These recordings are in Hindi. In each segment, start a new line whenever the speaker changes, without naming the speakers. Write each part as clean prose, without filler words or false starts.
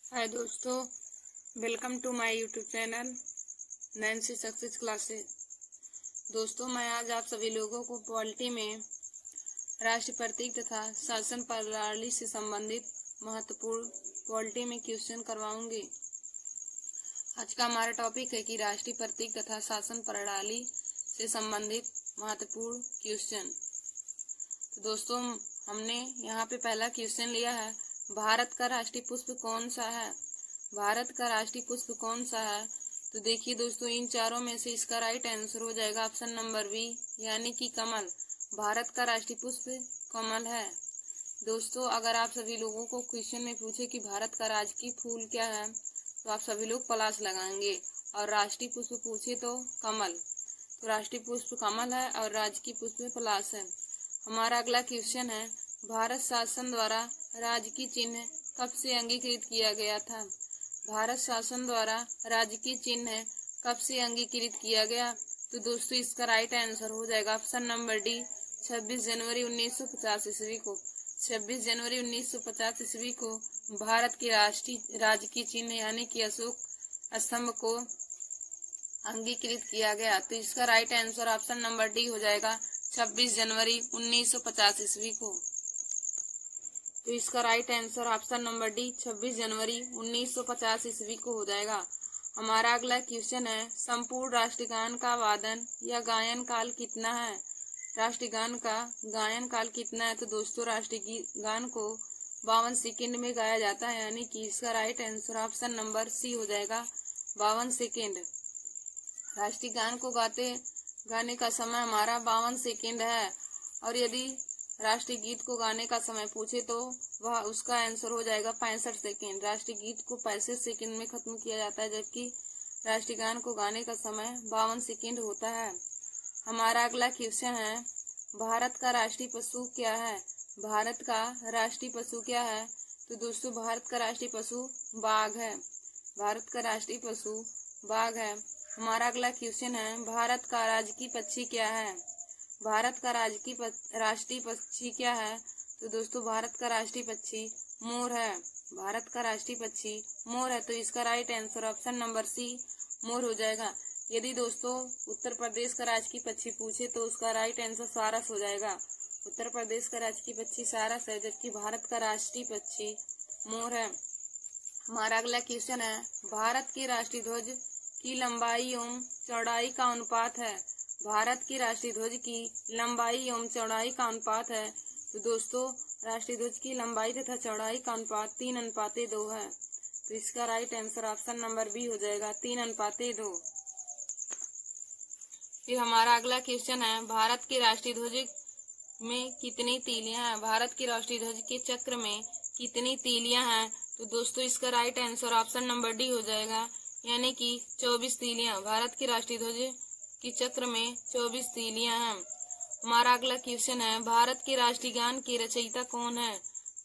हाय दोस्तों, welcome to my YouTube channel Nancy success classes. दोस्तों, मैं आज आप सभी लोगों को पॉलिटी में राष्ट्रीय प्रतीक तथा शासन प्रणाली से संबंधित महत्वपूर्ण पॉलिटी में क्वेश्चन करवाऊंगी। आज का हमारा टॉपिक है कि राष्ट्रीय प्रतीक तथा शासन प्रणाली से संबंधित महत्वपूर्ण क्वेश्चन। तो दोस्तों, हमने यहाँ पे पहला क्वेश्चन लिया है, भारत का राष्ट्रीय पुष्प कौन सा है। भारत का राष्ट्रीय पुष्प कौन सा है। तो देखिए दोस्तों, इन चारों में से इसका राइट आंसर हो जाएगा ऑप्शन नंबर बी, यानी कि कमल। भारत का राष्ट्रीय पुष्प कमल है। दोस्तों, अगर आप सभी लोगों को क्वेश्चन में पूछे कि भारत का राजकीय फूल क्या है, तो आप सभी लोग प्लस लगाएंगे, और राष्ट्रीय पुष्प पूछे तो कमल। तो राष्ट्रीय पुष्प कमल है और राजकीय पुष्प प्लस है। हमारा अगला क्वेश्चन है, भारत शासन द्वारा राजकीय चिन्ह कब से अंगीकृत किया गया था। भारत शासन द्वारा राजकीय चिन्ह कब से अंगीकृत किया गया। तो दोस्तों, इसका राइट आंसर हो जाएगा ऑप्शन नंबर डी, 26 जनवरी 1950 ईस्वी को। 26 जनवरी 1950 ईस्वी को भारत के राष्ट्रीय राजकीय चिन्ह यानी कि अशोक स्तंभ को अंगीकृत किया गया। तो इसका right answer option number D हो जाएगा 26 जनवरी 1950 ईस्वी को। तो इसका right answer option number D 26 जनवरी 1950 ईस्वी को हो जाएगा। हमारा अगला क्वेश्चन है, संपूर्ण राष्ट्रगान का वादन या गायन काल कितना है। राष्ट्रगान का गायन काल कितना है। तो दोस्तों, राष्ट्रीय गान को 52 सेकेंड में गाया जाता है, यानी कि इसका right answer option number C हो जाएगा 52 सेकेंड। राष्ट्रीय गान को गाने का समय हमारा 52 सेकेंड है, और यदि राष्ट्रीय गीत को गाने का समय पूछे तो वह उसका आंसर हो जाएगा 65 सेकेंड। राष्ट्रीय गीत को 65 सेकेंड में खत्म किया जाता है, जबकि राष्ट्रीय गान को गाने का समय 52 सेकेंड होता है। हमारा अगला क्वेश्चन है, भारत का राष्ट्रीय पशु क्या है। भारत का राष्ट्रीय पशु क्या है। तो दोस्तों, भारत का राष्ट्रीय पशु बाघ है। भारत का राष्ट्रीय पशु बाघ है। हमारा अगला क्वेश्चन है, भारत का राजकीय पक्षी क्या है। भारत का राष्ट्रीय पक्षी क्या है। तो दोस्तों, भारत का राष्ट्रीय पक्षी मोर है। भारत का राष्ट्रीय पक्षी मोर है। तो इसका right answer option number C मोर हो जाएगा। यदि दोस्तों उत्तर प्रदेश का राजकीय पक्षी पूछे तो उसका राइट आंसर सारस हो जाएगा। उत्तर प्रदेश का राजकीय पक्षी सारस है, जबकि भारत का राष्ट्रीय पक्षी मोर है। हमारा अगला क्वेश्चन है, भारत के राष्ट्रीय ध्वज की लंबाई एवं चौड़ाई का अनुपात है। भारत की राष्ट्रीय ध्वज की लंबाई एवं चौड़ाई का अनुपात है। तो दोस्तों, राष्ट्रीय ध्वज की लंबाई तथा चौड़ाई का अनुपात 3:2 है। तो इसका right answer option number B हो जाएगा 3:2। फिर हमारा अगला क्वेश्चन है, भारत के राष्ट्रीय ध्वज में कितनी तीलियां हैं। भारत के राष्ट्रीय ध्वज के चक्र में कितनी तीलियां हैं। तो दोस्तों, इसका right answer option number D हो जाएगा, यानी कि 24 तीलियां। भारत के राष्ट्रीय ध्वज के चक्र में 24 तीलियां हैं। हमारा अगला क्वेश्चन है, भारत के राष्ट्रीय गान के रचयिता कौन है।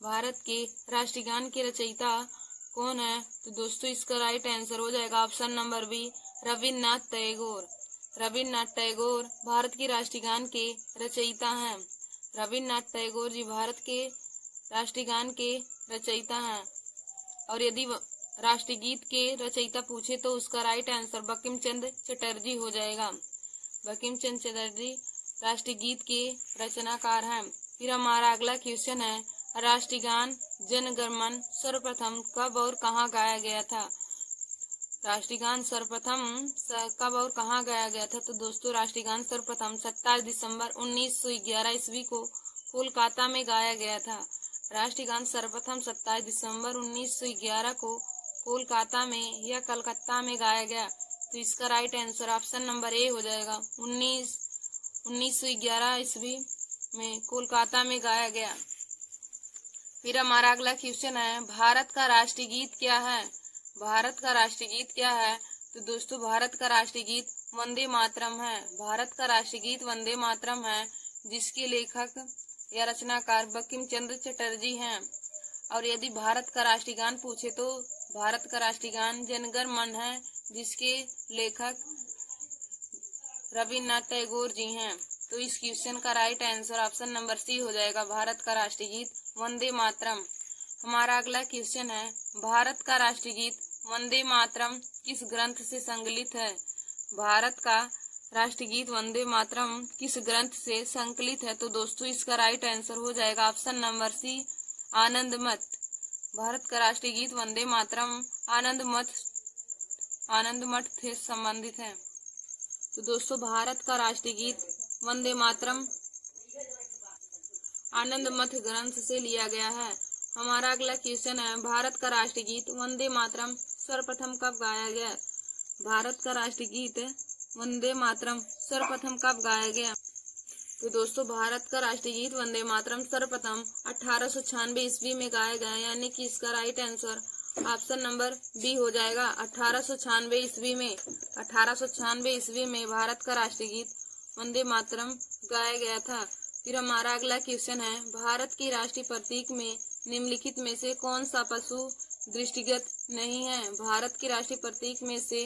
भारत के राष्ट्रीय गान के रचयिता कौन है। तो दोस्तों, इसका राइट आंसर हो जाएगा option number B, Rabindranath Tagore. Rabindranath Tagore Bharat के राष्ट्रीय गान के रचयिता हैं। रविन्द्रनाथ टैगोर जी भारत के राष्ट्रीय गान के रचयिता हैं। और यदि राष्ट्रीय गीत के रचयिता पूछे तो उसका राइट आंसर बंकिम चंद्र चटर्जी हो जाएगा। बंकिम चंद्र चटर्जी राष्ट्रीय गीत के रचनाकार हैं। फिर हमारा अगला क्वेश्चन है, राष्ट्रीय गान जन गण मन सर्वप्रथम कब और कहाँ गाया गया था। राष्ट्रीय गान सर्वप्रथम कब और कहाँ गाया गया था। तो दोस्तों, राष्ट्रीय गान सर्वप्रथम 27 दिसंबर 1911 ईस्वी को कोलकाता में गाया गया था। राष्ट्रीय गान सर्वप्रथम 27 दिसंबर 1911 को कोलकाता में या कलकत्ता में गाया गया। तो इसका राइट आंसर ऑप्शन नंबर ए हो जाएगा, 1911 ईस्वी में कोलकाता में गाया गया। फिर हमारा अगला क्वेश्चन है, भारत का राष्ट्रीय गीत क्या है। भारत का राष्ट्रीय गीत क्या है। तो दोस्तों, भारत का राष्ट्रीय गीत वंदे मातरम है। भारत का राष्ट्रीय गीत वंदे मातरम है, जिसके लेखक या रचनाकार बंकिम चंद्र चटर्जी हैं। और यदि भारत का राष्ट्रीय गान पूछे तो भारत का राष्ट्रीय गान जन गण मन है, जिसके लेखक रविन्द्रनाथ टैगोर जी हैं। तो इस क्वेश्चन का right answer option number C हो जाएगा, भारत का राष्ट्रीय गीत वंदे मातरम। हमारा अगला क्वेश्चन है, भारत का राष्ट्रीय गीत वंदे मातरम किस ग्रंथ से संकलित है? भारत का राष्ट्रीय गीत वंदे मातरम किस ग्रंथ से संकलित है? तो दोस्तों इसका राइट आंसर हो जाएगा ऑप्शन नंबर सी, आनंद मठ। भारत का राष्ट्रीय गीत वंदे मातरम आनंद मठ से संबंधित है। तो दोस्तों भारत का राष्ट्रीय गीत वंदे मातरम आनंद मठ ग्रंथ से लिया गया है। हमारा अगला क्वेश्चन है, भारत का राष्ट्रीय गीत वंदे मातरम सर्वप्रथम कब गाया गया? भारत का राष्ट्रीय गीत वंदे मातरम सर्वप्रथम कब गाया गया? तो दोस्तों भारत का राष्ट्रीय गीत वंदे मातरम सर्वप्रथम 1896 ईस्वी में गाया गया, यानी कि इसका right answer option number B हो जाएगा। 1896 ईस्वी में 1896 ईस्वी में भारत का राष्ट्रीय गीत वंदे मातरम गाया गया था। फिर हमारा अगला क्वेश्चन है, भारत की राष्ट्रीय प्रतीक में निम्नलिखित में से कौन सा पशु दृष्टिगत नहीं है? भारत की राष्ट्रीय प्रतीक में से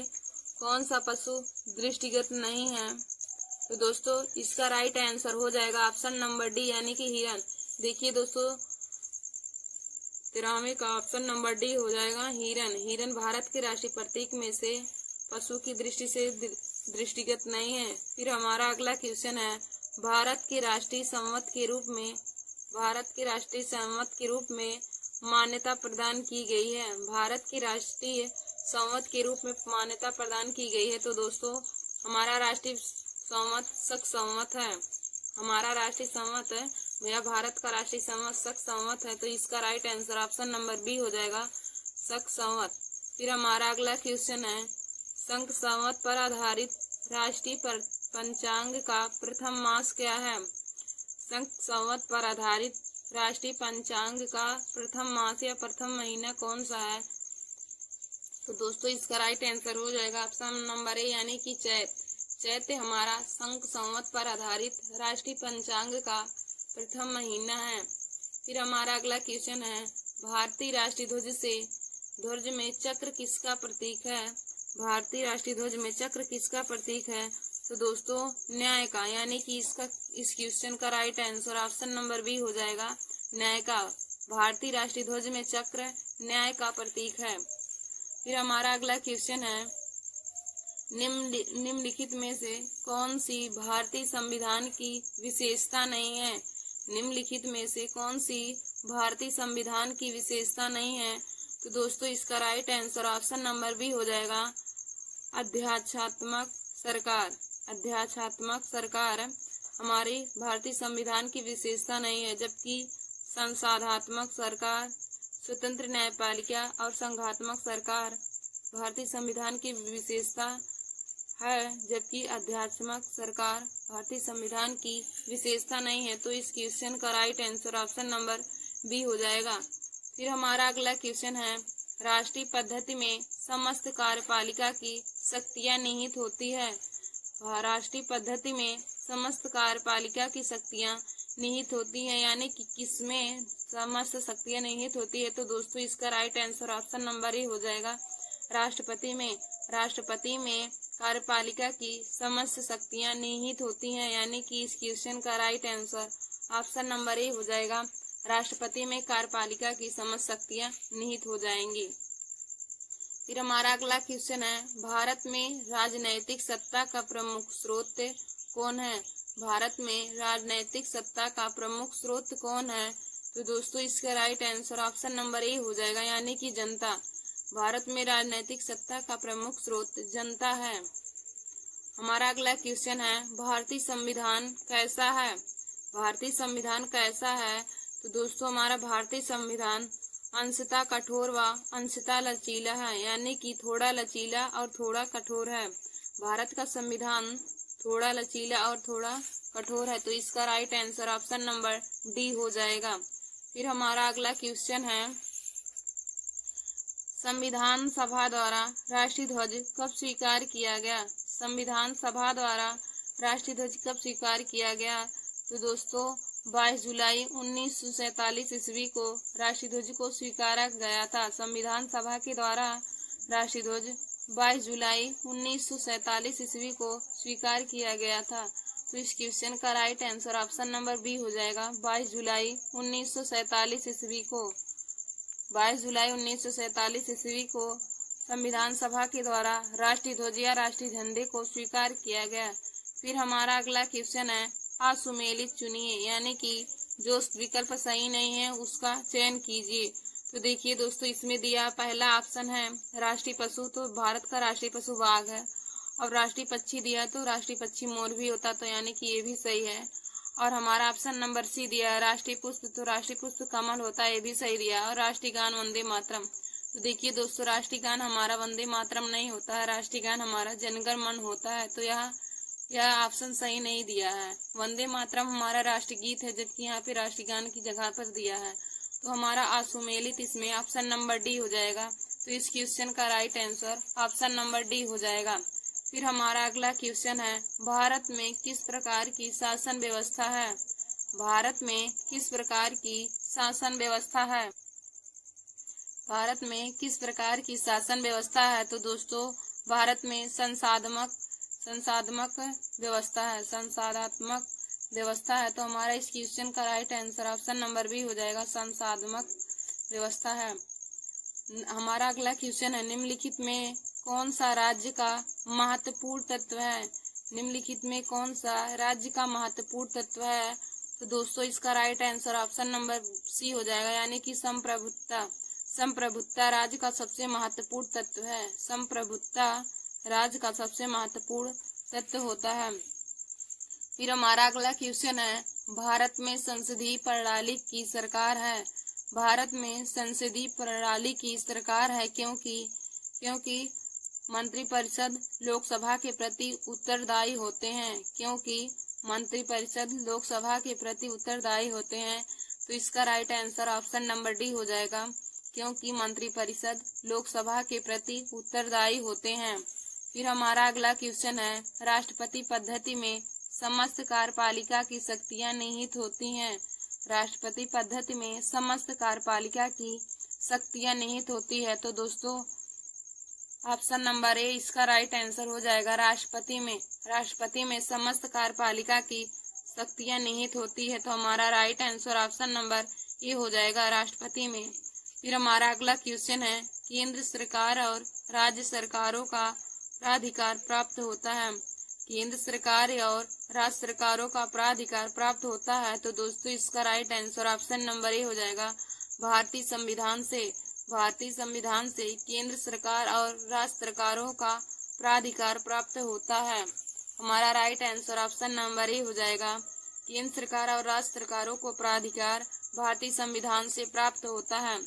कौन सा पशु दृष्टिगत नहीं है? तो दोस्तों इसका राइट आंसर हो जाएगा ऑप्शन नंबर डी, यानी कि हिरन। देखिए दोस्तों 93 का ऑप्शन नंबर डी हो जाएगा हिरन। हिरन भारत के राष्ट्रीय प्रतीक में से पशु की दृष्टि से दृष्टिगत नहीं है। फिर हमारा अगला क्वेश्चन है, भारत के राष्ट्रीय संवत के रूप में मान्यता प्रदान की गई है। भारत की राष्ट्रीय संवत के रूप में मान्यता प्रदान की गई है। तो दोस्तों हमारा राष्ट्रीय संवत शक संवत है। हमारा राष्ट्रीय संवत है भैया, भारत का राष्ट्रीय संवत शक संवत है। तो इसका right answer option number B हो जाएगा, शक संवत। फिर हमारा अगला क्वेश्चन है, शक संवत पर आधारित राष्ट्रीय पंचांग का प्रथम मास क्या है? शक संवत पर आधारित राष्ट्रीय पंचांग का प्रथम मास या प्रथम महीना कौन सा है? तो दोस्तों इसका राइट आंसर हो जाएगा ऑप्शन नंबर ए, यानी कि चैत। चैत हमारा शक संवत पर आधारित राष्ट्रीय पंचांग का प्रथम महीना है। फिर हमारा अगला क्वेश्चन है, भारतीय राष्ट्रीय ध्वज में चक्र किसका प्रतीक है? भारतीय राष्ट्रीय ध्वज में चक्र किसका प्रतीक है? तो दोस्तों न्याय का, यानी कि इस क्वेश्चन का right answer option number B हो जाएगा, न्याय का। भारतीय राष्ट्रीय ध्वज में चक्र न्याय का प्रतीक है। फिर हमारा अगला क्वेश्चन है, निम्नलिखित में से कौन सी भारतीय संविधान की विशेषता नहीं है? निम्नलिखित में से कौन सी भारतीय संविधान की विशेषता नहीं है? तो दोस्तों इसका right answer option number B हो जाएगा, अध्यात्मात्मक सरकार। अध्यात्मात्मक सरकार हमारी भारतीय संविधान की विशेषता नहीं है, जबकि संसाधात्मक सरकार, स्वतंत्र न्यायपालिका और संघात्मक सरकार भारतीय संविधान की विशेषता है, जबकि अध्यात्मक सरकार भारतीय संविधान की विशेषता नहीं है। तो इस क्वेश्चन का right answer option number B हो जाएगा। फिर हमारा अगला क्वेश्चन है, राष्ट्रीय पद्धति में समस्त कार्यपालिका की शक्तियां निहित होती है। राष्ट्रीय पद्धति में समस्त कार्यपालिका की शक्तियां निहित होती है, यानी कि किसमें समस्त शक्तियां निहित होती है? तो दोस्तों इसका राइट आंसर ऑप्शन नंबर ए हो जाएगा, राष्ट्रपति में। राष्ट्रपति में कार्यपालिका की समस्त शक्तियां निहित होती हैं, यानी कि इस क्वेश्चन का राइट आंसर ऑप्शन नंबर ए हो जाएगा, राष्ट्रपति में कार्यपालिका की समस्त शक्तियां निहित हो जाएंगी। फिर हमारा अगला क्वेश्चन है, भारत में राजनैतिक सत्ता का प्रमुख स्रोत कौन है? भारत में राजनैतिक सत्ता का प्रमुख स्रोत कौन है? तो दोस्तों इसका राइट आंसर ऑप्शन नंबर ए हो जाएगा, यानी कि जनता। भारत में राजनैतिक सत्ता का प्रमुख स्रोत जनता है। हमारा अगला क्वेश्चन है, भारतीय संविधान कैसा है? भारतीय संविधान कैसा है? तो दोस्तों हमारा भारतीय संविधान अंशतः कठोर व अंशतः लचीला है, यानी कि थोड़ा लचीला और थोड़ा कठोर है। भारत का संविधान थोड़ा लचीला और थोड़ा कठोर है। तो इसका right answer option number D हो जाएगा। फिर हमारा अगला क्वेश्चन है, संविधान सभा द्वारा राष्ट्रीय ध्वज कब स्वीकार किया गया? संविधान सभा द्वारा राष्ट्रीय ध्वज कब स्वीकार किया गया? तो दोस्तों 22 जुलाई 1947 ईस्वी को राष्ट्रीय ध्वज को स्वीकारा गया था। संविधान सभा के द्वारा राष्ट्रीय ध्वज 22 जुलाई 1947 ईस्वी को स्वीकार किया गया था। तो इस क्वेश्चन का right answer option number B हो जाएगा, 22 जुलाई 1947 ईस्वी को। 22 जुलाई 1947 ईस्वी को संविधान सभा के द्वारा राष्ट्रीय ध्वज या राष्ट्रीय झंडे को स्वीकार किया गया। फिर हमारा अगला क्वेश्चन है असुमेलित चुनिए, यानी कि जो विकल्प सही नहीं है उसका चयन कीजिए। तो देखिए दोस्तों, इसमें दिया पहला ऑप्शन है राष्ट्रीय पशु, तो भारत का राष्ट्रीय पशु बाघ है। और राष्ट्रीय पक्षी दिया तो राष्ट्रीय पक्षी मोर भी होता, तो यानी कि ये भी सही है। और हमारा ऑप्शन नंबर सी दिया है राष्ट्रीय पुष्प, तो राष्ट्रीय पुष्प कमल होता है, ये भी सही दिया। और राष्ट्रीय गान वंदे मातरम, तो देखिए दोस्तों, राष्ट्रीय गान हमारा वंदे मातरम नहीं होता है, राष्ट्रीय गान हमारा जनगण मन होता है। तो यह ऑप्शन सही नहीं दिया है। वंदे मातरम हमारा राष्ट्रीय गीत है, जबकि यहाँ पे राष्ट्रीय गान की जगह पर दिया है। तो हमारा असुमेलित इसमें ऑप्शन नंबर डी हो जाएगा। तो इस क्वेश्चन का right answer option number D हो जाएगा। फिर हमारा अगला क्वेश्चन है भारत में किस प्रकार की शासन व्यवस्था है। भारत में किस प्रकार की शासन व्यवस्था है। भारत में किस प्रकार की शासन व्यवस्था है। तो दोस्तों, भारत में संसाधनात्मक व्यवस्था है, संसाधनात्मक व्यवस्था है। तो हमारा इस क्वेश्चन का right answer option number B हो जाएगा, संसाधनात्मक व्यवस्था है। हमारा अगला क्वेश्चन है निम्नलिखित में कौन सा राज्य का महत्वपूर्ण तत्व है। निम्नलिखित में कौन सा राज्य का महत्वपूर्ण तत्व है। तो दोस्तों, इसका right answer option number C हो जाएगा, यानी कि संप्रभुत्ता। संप्रभुत्ता राज्य का सबसे महत्वपूर्ण तत्व है। संप्रभुत्ता राज्य का सबसे महत्वपूर्ण तत्व होता है। फिर हमारा अगला क्वेश्चन है भारत में संसदीय प्रणाली की सरकार है। भारत में संसदीय प्रणाली की सरकार है क्योंकि मंत्रिपरिषद लोकसभा के प्रति उत्तरदायी होते हैं। क्योंकि मंत्रिपरिषद लोकसभा के प्रति उत्तरदायी होते हैं। तो इसका right answer option number D हो जाएगा, क्योंकि मंत्रिपरिषद लोकसभा के प्रति उत्तरदायी होते हैं। फिर हमारा अगला क्वेश्चन है राष्ट्रपति पद्धति में समस्त कार्यपालिका की शक्तियां निहित होती हैं। राष्ट्रपति पद्धति में समस्त कार्यपालिका की शक्तियां निहित होती है। तो दोस्तों, ऑप्शन नंबर ए इसका राइट आंसर हो जाएगा। राष्ट्रपति में समस्त कार्यपालिका की शक्तियां निहित होती है। तो हमारा राइट आंसर ऑप्शन नंबर ए हो जाएगा, राष्ट्रपति में। फिर हमारा अगला क्वेश्चन है केंद्र सरकार और राज्य सरकारों का प्राधिकार प्राप्त होता है। केंद्र सरकार और राज्य सरकारों का प्राधिकार प्राप्त होता है। तो दोस्तों, इसका राइट आंसर ऑप्शन नंबर ए हो जाएगा, भारतीय संविधान से। भारतीय संविधान से केंद्र सरकार और राज्य सरकारों का प्राधिकार प्राप्त होता है। हमारा राइट आंसर ऑप्शन नंबर ए हो जाएगा, केंद्र सरकार और राज्य सरकारों को प्राधिकार भारतीय संविधान से प्राप्त होता है।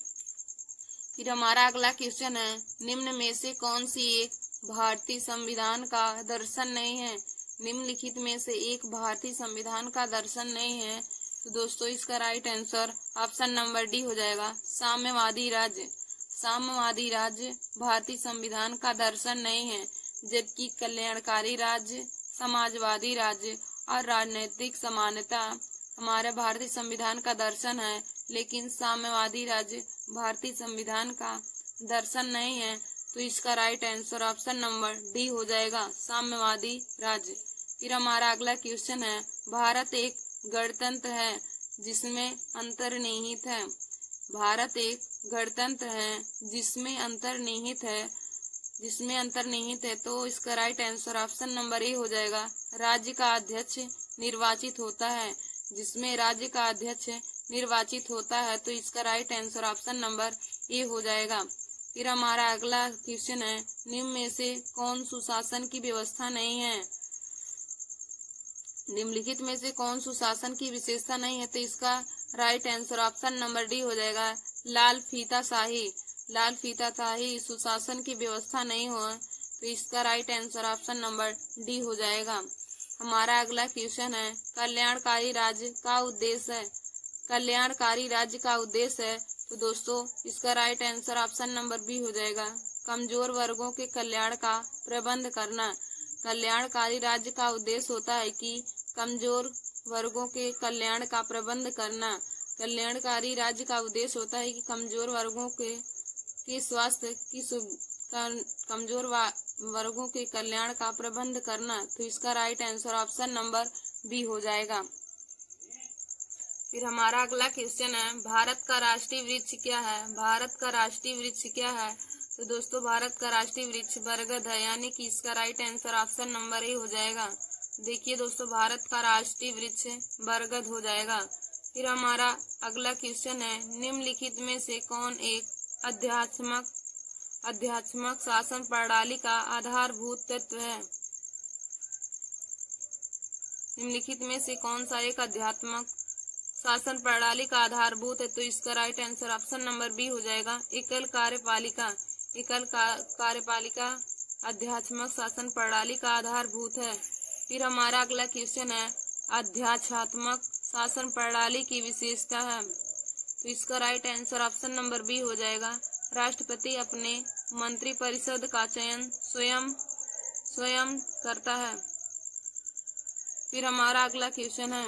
फिर हमारा अगला क्वेश्चन है निम्न में से कौन सी एक भारतीय संविधान का दर्शन नहीं है। निम्नलिखित में से एक भारतीय संविधान का दर्शन नहीं है। तो दोस्तों, इसका right answer option number D हो जाएगा, साम्यवादी राज्य। साम्यवादी राज्य भारतीय संविधान का दर्शन नहीं है, जबकि कल्याणकारी राज्य, समाजवादी राज्य और राजनीतिक समानता हमारे भारतीय संविधान का दर्शन है। लेकिन साम्यवादी राज्य भारतीय संविधान का दर्शन नहीं है। तो इसका right answer option number D हो जाएगा, साम्यवादी राज्य। फिर हमारा अगला क्वेश्चन है भारत एक गणतंत्र है जिसमें अंतर्निहित है। भारत एक गणतंत्र है जिसमें अंतर्निहित है। तो इसका राइट आंसर ऑप्शन नंबर ए हो जाएगा, राज्य का अध्यक्ष निर्वाचित होता है। जिसमें राज्य का अध्यक्ष निर्वाचित होता है। तो इसका राइट आंसर ऑप्शन नंबर ए हो जाएगा। फिर हमारा अगला क्वेश्चन है निम्न में से कौन सुशासन की व्यवस्था नहीं है। निम्नलिखित में से कौन सुशासन की विशेषता नहीं है। तो इसका right answer option number D हो जाएगा, लाल फीताशाही। लाल फीताशाही सुशासन की व्यवस्था नहीं हो। तो इसका right answer option number D हो जाएगा। हमारा अगला क्वेश्चन है कल्याणकारी राज्य का उद्देश्य है। कल्याणकारी राज्य का उद्देश्य है। तो दोस्तों, इसका right answer option number B हो जाएगा, कमजोर वर्गों के कल्याण का प्रबंध करना। कल्याणकारी राज्य का उद्देश्य होता है कि कमजोर वर्गों के कल्याण का प्रबंध करना। कल्याणकारी राज्य का उद्देश्य होता है कि कमजोर वर्गों के स्वास्थ्य की कमजोर वर्गों के कल्याण का प्रबंध करना। तो इसका right answer option number B हो जाएगा। फिर हमारा अगला क्वेश्चन है, भारत का राष्ट्रीय वृक्ष क्या है? भारत का राष्ट्रीय वृक्ष क्या है? तो दोस्तों भारत का राष्ट्रीय वृक्ष बरगद है, यानी कि इसका राइट आंसर ऑप्शन नंबर ए हो जाएगा। देखिए दोस्तों, भारत का राष्ट्रीय वृक्ष बरगद हो जाएगा। फिर हमारा अगला क्वेश्चन है, निम्नलिखित में से कौन एक अध्यात्मक शासन प्रणाली का आधारभूत तत्व है? निम्नलिखित में से कौन सा एक अध्यात्मक शासन प्रणाली का आधारभूत है? तो इसका right answer option number B हो जाएगा, एकल कार्यपालिका। एकल कार्यपालिका अध्यात्मक शासन प्रणाली का आधारभूत है। फिर हमारा अगला क्वेश्चन है, अध्यात्मक शासन प्रणाली की विशेषता है। तो इसका right answer option number B हो जाएगा, राष्ट्रपति अपने मंत्रिपरिषद का चयन स्वयं करता है। फिर हमारा अगला क्वेश्चन है,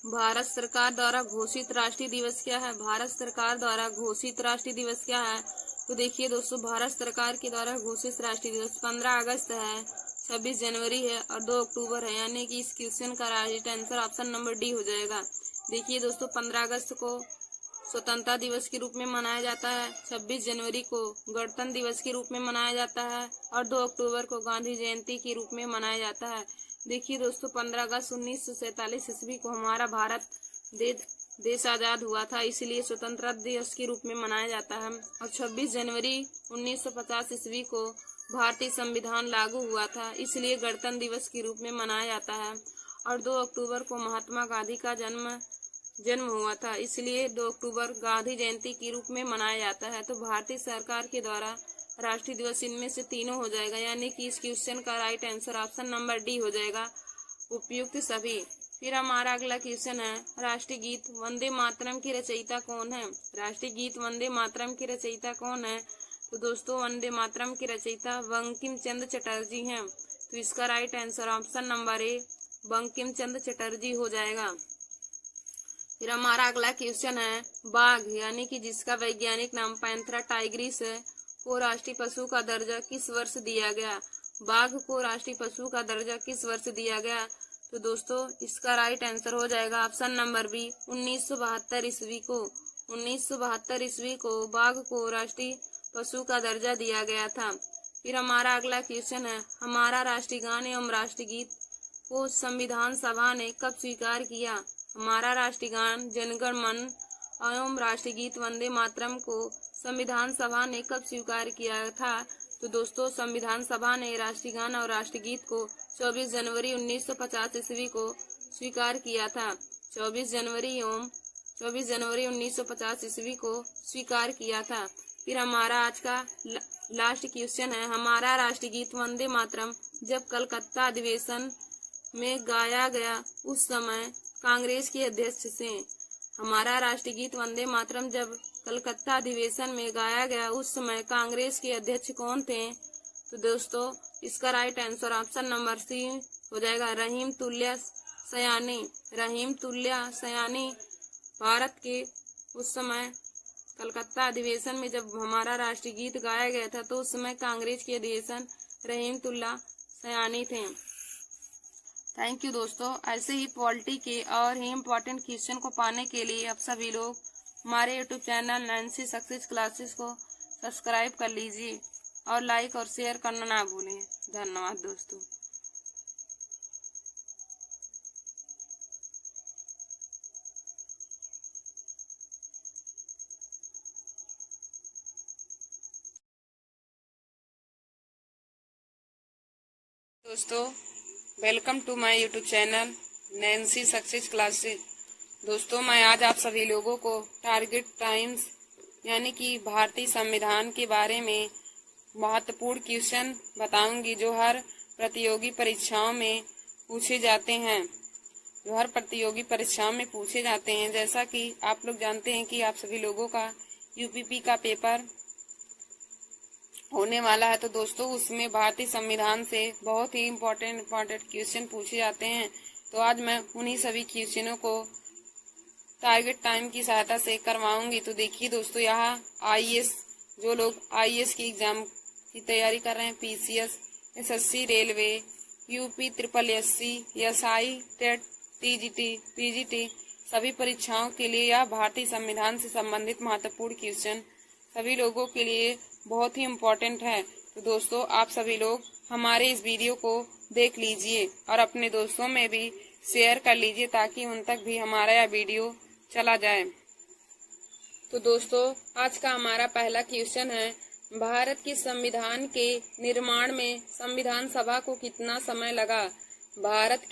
भारत सरकार द्वारा घोषित राष्ट्रीय दिवस क्या है? भारत सरकार द्वारा घोषित राष्ट्रीय दिवस क्या है? तो देखिए दोस्तों, भारत सरकार के द्वारा घोषित राष्ट्रीय दिवस 15 अगस्त है, 26 जनवरी है और 2 अक्टूबर है, यानी कि इस क्वेश्चन का right answer option number D हो जाएगा। देखिए दोस्तों, 15 अगस्त को स्वतंत्रता दिवस के रूप में मनाया जाता है, 26 जनवरी को गणतंत्र दिवस के रूप में मनाया जाता है और 2 अक्टूबर को गांधी जयंती के रूप में मनाया जाता है। देखिए दोस्तों, 15 अगस्त 1947 ईस्वी को हमारा भारत देश आजाद हुआ था, इसलिए स्वतंत्रता दिवस के रूप में मनाया जाता है। और 26 जनवरी 1950 ईस्वी को भारतीय संविधान लागू हुआ था, इसलिए गणतंत्र दिवस के रूप में मनाया जाता है। और 2 अक्टूबर को महात्मा गांधी का जन्म हुआ था, इसलिए 2 अक्टूबर गांधी जयंती के रूप में मनाया जाता है। तो भारतीय सरकार के द्वारा राष्ट्रीय दिवस इनमें से तीनों हो जाएगा, यानी कि इस क्वेश्चन का right answer option number D हो जाएगा, उपयुक्त सभी। फिर हमारा अगला क्वेश्चन है, राष्ट्रीय गीत वंदे मातरम की रचयिता कौन है? राष्ट्रीय गीत वंदे मातरम की रचयिता कौन है? तो दोस्तों, वंदे मातरम की रचयिता बंकिम चंद्र चटर्जी हैं। तो इसका right answer option number A, Bankim Chandra Chatterjee हो जाएगा। फिर हमारा अगला क्वेश्चन है, बाघ यानी कि जिसका वैज्ञानिक नाम पैंथेरा टाइग्रिस है को राष्ट्रीय पशु का दर्जा किस वर्ष दिया गया? बाघ को राष्ट्रीय पशु का दर्जा किस वर्ष दिया गया? तो दोस्तों, इसका राइट आंसर हो जाएगा ऑप्शन नंबर बी, 1972 ईस्वी को। 1972 ईस्वी को बाघ को राष्ट्रीय पशु का दर्जा दिया गया था। फिर हमारा अगला क्वेश्चन है, हमारा राष्ट्रीय गान एवं राष्ट्रीय गीत को संविधान सभा ने कब स्वीकार किया? हमारा राष्ट्रीय गान जन गण मन एवं राष्ट्रीय गीत वंदे मातरम को संविधान सभा ने कब स्वीकार किया था? तो दोस्तों, संविधान सभा ने राष्ट्रीय गान और राष्ट्रीय गीत को 24 जनवरी 1950 ईस्वी को स्वीकार किया था। 24 जनवरी 1950 ईस्वी को स्वीकार किया था। फिर हमारा आज का लास्ट क्वेश्चन है, हमारा राष्ट्रीय गीत वंदे मातरम जब कलकत्ता अधिवेशन में गाया गया उस समय कांग्रेस के अध्यक्ष से। हमारा राष्ट्रीय गीत वंदे मातरम जब कलकत्ता अधिवेशन में गाया गया उस समय कांग्रेस के अध्यक्ष कौन थे? तो दोस्तों, इसका right answer option number C हो जाएगा, रहीम तुल्य सयानी। रहीम तुल्य सयानी भारत के उस समय कलकत्ता अधिवेशन में जब हमारा राष्ट्रीय गीत गाया गया था तो उस समय कांग्रेस के अधिवेशन रहीम तुल्ला सयानी थे। थैंक यू दोस्तों। ऐसे ही पॉलिटी के और ही इम्पोर्टेंट क्वेश्चन को पाने के लिए आप सभी लोग हमारे YouTube channel Nancy success classes को सब्सक्राइब कर लीजिए और लाइक और शेयर करना ना भूलें। धन्यवाद दोस्तों। Welcome to my YouTube channel Nancy success classes. दोस्तों, मैं आज आप सभी लोगों को टारगेट टाइम्स यानी कि भारतीय संविधान के बारे में महत्वपूर्ण क्वेश्चन बताऊंगी जो हर प्रतियोगी परीक्षाओं में पूछे जाते हैं। जैसा कि आप लोग जानते हैं कि आप सभी लोगों का यूपीपी का पेपर होने वाला है, तो दोस्तों उसमें भारतीय संविधान से बहुत ही इम्पोर्टेंट क्वेश्चन पूछे जाते हैं। तो आज मैं उन्हीं सभी क्वेश्चनों को टारगेट टाइम की सहायता से करवाऊंगी। तो देखिए दोस्तों, यहाँ आईएएस जो लोग आईएएस की एग्जाम की तैयारी कर रहे हैं, PCS, SSC, railway, UP SSC, SI, TET TGT, PGT सभी परीक्षाओं के लिए यह भारतीय संविधान से संबंधित महत्वपूर्ण क्वेश्चन सभी लोगों के लिए बहुत ही इम्पोर्टेंट है। तो दोस्तों, आप सभी लोग हमारे इस वीडियो को देख लीजिए और अपने दोस्तों में भी शेयर कर लीजिए ताकि उन तक भी हमारा यह वीडियो चला जाए। तो दोस्तों, आज का हमारा पहला क्वेश्चन है, भारत के संविधान के निर्माण में संविधान सभा को कितना समय लगा? भारत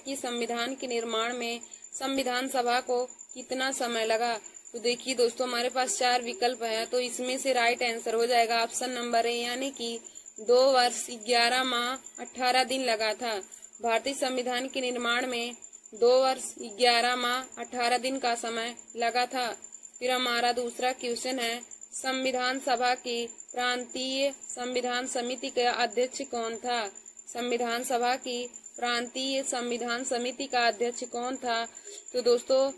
की संविधान के निर्माण में संविधान सभा को कितना समय लगा? तो देखिए दोस्तों, हमारे पास 4 विकल्प है, तो इसमें से राइट आंसर हो जाएगा ऑप्शन नंबर ए, यानी कि 2 वर्ष 11 माह 18 दिन लगा था। भारतीय संविधान के निर्माण में 2 वर्ष 11 माह 18 दिन का समय लगा था। फिर हमारा दूसरा क्वेश्चन है, संविधान सभा की प्रांतीय संविधान समिति का अध्यक्ष कौन था? संविधान सभा की प्रांतीय संविधान समिति का अध्यक्ष कौन था? तो दोस्तों,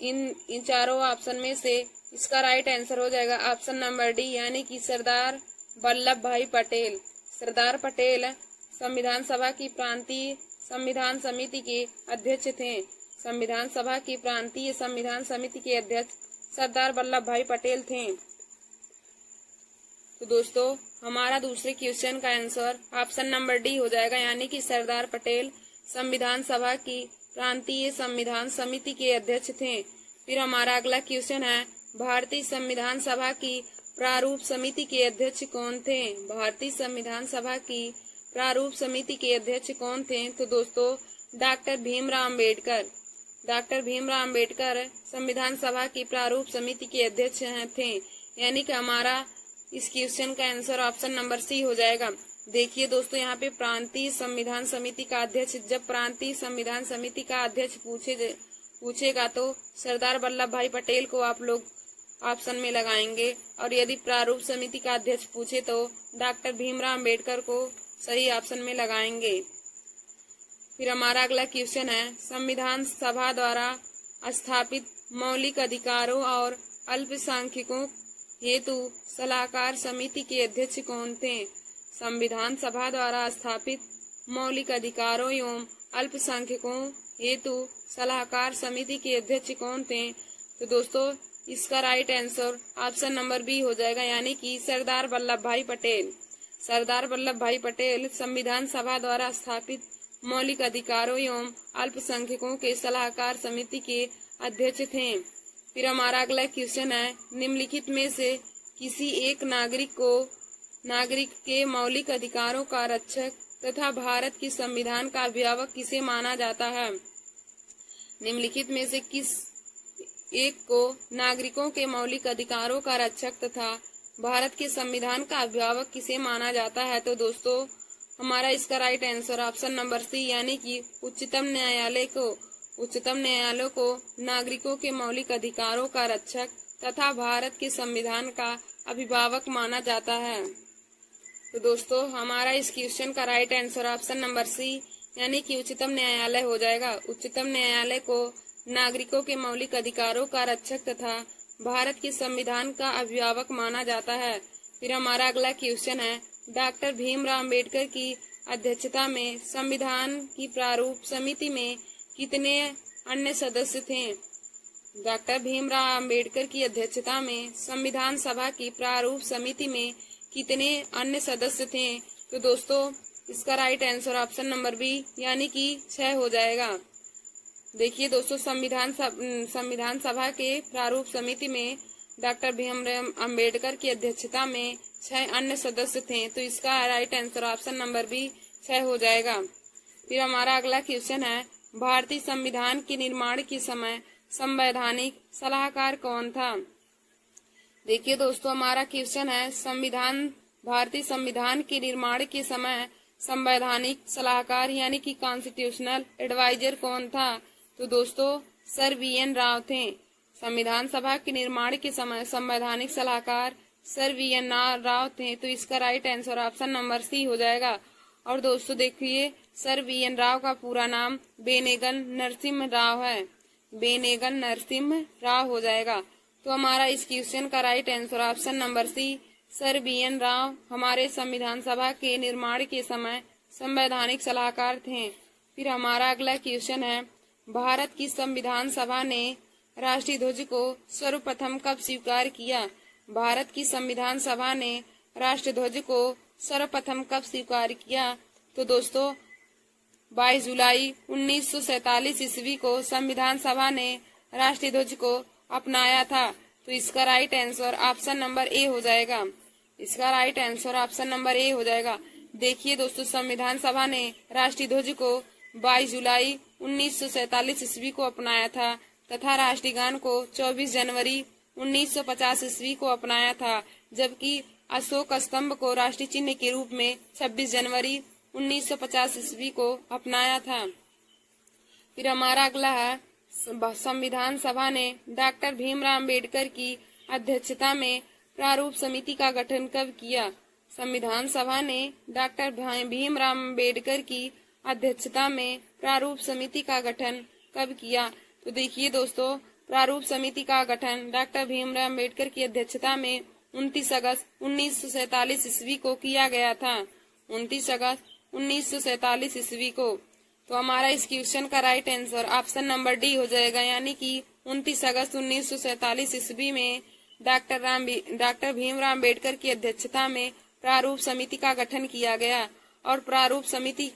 इन चारों ऑप्शन में से इसका राइट आंसर हो जाएगा ऑप्शन नंबर डी, यानी कि सरदार वल्लभ भाई पटेल। सरदार पटेल संविधान सभा की प्रांतीय संविधान समिति के अध्यक्ष थे। संविधान सभा की प्रांतीय संविधान समिति के अध्यक्ष सरदार वल्लभ भाई पटेल थे। तो दोस्तों, हमारा दूसरे क्वेश्चन का आंसर ऑप्शन नंबर डी हो जाएगा, यानी कि सरदार पटेल संविधान सभा की प्रांतीय संविधान समिति के अध्यक्ष थे। फिर हमारा अगला क्वेश्चन है, भारतीय संविधान सभा की प्रारूप समिति के अध्यक्ष कौन थे? भारतीय संविधान सभा की प्रारूप समिति के अध्यक्ष कौन थे? तो दोस्तों, डॉक्टर भीमराव अम्बेडकर। डॉक्टर भीमराव अम्बेडकर संविधान सभा की प्रारूप समिति के अध्यक्ष थे, यानी कि हमारा इस क्वेश्चन का आंसर ऑप्शन नंबर सी हो जाएगा। देखिए दोस्तों, यहाँ पे प्रांतीय संविधान समिति का अध्यक्ष, जब प्रांतीय संविधान समिति का अध्यक्ष पूछेगा तो सरदार वल्लभ भाई पटेल को आप लोग ऑप्शन में लगाएंगे, और यदि प्रारूप समिति का अध्यक्ष पूछे तो डॉक्टर भीमराव अम्बेडकर को सही ऑप्शन में लगाएंगे। फिर हमारा अगला क्वेश्चन है, संविधान सभा द्वारा स्थापित मौलिक अधिकारों और अल्पसंख्यकों हेतु सलाहकार समिति के अध्यक्ष कौन थे? संविधान सभा द्वारा स्थापित मौलिक अधिकारों एवं अल्पसंख्यकों हेतु सलाहकार समिति के अध्यक्ष कौन थे? तो दोस्तों, इसका right answer option number B हो जाएगा, यानी कि सरदार वल्लभ भाई पटेल। सरदार वल्लभ भाई पटेल संविधान सभा द्वारा स्थापित मौलिक अधिकारों एवं अल्पसंख्यकों के सलाहकार समिति के अध्यक्ष थे। फिर हमारा अगला क्वेश्चन है, निम्नलिखित में से किसी एक नागरिक के मौलिक अधिकारों का रक्षक तथा भारत की संविधान का अभिभावक किसे माना जाता है? निम्नलिखित में से किस एक को नागरिकों के मौलिक अधिकारों का रक्षक तथा भारत के संविधान का अभिभावक किसे माना जाता है? तो दोस्तों, हमारा इसका right answer option number C, यानी कि उच्चतम न्यायालय को नागरिकों के मौलिक अधिकारों का रक्षक तथा भारत के संविधान का अभिभावक माना जाता है। तो दोस्तों, हमारा इस क्वेश्चन का right answer option number C, यानी कि उच्चतम न्यायालय हो जाएगा। उच्चतम न्यायालय को नागरिकों के मौलिक अधिकारों का रक्षक तथा भारत के संविधान का अभिभावक माना जाता है। फिर हमारा अगला क्वेश्चन है, डॉक्टर भीमराव अम्बेडकर की अध्यक्षता में संविधान की प्रारूप समिति में कितने अन्य सदस्य थे? डॉक्टर भीमराव अम्बेडकर की अध्यक्षता में संविधान सभा की प्रारूप समिति में कितने अन्य सदस्य थे? तो दोस्तों, इसका right answer option number B, यानी कि 6 हो जाएगा। देखिए दोस्तों, संविधान सभा के प्रारूप समिति में डॉक्टर भीमराव अम्बेडकर की अध्यक्षता में 6 अन्य सदस्य थे, तो इसका right answer option number B 6 हो जाएगा। फिर हमारा अगला क्वेश्चन है, भारतीय संविधान के निर्माण के समय संवैधानिक सलाहकार कौन था? देखिए दोस्तों, हमारा क्वेश्चन है, भारतीय संविधान के निर्माण के समय संवैधानिक सलाहकार यानी कि कॉन्स्टिट्यूशनल एडवाइजर कौन था? तो दोस्तों, सर वी.एन. राव थे। संविधान सभा के निर्माण के समय संवैधानिक सलाहकार सर वी.एन. राव थे, तो इसका right answer option number C हो जाएगा। और दोस्तों देखिए, सर वी.एन. राव का पूरा नाम बेनेगल नरसिम्हा राव है। बेनेगल नरसिम्हा राव हो जाएगा। तो हमारा इस क्वेश्चन का right answer option number C, sir V N. Rau हमारे संविधान सभा के निर्माण के समय संवैधानिक सलाहकार थे। फिर हमारा अगला क्वेश्चन है, भारत की संविधान सभा ने राष्ट्रीय ध्वज को सर्वप्रथम कब स्वीकार किया? भारत की संविधान सभा ने राष्ट्रीय ध्वज को सर्वप्रथम कब स्वीकार किया? तो दोस्तों 22 जुलाई 1947 ईस्वी को संविधान सभा ने राष्ट्रीय ध्वज को अपनाया था। तो इसका राइट आंसर ऑप्शन नंबर ए हो जाएगा। इसका राइट आंसर ऑप्शन नंबर ए हो जाएगा। देखिए दोस्तों, संविधान सभा ने राष्ट्रीय ध्वज को 22 जुलाई 1947 ईस्वी को अपनाया था तथा राष्ट्रीय गान को 24 जनवरी 1950 ईस्वी को अपनाया था, जबकि अशोक स्तंभ को राष्ट्रीय चिन्ह के रूप में 26 जनवरी 1950 ईस्वी को अपनाया था। फिर हमारा अगला है, संविधान सभा ने डॉक्टर भीमराव अम्बेडकर की अध्यक्षता में प्रारूप समिति का गठन कब किया? संविधान सभा ने डॉक्टर भीमराव अम्बेडकर की अध्यक्षता में प्रारूप समिति का गठन कब किया? तो देखिए दोस्तों, प्रारूप समिति का गठन डॉक्टर भीमराव अम्बेडकर की अध्यक्षता में 29 अगस्त 1947 ईस्वी को किया गया था। 29 अगस्त 1947 ईस्वी को। तो हमारा इस क्वेश्चन का right answer option number D हो जाएगा, यानी कि 29 अगस्त 1947 ईस्वी में डॉक्टर भीमराव अम्बेडकर की अध्यक्षता में प्रारूप समिति का गठन किया गया और प्रारूप समिति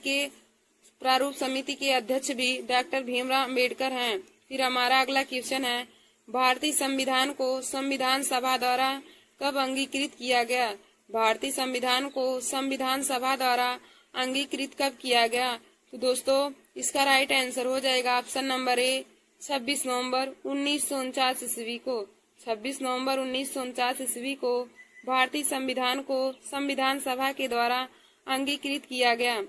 के अध्यक्ष भी डॉक्टर भीमराव अम्बेडकर हैं। फिर हमारा अगला क्वेश्चन है, भारतीय संविधान को संविधान सभा द्वारा कब अंगीकृत किया गया? भारतीय संविधान को संविधान सभा द्वारा अंगीकृत कब किया गया? तो दोस्तों इसका राइट आंसर हो जाएगा ऑप्शन नंबर ए, 26 नवंबर 1949 ईस्वी को। 26 नवंबर 1949 ईस्वी को भारतीय संविधान को संविधान सभा के द्वारा अंगीकृत किया गया।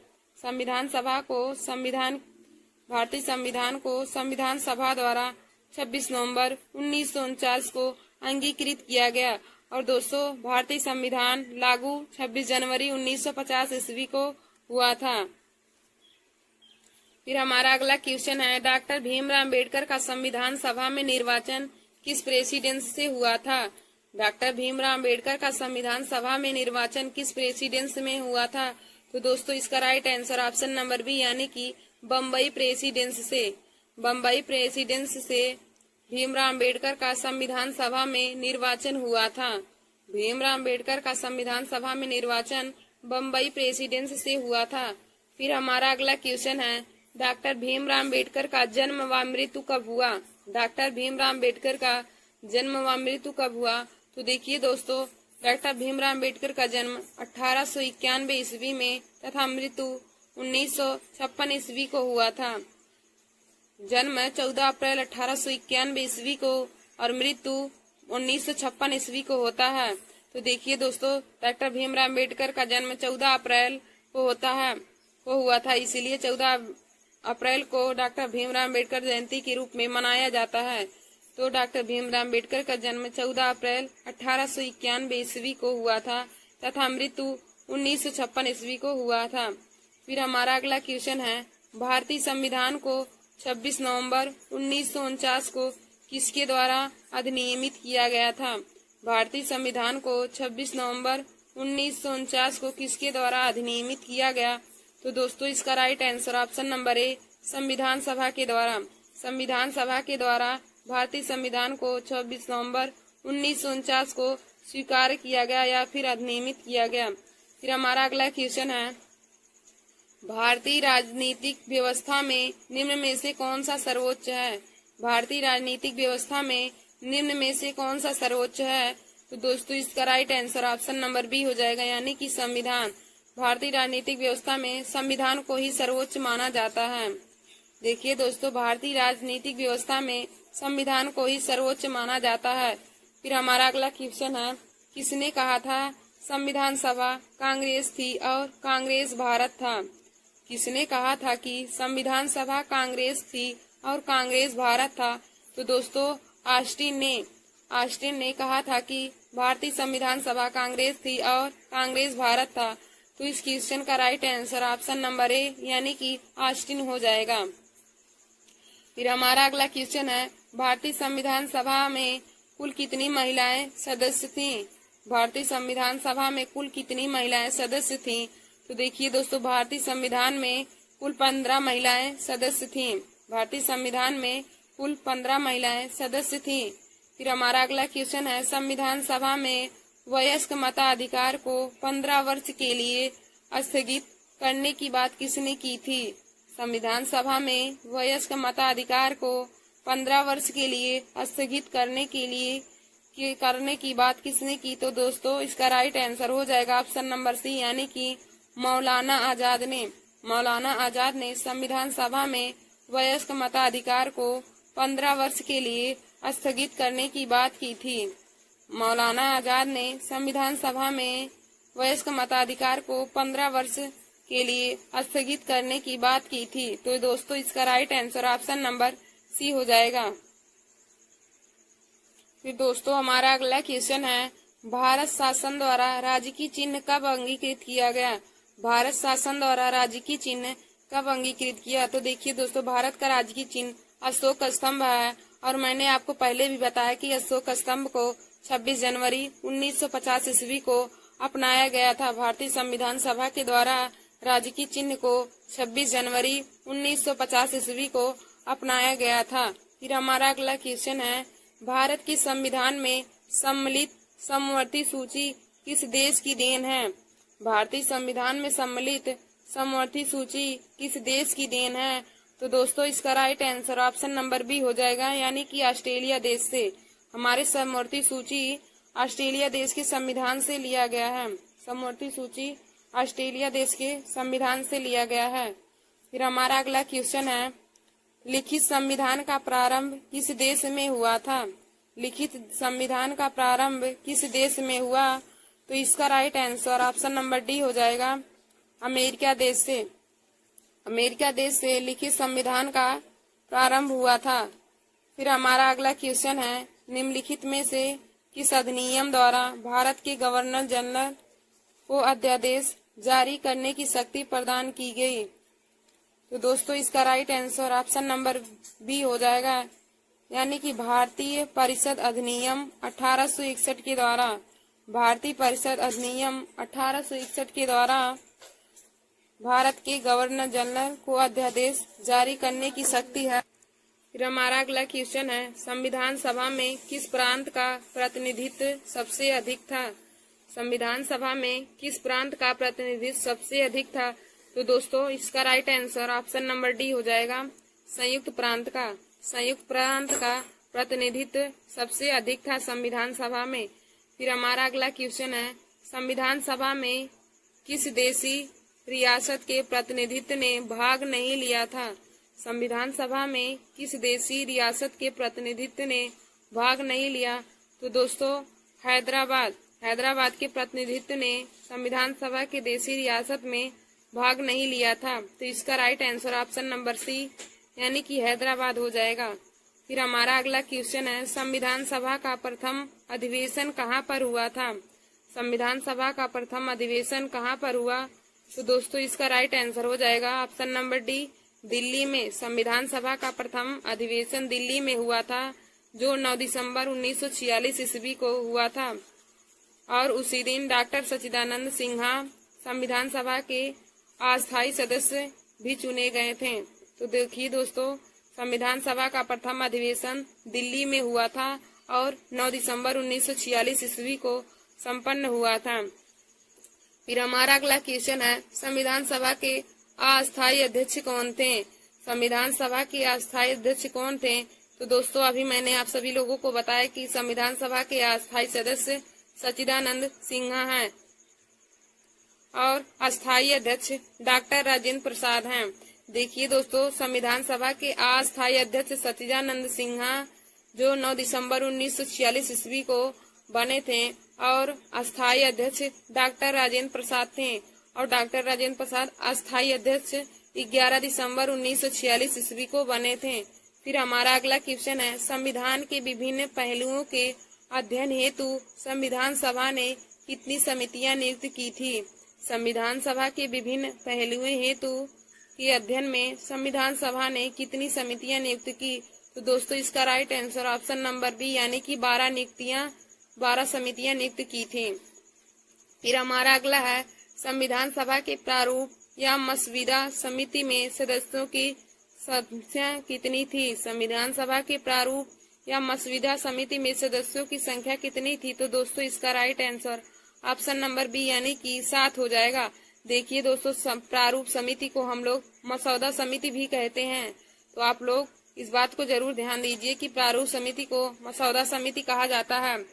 भारतीय संविधान को संविधान सभा द्वारा 26 नवंबर 1949 को अंगीकृत किया गया और दोस्तों भारतीय संविधान लागू 26 जनवरी 1950 ईस्वी को हुआ था। फिर हमारा अगला क्वेश्चन है, डॉक्टर भीमराव अम्बेडकर का संविधान सभा में निर्वाचन किस प्रेसिडेंस से हुआ था? डॉक्टर भीमराव अम्बेडकर का संविधान सभा में निर्वाचन किस प्रेसिडेंस में हुआ था? तो दोस्तों इसका right answer option number B, यानी कि बम्बई प्रेसिडेंस से। बम्बई प्रेसिडेंस से भीमराव अम्बेडकर का संविधान सभा में निर्वाचन हुआ था। भीमराव अम्बेडकर का संविधान सभा में निर्वाचन बम्बई प्रेसिडेंस से हुआ था। फिर हमारा अगला क्वेश्चन है, डॉक्टर भीमराव अम्बेडकर का जन्म व मृत्यु कब हुआ? डॉक्टर भीमराव अम्बेडकर का जन्म व मृत्यु कब हुआ? तो देखिए दोस्तों, डॉक्टर भीमराव अम्बेडकर का जन्म 1891 ईस्वी में तथा मृत्यु 1956 ईस्वी को हुआ था। जन्म 14 अप्रैल 1891 ईस्वी को और मृत्यु 1956 ईस्वी को होता है। तो देखिए दोस्तों, डॉक्टर भीमराव अम्बेडकर का जन्म 14 अप्रैल को हुआ था, इसीलिए 14 अप्रैल को डॉक्टर भीमराव अम्बेडकर जयंती के रूप में मनाया जाता है। तो डॉक्टर भीमराव अम्बेडकर का जन्म 14 अप्रैल 1891 ईस्वी को हुआ था तथा मृत्यु 1956 ईस्वी को हुआ था। फिर हमारा अगला क्वेश्चन है, भारतीय संविधान को 26 नवंबर 1949 को किसके द्वारा अधिनियमित किया गया था? भारतीय संविधान को 26 नवंबर 1949 को किसके द्वारा अधिनियमित किया गया? तो दोस्तों इसका राइट आंसर ऑप्शन नंबर ए, संविधान सभा के द्वारा। संविधान सभा के द्वारा भारतीय संविधान को 26 नवंबर 1949 को स्वीकार किया गया या फिर अधिनियमित किया गया। फिर हमारा अगला क्वेश्चन है, भारतीय राजनीतिक व्यवस्था में निम्न में से कौन सा सर्वोच्च है? भारतीय राजनीतिक व्यवस्था में निम्न में से कौन सा सर्वोच्च है? तो दोस्तों इसका right answer option number B हो जाएगा, यानी कि संविधान। भारतीय राजनीतिक व्यवस्था में संविधान को ही सर्वोच्च माना जाता है। देखिए दोस्तों, भारतीय राजनीतिक व्यवस्था में संविधान को ही सर्वोच्च माना जाता है। फिर हमारा अगला क्वेश्चन है, किसने कहा था संविधान सभा कांग्रेस थी और कांग्रेस भारत था? किसने कहा था कि संविधान सभा कांग्रेस थी और कांग्रेस भारत था? तो दोस्तों ऑस्टिन ने कहा था कि भारतीय संविधान सभा कांग्रेस थी और कांग्रेस भारत था। तो इस क्वेश्चन का राइट आंसर ऑप्शन नंबर ए, यानी कि ऑस्टिन हो जाएगा। फिर हमारा अगला क्वेश्चन है, भारतीय संविधान सभा में कुल कितनी महिलाएं सदस्य थीं? भारतीय संविधान सभा में कुल कितनी महिलाएं सदस्य थीं? तो देखिए दोस्तों, भारतीय संविधान में कुल 15 महिलाएं सदस्य थीं। भारतीय संविधान में कुल 15 महिलाएं सदस्य थीं। फिर हमारा अगला क्वेश्चन है, संविधान सभा में वयस्क मताधिकार को 15 वर्ष के लिए स्थगित करने की बात किसने की थी? संविधान सभा में वयस्क मताधिकार को 15 वर्ष के लिए स्थगित करने की बात किसने की? तो दोस्तों इसका राइट आंसर हो जाएगा ऑप्शन नंबर सी, यानी कि मौलाना आजाद ने। मौलाना आजाद ने संविधान सभा में वयस्क मताधिकार को 15 वर्ष के लिए स्थगित करने की बात की थी। मौलाना आजाद ने संविधान सभा में वयस्क मताधिकार को 15 वर्ष के लिए स्थगित करने की बात की थी। तो दोस्तों इसका right answer option number C हो जाएगा। फिर दोस्तों हमारा अगला क्वेश्चन है, भारत शासन द्वारा राजकीय चिन्ह कब अंगीकृत किया गया? भारत शासन द्वारा राजकीय चिन्ह कब अंगीकृत किया? तो देखिए दोस्तों, भारत का राजकीय चिन्ह अशोक स्तंभ है और मैंने आपको पहले भी बताया कि अशोक स्तंभ को 26 जनवरी 1950 ईस्वी को अपनाया गया था। भारतीय संविधान सभा के द्वारा राजकीय चिन्ह को 26 जनवरी 1950 ईस्वी को अपनाया गया था। फिर हमारा अगला क्वेश्चन है, भारत के संविधान में सम्मिलित समवर्ती सूची किस देश की देन है? भारतीय संविधान में सम्मिलित समवर्ती सूची किस देश की देन है? तो दोस्तों इसका right answer option number B हो जाएगा, यानी कि ऑस्ट्रेलिया देश से। हमारे समवर्ती सूची ऑस्ट्रेलिया देश के संविधान से लिया गया है। समवर्ती सूची ऑस्ट्रेलिया देश के संविधान से लिया गया है। फिर हमारा अगला क्वेश्चन है, लिखित संविधान का प्रारंभ किस देश में हुआ था? लिखित संविधान का प्रारंभ किस देश में हुआ? तो इसका right answer option number D हो जाएगा, अमेरिका देश से। अमेरिका देश से लिखित संविधान का प्रारंभ हुआ था। फिर हमारा अगला क्वेश्चन है, निम्नलिखित में से किस अधिनियम द्वारा भारत के गवर्नर जनरल को अध्यादेश जारी करने की शक्ति प्रदान की गई? तो दोस्तों इसका right answer option number B हो जाएगा, यानी कि भारतीय परिषद अधिनियम 1861 के द्वारा। भारतीय परिषद अधिनियम 1861 के द्वारा भारत के गवर्नर जनरल को अध्यादेश जारी करने की शक्ति है। फिर हमारा अगला क्वेश्चन है, संविधान सभा में किस प्रांत का प्रतिनिधित्व सबसे अधिक था? संविधान सभा में किस प्रांत का प्रतिनिधित्व सबसे अधिक था? तो दोस्तों इसका right answer option number D हो जाएगा, संयुक्त प्रांत का। संयुक्त प्रांत का प्रतिनिधित्व सबसे अधिक था संविधान सभा में। फिर हमारा अगला क्वेश्चन है, संविधान सभा में किस देशी रियासत के प्रतिनिधित्व ने भाग नहीं लिया था? संविधान सभा में किस देशी रियासत के प्रतिनिधित्व ने भाग नहीं लिया? तो दोस्तों हैदराबाद के प्रतिनिधित्व ने संविधान सभा के देशी रियासत में भाग नहीं लिया था। तो इसका right answer option number C, यानी कि हैदराबाद हो जाएगा। फिर हमारा अगला क्वेश्चन है, संविधान सभा का प्रथम अधिवेशन कहाँ पर हुआ था? संविधान सभा का प्रथम अधिवेशन कहाँ पर हुआ? तो दोस्तों इसका राइट आंसर हो जाएगा ऑप्शन नंबर डी, दिल्ली में। संविधान सभा का प्रथम अधिवेशन दिल्ली में हुआ था, जो 9 दिसंबर 1946 ईस्वी को हुआ था। और उसी दिन डॉक्टर सच्चिदानंद सिन्हा संविधान सभा के अस्थायी सदस्य भी चुने गए थे। तो देखिए दोस्तों, संविधान सभा का प्रथम अधिवेशन दिल्ली में हुआ था और 9 दिसंबर 1946 ईस्वी को संपन्न हुआ था। फिर हमारा अगला क्वेश्चन है, संविधान सभा के अस्थायी अध्यक्ष कौन थे? संविधान सभा के अस्थायी अध्यक्ष कौन थे? तो दोस्तों अभी मैंने आप सभी लोगों को बताया कि संविधान सभा के अस्थायी सदस्य सच्चिदानंद सिन्हा हैं और अस्थायी अध्यक्ष डॉक्टर राजेंद्र प्रसाद हैं। देखिए दोस्तों, संविधान सभा के अस्थायी अध्यक्ष सच्चिदानंद सिन्हा जो 9 दिसंबर 1946 ईस्वी को बने थे और अस्थायी अध्यक्ष डॉक्टर राजेंद्र प्रसाद थे। और डॉक्टर राजेंद्र प्रसाद अस्थायी अध्यक्ष 11 दिसंबर 1946 ईस्वी को बने थे। फिर हमारा अगला क्वेश्चन है, संविधान के विभिन्न पहलुओं के अध्ययन हेतु संविधान सभा ने कितनी समितियां नियुक्त की थी? संविधान सभा के विभिन्न पहलुओं हेतु के अध्ययन में संविधान सभा ने कितनी समितियां नियुक्त की? तो दोस्तों इसका right answer option number B, यानी कि 12 समितियां नियुक्त की थी। फिर हमारा अगला है, संविधान सभा के प्रारूप या मसविदा समिति में सदस्यों की संख्या कितनी थी? संविधान सभा के प्रारूप या मसविदा समिति में सदस्यों की संख्या कितनी थी? तो दोस्तों इसका right answer option number B यानी कि 7 हो जाएगा। देखिए दोस्तों, प्रारूप समिति को हम लोग मसौदा समिति भी कहते हैं, तो आप लोग इस बात को जरूर ध्यान दीजिए कि प्रारूप समिति को मसौदा समिति कहा जाता है।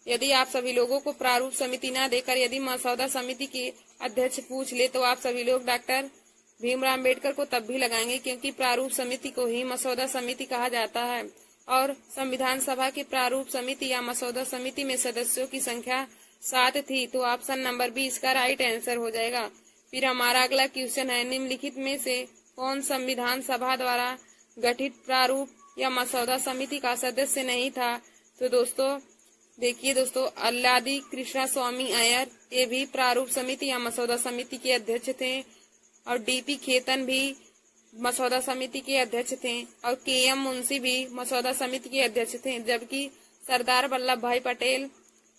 यदि आप सभी लोगों को प्रारूप समिति ना देकर यदि मसौदा समिति के अध्यक्ष पूछ ले तो आप सभी लोग डॉक्टर भीमराव अम्बेडकर को तब भी लगाएंगे, क्योंकि प्रारूप समिति को ही मसौदा समिति कहा जाता है। और संविधान सभा की प्रारूप समिति या मसौदा समिति में सदस्यों की संख्या 7 थी, तो ऑप्शन नंबर बी इसका राइट आंसर हो जाएगा। फिर हमारा अगला क्वेश्चन है, निम्नलिखित में से कौन संविधान सभा द्वारा गठित प्रारूप या मसौदा समिति का सदस्य नहीं था? तो दोस्तों देखिए दोस्तों, अल्लादी कृष्णा स्वामी अय्यर ये भी प्रारूप समिति या मसौदा समिति के अध्यक्ष थे, और डीपी खेतन भी मसौदा समिति के अध्यक्ष थे, और केएम मुंशी भी मसौदा समिति के अध्यक्ष थे, जबकि सरदार वल्लभ भाई पटेल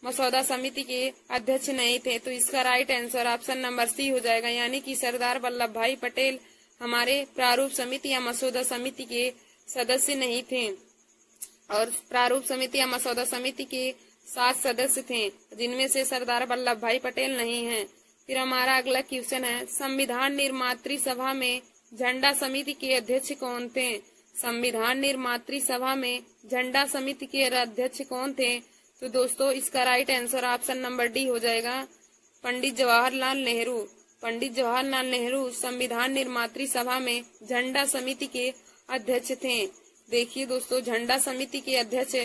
मसौदा समिति के अध्यक्ष नहीं थे। तो इसका right answer option number C हो जाएगा, यानी कि सरदार वल्लभ भाई पटेल हमारे प्रारूप समिति या मसौदा समिति के सदस्य नहीं थे। और प्रारूप समिति या मसौदा समिति के 7 सदस्य थे, जिनमें से सरदार वल्लभ भाई पटेल नहीं हैं। फिर हमारा अगला क्वेश्चन है, संविधान निर्मात्री सभा में झंडा समिति के अध्यक्ष कौन थे? संविधान निर्मात्री सभा में झंडा समिति के अध्यक्ष कौन थे? तो दोस्तों इसका right answer option number D हो जाएगा, पंडित जवाहरलाल नेहरू। पंडित जवाहरलाल नेहरू संविधान निर्मात्री सभा में झंडा समिति के अध्यक्ष थे। देखिए दोस्तों, झंडा समिति के अध्यक्ष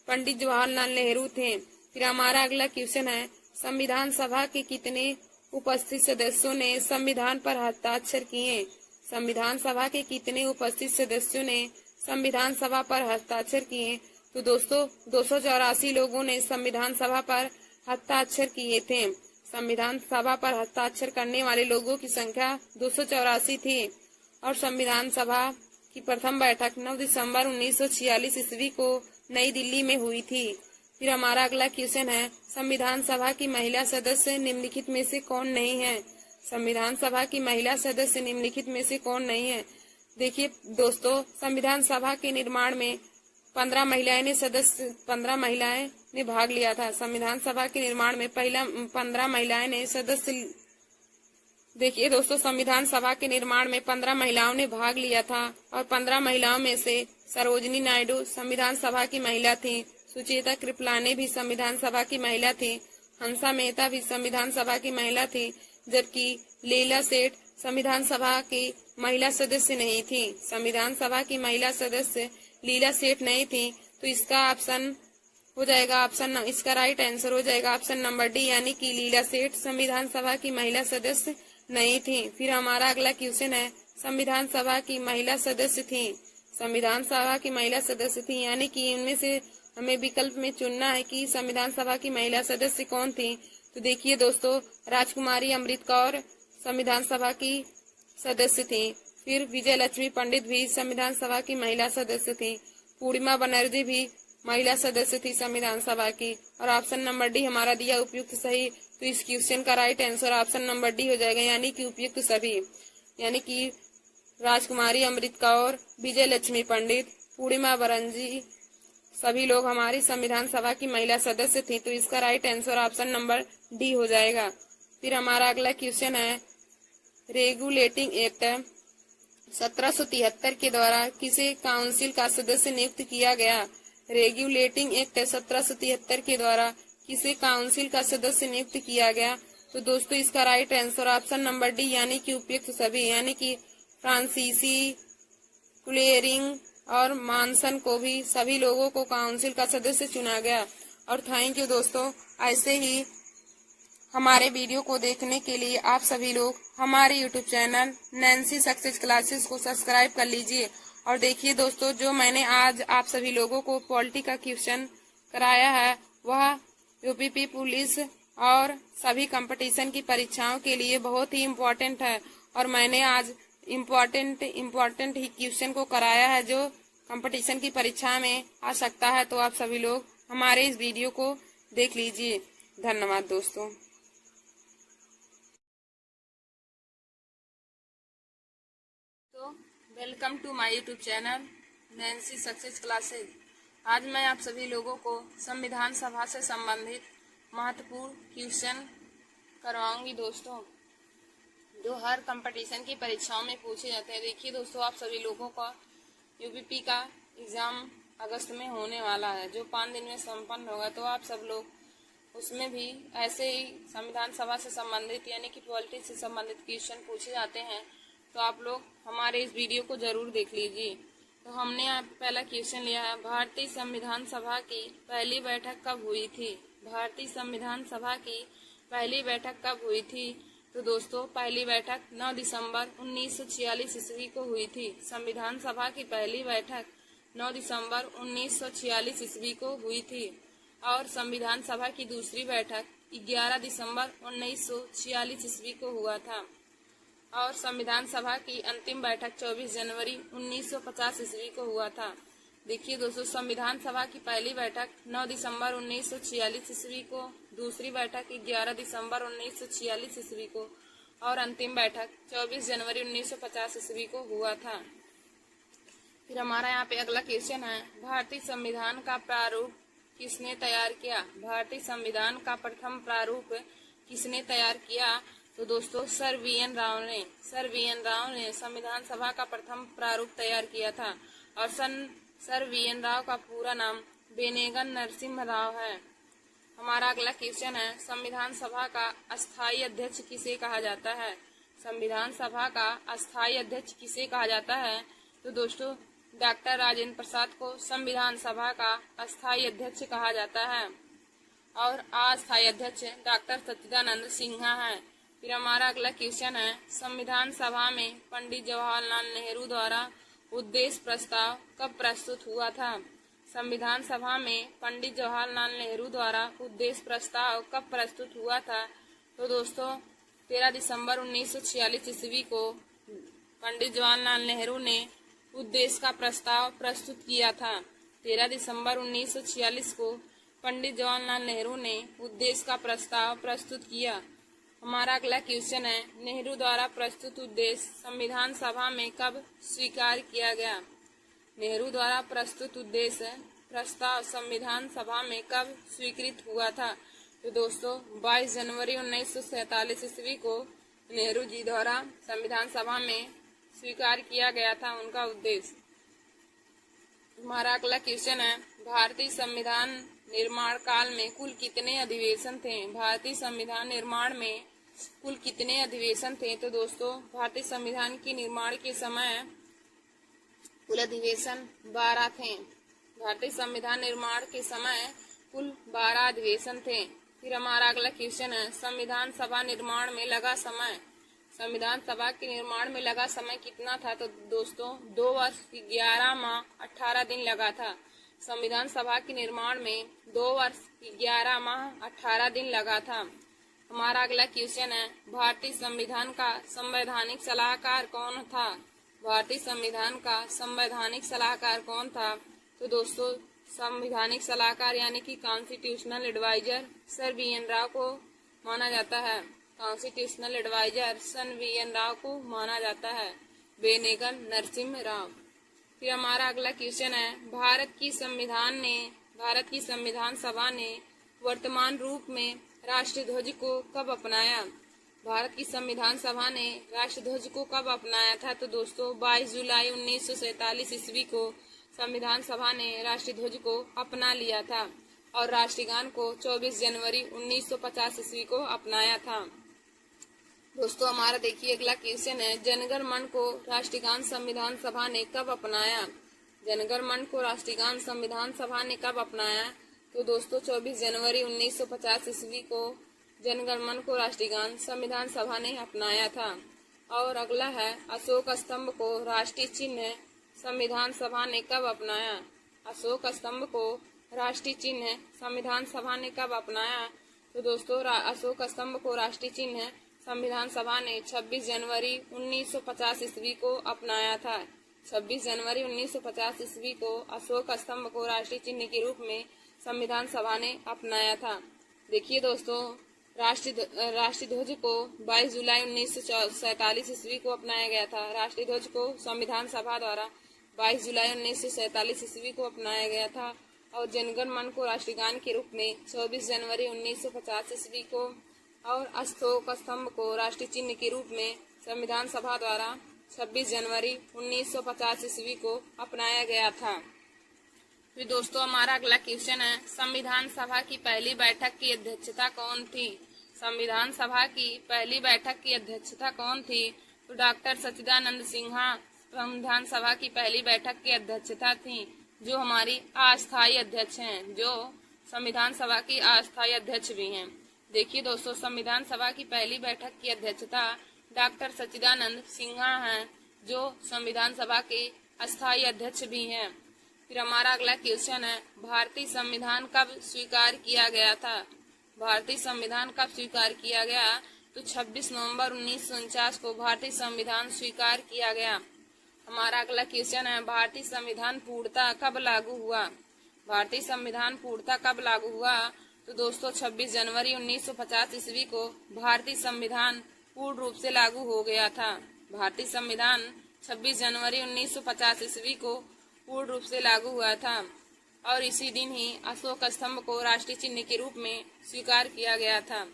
पंडित जवाहरलाल नेहरू थे। फिर हमारा अगला क्वेश्चन है, संविधान सभा के कितने उपस्थित सदस्यों ने संविधान पर हस्ताक्षर किए? संविधान सभा के कितने उपस्थित सदस्यों ने संविधान सभा पर हस्ताक्षर किए? तो दोस्तों 284 लोगों ने संविधान सभा पर हस्ताक्षर किए थे। संविधान सभा पर हस्ताक्षर करने वाले लोगों की संख्या 284 थी। और संविधान सभा की प्रथम बैठक 9 दिसंबर 1946 ईस्वी को नई दिल्ली में हुई थी। फिर हमारा अगला क्वेश्चन है, संविधान सभा की महिला सदस्य निम्नलिखित में से कौन नहीं है? संविधान सभा की महिला सदस्य निम्नलिखित में से कौन नहीं है? देखिए दोस्तों, संविधान सभा के निर्माण में 15 महिलाएं ने भाग लिया था। संविधान सभा के निर्माण में 15 महिलाएं ने सदस्य देखिए दोस्तों, संविधान सभा के निर्माण में 15 महिलाओं ने भाग लिया था, और 15 महिलाओं में से सरोजिनी नायडू संविधान सभा की महिला थी, सुचेता कृपलानी भी संविधान सभा की महिला थी, हंसा मेहता भी संविधान सभा की महिला थी, जबकि लीला सेठ संविधान सभा की महिला सदस्य नहीं थी। संविधान सभा की महिला सदस्य लीला सेठ नहीं थी, तो इसका ऑप्शन हो जाएगा इसका राइट आंसर हो जाएगा ऑप्शन नंबर डी, यानी कि लीला सेठ संविधान सभा की महिला सदस्य नहीं थी। फिर हमारा अगला क्वेश्चन है, संविधान सभा की महिला सदस्य थी। संविधान सभा की महिला सदस्य थी, यानी कि इनमें से हमें विकल्प में चुनना है कि संविधान सभा की महिला सदस्य कौन थी। तो देखिए दोस्तों, राजकुमारी अमृत कौर संविधान सभा की सदस्य थी। फिर विजय लक्ष्मी पंडित भी संविधान सभा की महिला सदस्य थी। पूर्णिमा बनर्जी भी महिला सदस्य थी संविधान सभा की। और ऑप्शन नंबर डी हमारा दिया उपयुक्त सही, तो इस क्वेश्चन का right answer option number D हो जाएगा, यानी कि उपयुक्त सभी, यानी कि राजकुमारी अमृत कौर, विजय लक्ष्मी पंडित, पूर्णिमा बनर्जी सभी लोग हमारी संविधान सभा की महिला सदस्य थी। तो इसका right answer option number D हो जाएगा। फिर हमारा अगला क्वेश्चन है, रेगुलेटिंग एक्ट 1773 के द्वारा किसे काउंसिल का सदस्य नियुक्त किया गया? रेगुलेटिंग एक्ट 1773 के द्वारा किसे काउंसिल का सदस्य नियुक्त किया गया? तो दोस्तों इसका right answer option number D, यानी कि उपयुक्त सभी, यानी कि फ्रांसीसी, क्लेयरिंग और मानसन को भी सभी लोगों को काउंसिल का सदस्य चुना गया। और थैंक यू दोस्तों, ऐसे ही हमारे वीडियो को देखने के लिए आप सभी लोग हमारे YouTube channel Nancy success classes को सब्सक्राइब कर लीजिए। और देखिए दोस्तों, जो मैंने आज आप सभी लोगों को पॉलिटी का क्वेश्चन कराया है वह यूपीपी पुलिस और सभी कंपटीशन की परीक्षाओं के लिए बहुत ही इम्पोर्टेंट है। और मैंने आज इम्पोर्टेंट ही क्वेश्चन को कराया है जो कंपटीशन की परीक्षा में आ सकता है। तो आप सभी लोग हमारे इस वीडियो को देख लीजिए। धन्यवाद दोस्तों। Welcome to my YouTube channel Nancy success classes. आज मैं आप सभी लोगों को संविधान सभा से संबंधित महत्वपूर्ण क्वेश्चन करवाऊंगी दोस्तों, जो हर कंपटीशन की परीक्षाओं में पूछे जाते हैं। देखिए दोस्तों, आप सभी लोगों का यूपीपी का एग्ज़ाम अगस्त में होने वाला है, जो 5 दिन में संपन्न होगा। तो आप सब लोग उसमें भी ऐसे ही संविधान सभा से संबंधित यानी कि पॉलिटिक्स से संबंधित क्वेश्चन पूछे जाते हैं। तो आप लोग हमारे इस वीडियो को जरूर देख लीजिए। तो हमने यहाँ पहला क्वेश्चन लिया है, भारतीय संविधान सभा की पहली बैठक कब हुई थी? भारतीय संविधान सभा की पहली बैठक कब हुई थी? तो दोस्तों, पहली बैठक 9 दिसंबर 1946 ईस्वी को हुई थी। संविधान सभा की पहली बैठक 9 दिसंबर 1946 ईस्वी को हुई थी और संविधान सभा की दूसरी बैठक 11 दिसंबर 1946 ईस्वी को हुआ था और संविधान सभा की अंतिम बैठक 24 जनवरी 1950 ईस्वी को हुआ था। देखिए दोस्तों, संविधान सभा की पहली बैठक 9 दिसंबर 1946 ईस्वी को, दूसरी बैठक 11 दिसंबर 1946 ईस्वी को और अंतिम बैठक 24 जनवरी 1950 ईस्वी को हुआ था। फिर हमारा यहाँ पे अगला क्वेश्चन है, भारतीय संविधान का प्रारूप किसने तैयार किया? भारतीय संविधान का प्रथम प्रारूप किसने तैयार किया? तो दोस्तों, सर वी.एन. राव ने संविधान सभा का प्रथम प्रारूप तैयार किया था और सर वी.एन. राव का पूरा नाम बेनेगल नरसिम्हा राव है। हमारा अगला क्वेश्चन है, संविधान सभा का अस्थायी अध्यक्ष किसे कहा जाता है? संविधान सभा का अस्थायी अध्यक्ष किसे कहा जाता है? तो दोस्तों, डॉक्टर राजेंद्र प्रसाद को संविधान सभा का अस्थायी अध्यक्ष कहा जाता है और अस्थायी अध्यक्ष डॉक्टर सच्चिदानंद सिन्हा है। फिर हमारा अगला क्वेश्चन है, संविधान सभा में पंडित जवाहरलाल नेहरू द्वारा उद्देश्य प्रस्ताव कब प्रस्तुत हुआ था? संविधान सभा में पंडित जवाहरलाल नेहरू द्वारा उद्देश्य प्रस्ताव कब प्रस्तुत हुआ था? तो दोस्तों, 13 दिसंबर 1946 ईस्वी को पंडित जवाहरलाल नेहरू ने उद्देश्य का प्रस्ताव प्रस्तुत किया था। 13 दिसंबर 1946 को पंडित जवाहरलाल नेहरू ने उद्देश्य का प्रस्ताव प्रस्तुत किया। हमारा अगला क्वेश्चन है, नेहरू द्वारा प्रस्तुत उद्देश्य संविधान सभा में कब स्वीकार किया गया? नेहरू द्वारा प्रस्तुत उद्देश्य प्रस्ताव संविधान सभा में कब स्वीकृत हुआ था? तो दोस्तों, 22 जनवरी 1947 ईस्वी को नेहरू जी द्वारा संविधान सभा में स्वीकार किया गया था उनका उद्देश्य। हमारा अगला क्वेश्चन है, भारतीय संविधान निर्माण काल में कुल कितने अधिवेशन थे? भारतीय संविधान निर्माण में कुल कितने अधिवेशन थे? तो दोस्तों, भारतीय संविधान के निर्माण के समय कुल अधिवेशन 12 थे। भारतीय संविधान निर्माण के समय कुल 12 अधिवेशन थे। फिर हमारा अगला क्वेश्चन है, संविधान सभा निर्माण में लगा समय। संविधान सभा के निर्माण में लगा समय कितना था? तो दोस्तों, 2 वर्ष 11 माह 18 दिन लगा था। संविधान सभा के निर्माण में 2 वर्ष 11 माह 18 दिन लगा था। हमारा अगला क्वेश्चन है, भारतीय संविधान का संवैधानिक सलाहकार कौन था? भारतीय संविधान का संवैधानिक सलाहकार कौन था? तो दोस्तों, संवैधानिक सलाहकार यानी कि constitutional adviser sir V N. Rau को माना जाता है। Constitutional adviser sir V N. Rau को माना जाता है, बेनेगल नरसिम्हा राव। फिर हमारा अगला क्वेश्चन है, भारत की संविधान सभा ने वर्तमान रूप में राष्ट्रध्वज को कब अपनाया? भारत की संविधान सभा ने राष्ट्रध्वज को कब अपनाया था? तो दोस्तों, 22 जुलाई 1947 ईस्वी को संविधान सभा ने राष्ट्रध्वज को अपना लिया था और राष्ट्रगान को 24 जनवरी 1950 ईस्वी को अपनाया था। दोस्तों, हमारा देखिए अगला क्वेश्चन है, जनगण मन को राष्ट्रगान संविधान सभा ने कब अपनाया? जनगण मन को राष्ट्रगान संविधान सभा ने कब अपनाया? तो दोस्तों, 24 जनवरी 1950 ईस्वी को जनगण मन को राष्ट्रगान संविधान सभा ने अपनाया था। और अगला है, अशोक स्तंभ को राष्ट्रीय चिन्ह संविधान सभा ने कब अपनाया? अशोक स्तंभ को राष्ट्रीय चिन्ह संविधान सभा ने कब अपनाया? तो दोस्तों, अशोक स्तंभ को राष्ट्रीय चिन्ह संविधान सभा ने 26 जनवरी 1950 ईस्वी को अपनाया था। 26 जनवरी 1950 ईस्वी को अशोक स्तंभ को राष्ट्रीय चिन्ह के रूप में संविधान सभा ने अपनाया था। देखिए दोस्तों, राष्ट्रीय ध्वज को 22 जुलाई 1947 ईस्वी को अपनाया गया था। राष्ट्रीय ध्वज को संविधान सभा द्वारा 22 जुलाई 1947 ईस्वी को अपनाया गया था और जनगण मन को राष्ट्रीय गान के रूप में 24 जनवरी 1950 ईस्वी को और अशोक स्तंभ को राष्ट्रीय चिन्ह के रूप में संविधान सभा द्वारा 26 जनवरी 1950 ईस्वी को अपनाया गया था। फिर दोस्तों हमारा अगला क्वेश्चन है, संविधान सभा की पहली बैठक की अध्यक्षता कौन थी? संविधान सभा की पहली बैठक की अध्यक्षता कौन थी? तो डॉक्टर सच्चिदानंद सिन्हा संविधान सभा की पहली बैठक की अध्यक्षता थी, जो हमारी अस्थायी अध्यक्ष हैं, जो संविधान सभा की अस्थायी अध्यक्ष भी हैं। देखिए दोस्तों, संविधान सभा की पहली बैठक की अध्यक्षता डॉक्टर सच्चिदानंद सिन्हा हैं, जो संविधान सभा के अस्थायी अध्यक्ष भी हैं। फिर हमारा अगला क्वेश्चन है, भारतीय संविधान कब स्वीकार किया गया था? भारतीय संविधान कब स्वीकार किया गया? तो 26 नवंबर 1949 को भारतीय संविधान स्वीकार किया गया। हमारा अगला क्वेश्चन है, भारतीय संविधान पूर्णतः कब लागू हुआ? भारतीय संविधान पूर्णतः कब लागू हुआ? तो दोस्तों 26 जनवरी 1950 ईस्वी को भारतीय संविधान पूर्ण रूप से लागू हो गया था। भारतीय संविधान 26 जनवरी 1950 ईस्वी को पूर्ण रूप से लागू हुआ था और इसी दिन ही अशोक स्तंभ को राष्ट्रीय चिन्ह के रूप में स्वीकार किया गया था।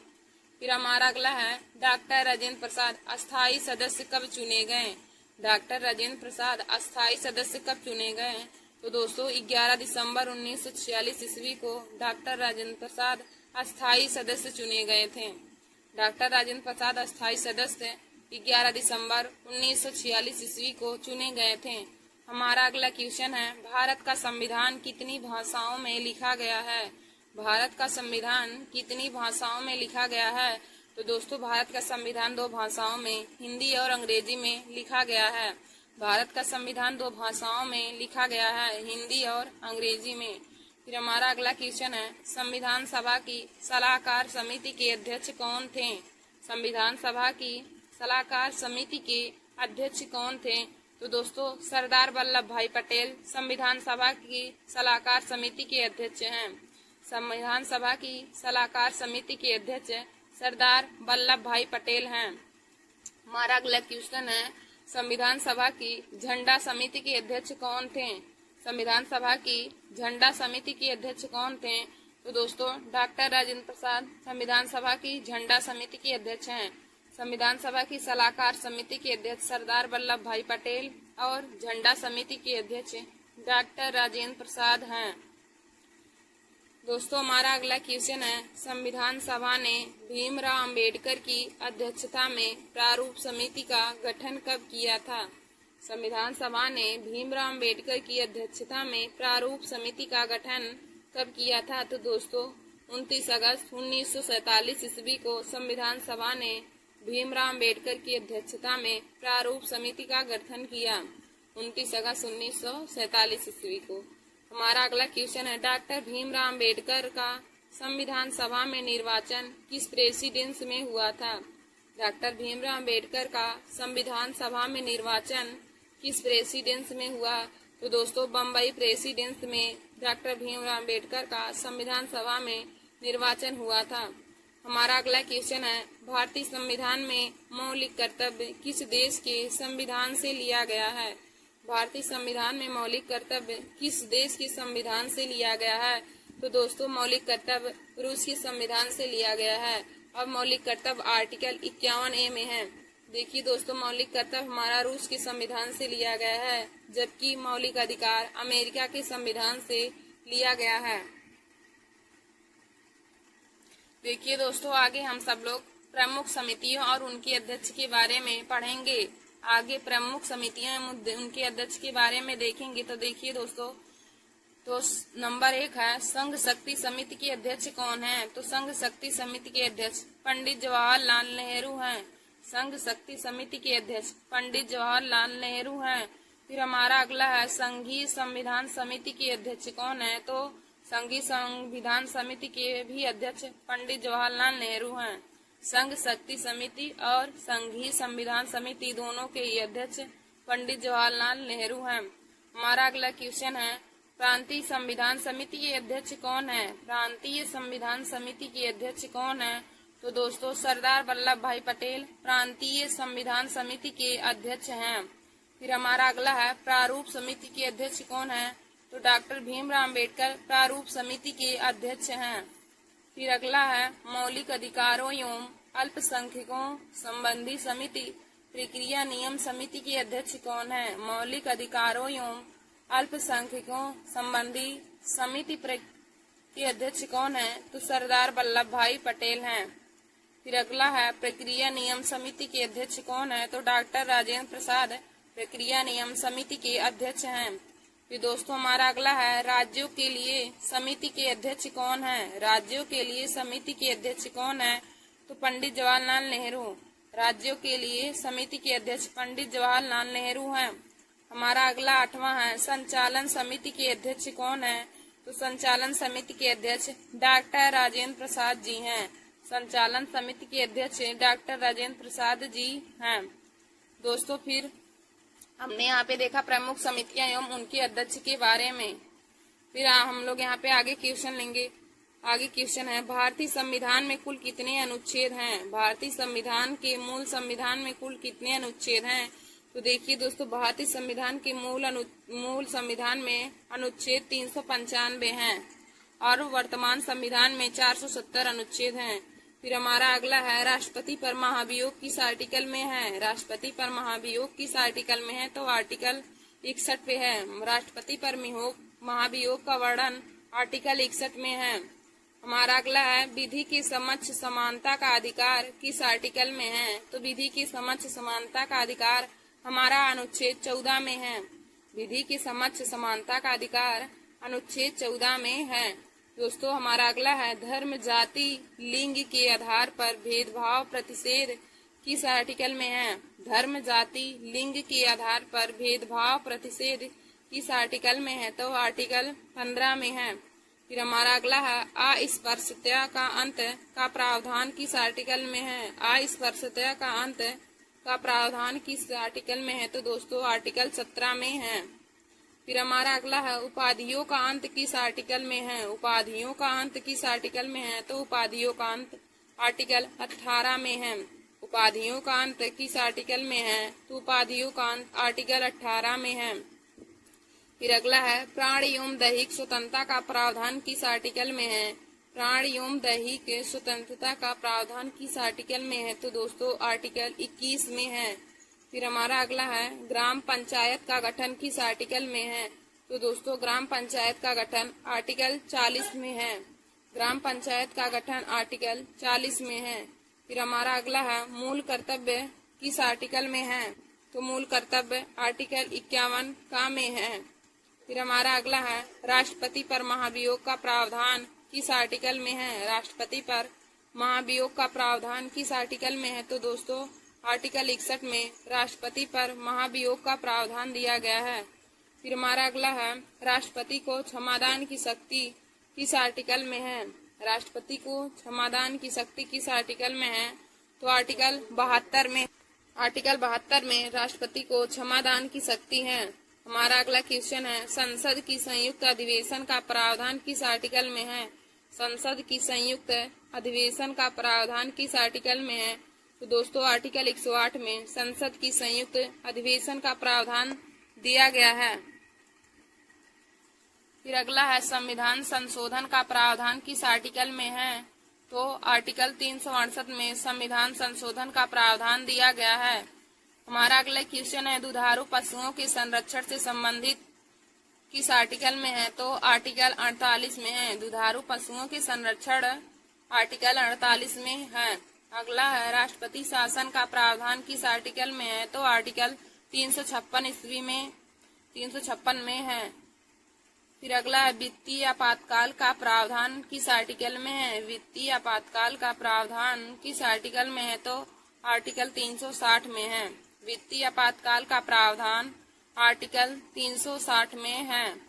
फिर हमारा अगला है, डॉक्टर राजेंद्र प्रसाद अस्थायी सदस्य कब चुने गए? डॉक्टर राजेंद्र प्रसाद अस्थायी सदस्य कब चुने गए? तो दोस्तों 11 दिसंबर 1946 ईस्वी को डॉक्टर राजेंद्र प्रसाद अस्थायी सदस्य चुने गए थे। डॉक्टर राजेंद्र प्रसाद अस्थायी सदस्य 11 दिसंबर 1946 ईस्वी को चुने गए थे। हमारा अगला क्वेश्चन है, भारत का संविधान कितनी भाषाओं में लिखा गया है? भारत का संविधान कितनी भाषाओं में लिखा गया है? तो दोस्तों भारत का संविधान 2 भाषाओं में, हिंदी और अंग्रेजी में लिखा गया है। भारत का संविधान 2 भाषाओं में लिखा गया है, हिंदी और अंग्रेजी में। फिर हमारा अगला क्वेश्चन है, संविधान सभा की सलाहकार समिति के अध्यक्ष कौन थे? संविधान सभा की सलाहकार समिति के अध्यक्ष कौन थे? तो दोस्तों सरदार वल्लभ भाई पटेल संविधान सभा की सलाहकार समिति के अध्यक्ष हैं। संविधान सभा की सलाहकार समिति के अध्यक्ष सरदार वल्लभ भाई पटेल हैं। हमारा अगला क्वेश्चन है, संविधान सभा की झंडा समिति के अध्यक्ष कौन थे? संविधान सभा की झंडा समिति के अध्यक्ष कौन थे? तो दोस्तों डॉक्टर राजेंद्र प्रसाद संविधान सभा की झंडा समिति के अध्यक्ष हैं। संविधान सभा की सलाहकार समिति के अध्यक्ष सरदार वल्लभ भाई पटेल और झंडा समिति के अध्यक्ष डॉक्टर राजेंद्र प्रसाद हैं। दोस्तों हमारा अगला क्वेश्चन है, संविधान सभा ने भीमराव अंबेडकर की अध्यक्षता में प्रारूप समिति का गठन कब किया था? संविधान सभा ने भीमराव अंबेडकर की अध्यक्षता में प्रारूप समिति का गठन कब किया था? तो दोस्तों 29 अगस्त 1947 ईस्वी को संविधान सभा ने भीमराव अंबेडकर की अध्यक्षता में प्रारूप समिति का गठन किया। 29 अगस्त 1947 ईस्वी को। हमारा अगला क्वेश्चन है, डॉक्टर भीमराव अंबेडकर का संविधान सभा में निर्वाचन किस प्रेसिडेंस में हुआ था? डॉक्टर भीमराव अंबेडकर का संविधान सभा में निर्वाचन किस प्रेसिडेंस में हुआ? तो दोस्तों बम्बई प्रेसिडेंस में डॉक्टर भीमराव अंबेडकर का संविधान सभा में निर्वाचन हुआ था। हमारा अगला क्वेश्चन है, भारतीय संविधान में मौलिक कर्तव्य किस देश के संविधान से लिया गया है? भारतीय संविधान में मौलिक कर्तव्य किस देश के संविधान से लिया गया है? तो दोस्तों मौलिक कर्तव्य रूस के संविधान से लिया गया है और मौलिक कर्तव्य आर्टिकल 51A में है। देखिए दोस्तों मौलिक कर्तव्य हमारा रूस के संविधान से लिया गया है, जबकि मौलिक अधिकार अमेरिका के संविधान से लिया गया है। देखिए दोस्तों आगे हम सब लोग प्रमुख समितियों और उनके अध्यक्ष के बारे में पढ़ेंगे। आगे प्रमुख समितियां मुद्दे उनके अध्यक्ष के बारे में देखेंगे। तो देखिए दोस्तों, तो नंबर 1 है संघ शक्ति समिति के अध्यक्ष कौन है? तो संघ शक्ति समिति के अध्यक्ष पंडित जवाहरलाल नेहरू हैं। संघ शक्ति समिति के अध्यक्ष पंडित जवाहरलाल नेहरू हैं। फिर हमारा अगला है संघीय संविधान समिति के अध्यक्ष कौन है? तो संघीय संविधान समिति के भी अध्यक्ष पंडित जवाहरलाल नेहरू हैं। संघ शक्ति समिति और संघीय संविधान समिति दोनों के ही अध्यक्ष पंडित जवाहरलाल नेहरू हैं। हमारा अगला क्वेश्चन है प्रांतीय संविधान समिति के अध्यक्ष कौन है? प्रांतीय संविधान समिति के अध्यक्ष कौन है? तो दोस्तों सरदार वल्लभ भाई पटेल प्रांतीय संविधान समिति के अध्यक्ष हैं। फिर हमारा अगला है प्रारूप समिति के अध्यक्ष कौन है, तो डॉक्टर भीमराव अम्बेडकर प्रारूप समिति के अध्यक्ष हैं। फिर अगला है मौलिक अधिकारों एवं अल्पसंख्यकों संबंधी समिति प्रक्रिया नियम समिति के अध्यक्ष कौन है। मौलिक अधिकारों एवं अल्पसंख्यकों संबंधी समिति के अध्यक्ष कौन है, तो सरदार वल्लभ भाई पटेल हैं। फिर अगला है प्रक्रिया नियम समिति के अध्यक्ष कौन है, तो डॉक्टर राजेंद्र प्रसाद प्रक्रिया नियम समिति के अध्यक्ष हैं। फिर दोस्तों हमारा अगला है राज्यों के लिए समिति के अध्यक्ष कौन है। राज्यों के लिए समिति के अध्यक्ष कौन है, तो पंडित जवाहरलाल नेहरू। राज्यों के लिए समिति के अध्यक्ष पंडित जवाहरलाल नेहरू हैं। हमारा अगला 8वां है संचालन समिति के अध्यक्ष कौन है, तो संचालन समिति के अध्यक्ष डॉक्टर राजेंद्र प्रसाद जी हैं। संचालन समिति के अध्यक्ष डॉक्टर राजेंद्र प्रसाद जी हैं। दोस्तों फिर हमने यहाँ पे देखा प्रमुख समितियां एवं उनके अध्यक्ष के बारे में। फिर हम लोग यहाँ पे आगे क्वेश्चन लेंगे। आगे क्वेश्चन है भारतीय संविधान में कुल कितने अनुच्छेद हैं। भारतीय संविधान के मूल संविधान में कुल कितने अनुच्छेद हैं, तो देखिए दोस्तों भारतीय संविधान के मूल संविधान में अनुच्छेद 395 हैं और वर्तमान संविधान में 470 अनुच्छेद हैं। फिर हमारा अगला है राष्ट्रपति पर महाभियोग किस आर्टिकल में है। राष्ट्रपति पर महाभियोग किस आर्टिकल में है, तो आर्टिकल 61 पे है। राष्ट्रपति पर महाभियोग का वर्णन आर्टिकल 61 में है। हमारा अगला है विधि के समक्ष समानता का अधिकार किस आर्टिकल में है, तो विधि के समक्ष समानता का अधिकार हमारा अनुच्छेद 14 में है। विधि के समक्ष समानता का अधिकार अनुच्छेद 14 में है। दोस्तों हमारा अगला है धर्म जाति लिंग के आधार पर भेदभाव प्रतिषेध किस आर्टिकल में है। धर्म जाति लिंग के आधार पर भेदभाव प्रतिषेध किस आर्टिकल में है, तो आर्टिकल 15 में है। फिर हमारा अगला है अस्पृश्यता का अंत का प्रावधान किस आर्टिकल में है। अस्पृश्यता का अंत का प्रावधान किस आर्टिकल में है, तो दोस्तों आर्टिकल 17 में है। फिर हमारा अगला है उपाधियों का अंत किस आर्टिकल में है। उपाधियों का अंत किस आर्टिकल में है, तो उपाधियों का अंत आर्टिकल 18 में है। उपाधियों का अंत किस आर्टिकल में है, तो उपाधियों का अंत आर्टिकल 18 में है। फिर अगला है प्राण एवं दैहिक स्वतंत्रता का प्रावधान किस आर्टिकल में है। प्राण एवं दैहिक स्वतंत्रता का प्रावधान किस आर्टिकल में है, तो दोस्तों आर्टिकल 21 में है। फिर हमारा अगला है ग्राम पंचायत का गठन किस आर्टिकल में है, तो दोस्तों ग्राम पंचायत का गठन आर्टिकल 40 में है। ग्राम पंचायत का गठन आर्टिकल 40 में है। फिर हमारा अगला है मूल कर्तव्य किस आर्टिकल में है, तो मूल कर्तव्य आर्टिकल 51 का में है। फिर हमारा अगला है राष्ट्रपति पर महाभियोग का प्रावधान किस आर्टिकल में है। राष्ट्रपति पर महाभियोग का प्रावधान किस आर्टिकल में है, तो दोस्तों आर्टिकल 61 में राष्ट्रपति पर महाभियोग का प्रावधान दिया गया है। फिर हमारा अगला है राष्ट्रपति को क्षमादान की शक्ति किस आर्टिकल में है। राष्ट्रपति को क्षमादान की शक्ति किस आर्टिकल में है, तो आर्टिकल 72 में। आर्टिकल 72 में राष्ट्रपति को क्षमादान की शक्ति है। हमारा अगला क्वेश्चन है संसद की संयुक्त अधिवेशन का प्रावधान किस आर्टिकल में है। संसद की संयुक्त अधिवेशन का प्रावधान किस आर्टिकल में है, तो दोस्तों आर्टिकल 108 में संसद की संयुक्त अधिवेशन का प्रावधान दिया गया है। फिर अगला है संविधान संशोधन का प्रावधान किस आर्टिकल में है, तो आर्टिकल 368 में संविधान संशोधन का प्रावधान दिया गया है। हमारा अगला क्वेश्चन है दुधारू पशुओं के संरक्षण से संबंधित किस आर्टिकल में है, तो आर्टिकल 48 में है। दुधारू पशुओं के संरक्षण आर्टिकल 48 में है। अगला है राष्ट्रपति शासन का प्रावधान किस आर्टिकल में है, तो आर्टिकल 356 में है। फिर अगला है वित्तीय आपातकाल का प्रावधान किस आर्टिकल में है। वित्तीय आपातकाल का प्रावधान किस आर्टिकल में है, तो आर्टिकल 360 में है। वित्तीय आपातकाल का प्रावधान आर्टिकल 360 में है।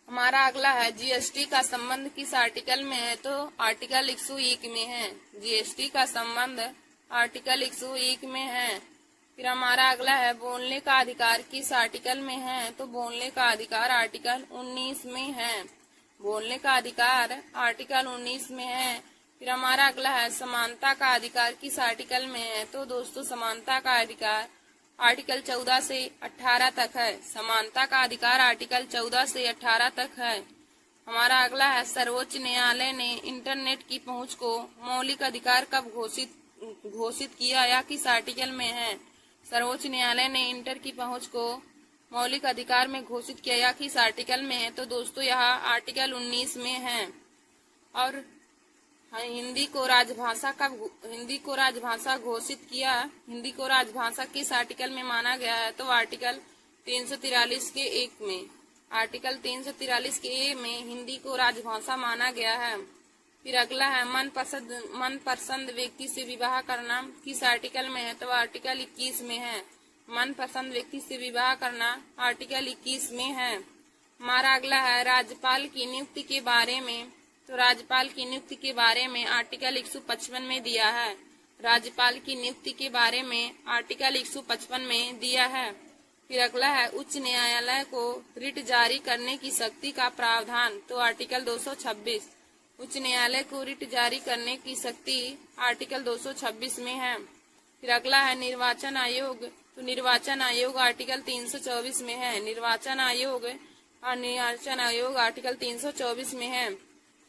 हमारा अगला है जीएसटी का संबंध किस आर्टिकल में है, तो आर्टिकल 101 में है। जीएसटी का संबंध आर्टिकल 101 में है। फिर हमारा अगला है बोलने का अधिकार किस आर्टिकल में है, तो बोलने का अधिकार आर्टिकल 19 में है। बोलने का अधिकार आर्टिकल 19 में है। फिर हमारा अगला है समानता का अधिकार किस आर्टिकल में है। तो दोस्तों समानता का अधिकार आर्टिकल 14 से 18 तक है। समानता का अधिकार आर्टिकल 14 से 18 तक है। हमारा अगला है सर्वोच्च न्यायालय ने इंटरनेट की पहुंच को मौलिक अधिकार कब घोषित किया या किस आर्टिकल में है। सर्वोच्च न्यायालय ने इंटर की पहुंच को मौलिक अधिकार में घोषित किया या किस आर्टिकल में है। तो दोस्तों यह आर्टिकल 19 में है। और हिंदी को राजभाषा घोषित किया, हिंदी को राजभाषा किस आर्टिकल में माना गया है। तो आर्टिकल 343 के 1 में, आर्टिकल 343 के ए में हिंदी को राजभाषा माना गया है। फिर अगला है मनपसंद व्यक्ति से विवाह करना किस आर्टिकल में है। तो आर्टिकल 21 में है। मनपसंद व्यक्ति से विवाह करना आर्टिकल 21 में है। हमारा अगला है राज्यपाल की नियुक्ति के बारे में। तो राज्यपाल की नियुक्ति के बारे में आर्टिकल 155 में दिया है। राज्यपाल की नियुक्ति के बारे में आर्टिकल 155 में दिया है। फिर अगला है उच्च न्यायालय को रिट जारी करने की शक्ति का प्रावधान। तो आर्टिकल 226, उच्च न्यायालय को रिट जारी करने की शक्ति आर्टिकल 226 में है। फिर अगला है निर्वाचन आयोग। तो निर्वाचन आयोग आर्टिकल 324 में है। निर्वाचन आयोग आर्टिकल 324 में है।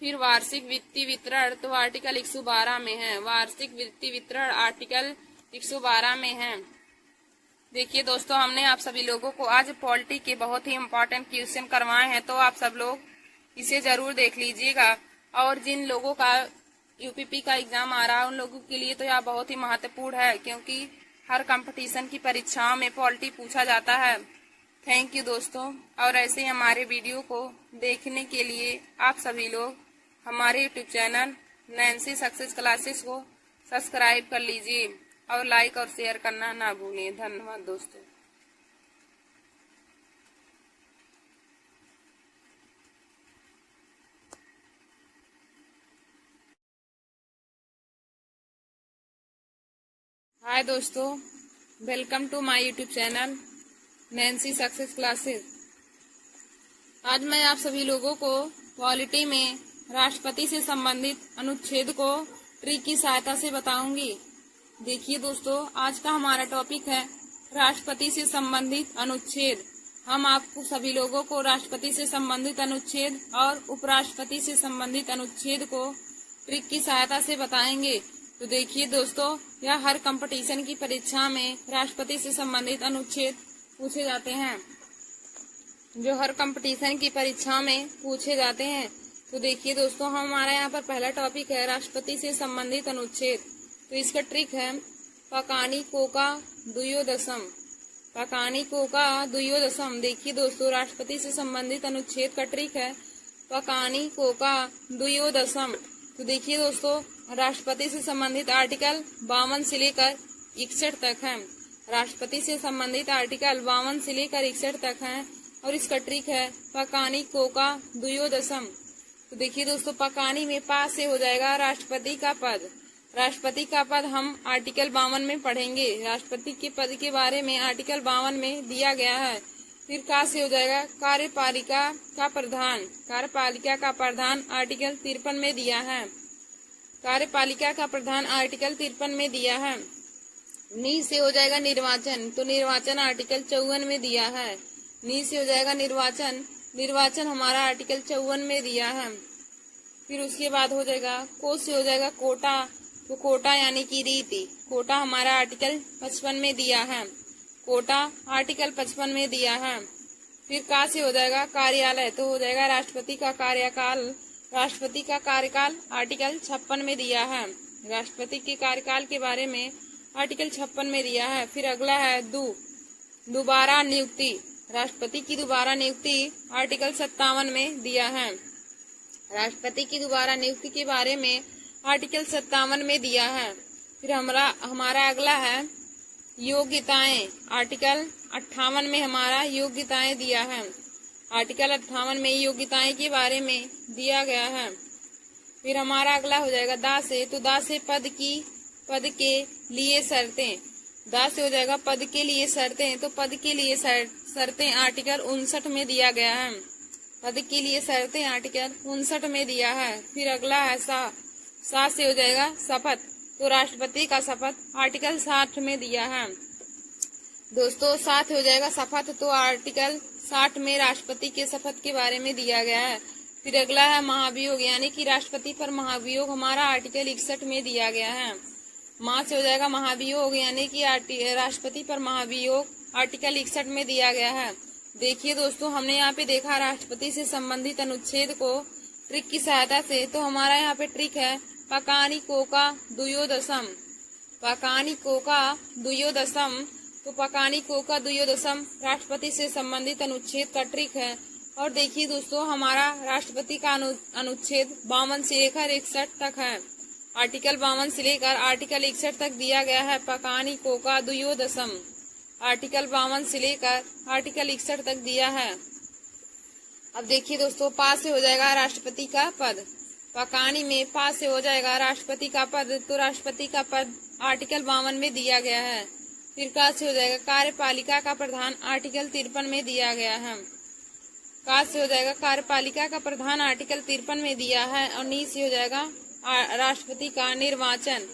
फिर वार्षिक वित्तीय वितरण तो आर्टिकल 112 में है। वार्षिक वित्तीय वितरण आर्टिकल 112 में है। देखिए दोस्तों, हमने आप सभी लोगों को आज पॉलिटी के बहुत ही इम्पोर्टेंट क्वेश्चन करवाए हैं, तो आप सब लोग इसे जरूर देख लीजिएगा। और जिन लोगों का यूपीपी का एग्जाम आ रहा है उन लोगों के लिए तो यह बहुत ही महत्वपूर्ण है, क्योंकि हर कंपटीशन की परीक्षाओं में पॉलिटी पूछा जाता है। थैंक यू दोस्तों। और ऐसे ही हमारे वीडियो को देखने के लिए आप सभी लोग हमारे YouTube channel Nancy success classes को सब्सक्राइब कर लीजिए और लाइक और शेयर करना ना भूलें। धन्यवाद दोस्तों। हाय दोस्तों, welcome to my YouTube channel Nancy success classes. आज मैं आप सभी लोगों को पॉलिटी में राष्ट्रपति से संबंधित अनुच्छेद को ट्रिक की सहायता से बताऊंगी। देखिए दोस्तों, आज का हमारा टॉपिक है राष्ट्रपति से संबंधित अनुच्छेद। हम आपको सभी लोगों को राष्ट्रपति से संबंधित अनुच्छेद और उपराष्ट्रपति से संबंधित अनुच्छेद को ट्रिक की सहायता से बताएंगे। तो देखिए दोस्तों, यह हर कंपटीशन की परीक्षा में राष्ट्रपति से संबंधित अनुच्छेद पूछे जाते हैं, जो हर कंपटीशन की परीक्षा में पूछे जाते हैं। तो देखिए दोस्तों, हमारा यहाँ पर पहला टॉपिक है राष्ट्रपति से संबंधित अनुच्छेद। तो इसका ट्रिक है पकानी कोका द्वयोदशम। पकानी कोका द्वयोदशम। देखिए दोस्तों, राष्ट्रपति से संबंधित अनुच्छेद का ट्रिक है पकानी कोका द्वयोदशम। तो देखिए दोस्तों, राष्ट्रपति से संबंधित आर्टिकल 52 से लेकर 61 तक है। राष्ट्रपति से संबंधित आर्टिकल 52 से लेकर 61 तक है और इसका ट्रिक है पकानी कोका द्वयोदशम। तो देखिए दोस्तों, पकानी में पा से हो जाएगा राष्ट्रपति का पद। राष्ट्रपति का पद हम आर्टिकल 52 में पढ़ेंगे। राष्ट्रपति के पद के बारे में आर्टिकल 52 में दिया गया है। फिर का से हो जाएगा कार्यपालिका का प्रधान। कार्यपालिका का प्रधान आर्टिकल 53 में दिया है। कार्यपालिका का प्रधान आर्टिकल 53 में दिया है। नी से हो जाएगा निर्वाचन। तो निर्वाचन आर्टिकल 54 में दिया है। नी से हो जाएगा निर्वाचन। निर्वाचन हमारा आर्टिकल 54 में दिया है। फिर उसके बाद हो जाएगा को से हो जाएगा कोटा। तो कोटा यानी कि रीति। कोटा हमारा आर्टिकल 55 में दिया है। कोटा आर्टिकल 55 में दिया है। फिर का से हो जाएगा कार्यालय। तो हो जाएगा राष्ट्रपति का कार्यकाल। राष्ट्रपति का कार्यकाल आर्टिकल 56 में दिया है। राष्ट्रपति के कार्यकाल के बारे में आर्टिकल 56 में दिया है। फिर अगला है दोबारा नियुक्ति। राष्ट्रपति की दोबारा नियुक्ति आर्टिकल 57 में दिया है। राष्ट्रपति की दोबारा नियुक्ति के बारे में आर्टिकल 57 में दिया है। फिर हमारा अगला है योग्यताएं। आर्टिकल 58 में हमारा योग्यताएं दिया है। आर्टिकल 58 में योग्यताएं के बारे में दिया गया है। फिर हमारा अगला हो जाएगा दा से। तो दा से पद के लिए शर्तें। दा से हो जाएगा पद के लिए शर्तें। तो पद के लिए शर्तें आर्टिकल 59 में दिया गया है। पद के लिए शर्तें आर्टिकल 59 में दिया है। फिर अगला है 7 से हो जाएगा शपथ, तो राष्ट्रपति का शपथ आर्टिकल 60 में दिया है। दोस्तों 7 हो जाएगा शपथ, तो आर्टिकल 60 में राष्ट्रपति के शपथ के बारे में दिया गया है। फिर अगला है महाभियोग, यानी कि राष्ट्रपति पर महाभियोग, हमारा आर्टिकल 61 में दिया गया है। माँ से हो जाएगा महाभियोग, यानी कि राष्ट्रपति पर महाभियोग आर्टिकल 61 में दिया गया है। देखिए दोस्तों, हमने यहाँ पे देखा राष्ट्रपति से संबंधित अनुच्छेद को ट्रिक की सहायता से। तो हमारा यहाँ पे ट्रिक है पकानी कोका दुयोदशम, पकानी कोका दुयोदशम। तो पकानी कोका दुयोदशम राष्ट्रपति से संबंधित अनुच्छेद का ट्रिक है। और देखिए दोस्तों, हमारा राष्ट्रपति का अनुच्छेद 52 से लेकर 61 तक है। आर्टिकल 52 से लेकर आर्टिकल 61 तक दिया गया है पकानी कोका दुयोदशम। आर्टिकल 52 से लेकर आर्टिकल 61 तक दिया है। अब देखिए दोस्तों, पा से हो जाएगा राष्ट्रपति का पद, पकानी में पा से हो जाएगा राष्ट्रपति का पद, तो राष्ट्रपति का पद आर्टिकल 52 में दिया गया है। फिर का से हो जाएगा कार्यपालिका का प्रधान, आर्टिकल 53 में दिया गया है। का से हो जाएगा कार्यपालिका का प्रधान, आर्टिकल 53 में दिया है। और नी से हो जाएगा राष्ट्रपति का निर्वाचन,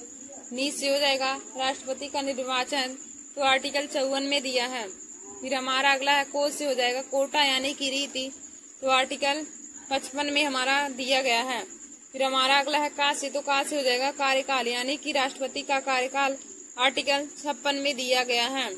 नी से हो जाएगा राष्ट्रपति का निर्वाचन, तो आर्टिकल 54 में दिया है। फिर हमारा अगला है को से हो जाएगा कोटा, यानी कि रीति, तो आर्टिकल 55 में हमारा दिया गया है। फिर हमारा अगला है का से, तो का से हो जाएगा कार्यकाल, यानी कि राष्ट्रपति का कार्यकाल, आर्टिकल 56 में दिया गया है।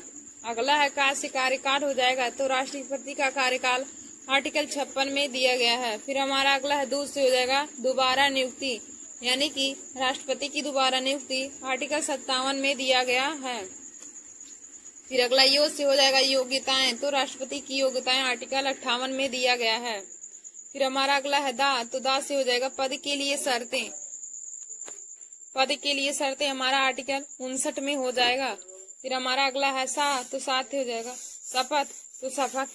अगला है का से कार्यकाल हो जाएगा, तो राष्ट्रपति का कार्यकाल आर्टिकल 56 में दिया गया है। फिर हमारा अगला है दू से हो जाएगा दोबारा नियुक्ति, यानी कि राष्ट्रपति की दोबारा नियुक्ति, आर्टिकल 57 में दिया गया है। फिर अगला यो से हो जाएगा योग्यताएं, तो राष्ट्रपति की योग्यताएं आर्टिकल 58 में दिया गया है। फिर हमारा अगला है दा, तो दा से हो जाएगा पद के लिए शर्तें, पद के लिए शर्तें हमारा आर्टिकल 59 में हो जाएगा। फिर हमारा अगला है सा, तो साथ हो जाएगा शपथ, तो शपथ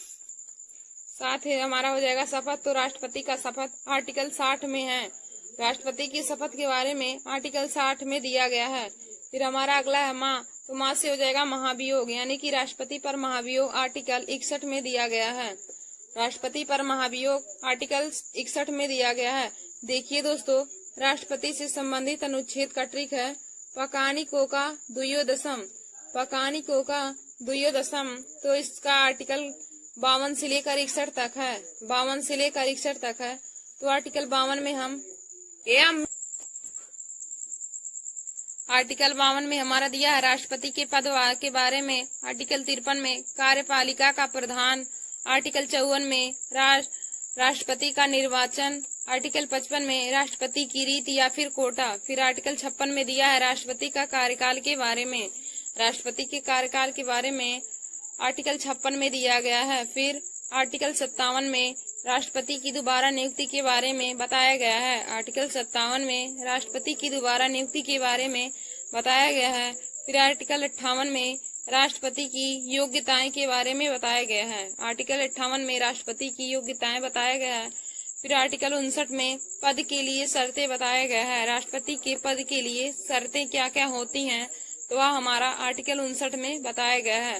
साथ हमारा हो जाएगा शपथ, तो राष्ट्रपति का शपथ आर्टिकल 60 में है। राष्ट्रपति की शपथ के बारे में आर्टिकल 60 में दिया गया है। फिर हमारा अगला है माँ, तो माँ से हो जाएगा महाभियोग, यानी कि राष्ट्रपति पर महाभियोग, आर्टिकल 61 में दिया गया है। राष्ट्रपति पर महाभियोग आर्टिकल 61 में दिया गया है। देखिए दोस्तों, राष्ट्रपति से संबंधित अनुच्छेद का ट्रिक है पकानी कोका दुयोदशम, पकानी कोका दुयोदशम, तो इसका आर्टिकल 52 से लेकर 61 तक है, 52 से लेकर 61 तक है। तो आर्टिकल 52 में हम आर्टिकल 52 में हमारा दिया है राष्ट्रपति के पद के बारे में, आर्टिकल 53 में कार्यपालिका का प्रधान, आर्टिकल 54 में राष्ट्रपति का निर्वाचन, आर्टिकल 55 में राष्ट्रपति की रीति या फिर कोटा। फिर आर्टिकल 56 में दिया है राष्ट्रपति का कार्यकाल के बारे में, राष्ट्रपति के कार्यकाल के बारे में आर्टिकल 56 में दिया गया है। फिर आर्टिकल 57 में राष्ट्रपति की दोबारा नियुक्ति के बारे में बताया गया है, आर्टिकल 57 में राष्ट्रपति की दोबारा नियुक्ति के बारे में बताया गया है। फिर आर्टिकल 58 में राष्ट्रपति की योग्यताएं के बारे में बताया गया है, आर्टिकल 58 में राष्ट्रपति की योग्यताएं बताया गया है। फिर आर्टिकल 59 में पद के लिए शर्तें बताया गया है, राष्ट्रपति के पद के लिए शर्तें क्या क्या होती हैं, तो वह हमारा आर्टिकल 59 में बताया गया है।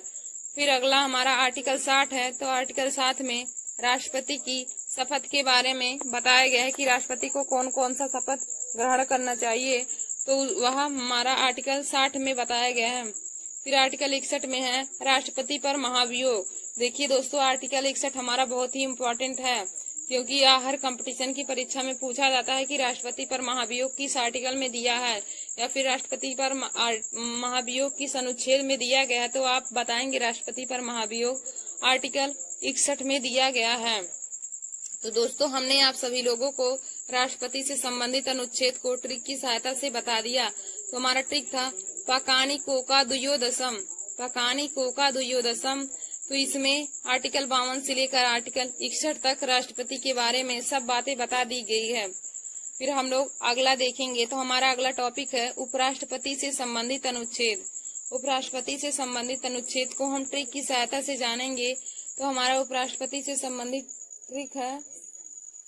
फिर अगला हमारा आर्टिकल 60 है, तो आर्टिकल 60 में राष्ट्रपति की शपथ के बारे में बताया गया है कि राष्ट्रपति को कौन कौन सा शपथ ग्रहण करना चाहिए, तो वह हमारा आर्टिकल 60 में बताया गया है। फिर आर्टिकल 61 में है राष्ट्रपति पर महाभियोग। देखिए दोस्तों, आर्टिकल 61 हमारा बहुत ही इम्पोर्टेंट है, क्योंकि यह हर कंपटीशन की परीक्षा में पूछा जाता है कि राष्ट्रपति पर महाभियोग किस आर्टिकल में दिया है, या फिर राष्ट्रपति पर महाभियोग किस अनुच्छेद में दिया गया है, तो आप बताएंगे राष्ट्रपति पर महाभियोग आर्टिकल 61 में दिया गया है। तो दोस्तों, हमने आप सभी लोगों को राष्ट्रपति से संबंधित अनुच्छेद को ट्रिक की सहायता से बता दिया। तो हमारा ट्रिक था पकानी कोका दुयोदशम, पकानी कोका दुयोदशम। तो इसमें आर्टिकल 52 से लेकर आर्टिकल 61 तक राष्ट्रपति के बारे में सब बातें बता दी गई है। फिर हम लोग अगला देखेंगे, तो हमारा अगला टॉपिक है उपराष्ट्रपति से संबंधित अनुच्छेद। उपराष्ट्रपति से संबंधित अनुच्छेद को हम ट्रिक की सहायता से जानेंगे। तो हमारा उपराष्ट्रपति से संबंधित ट्रिक है,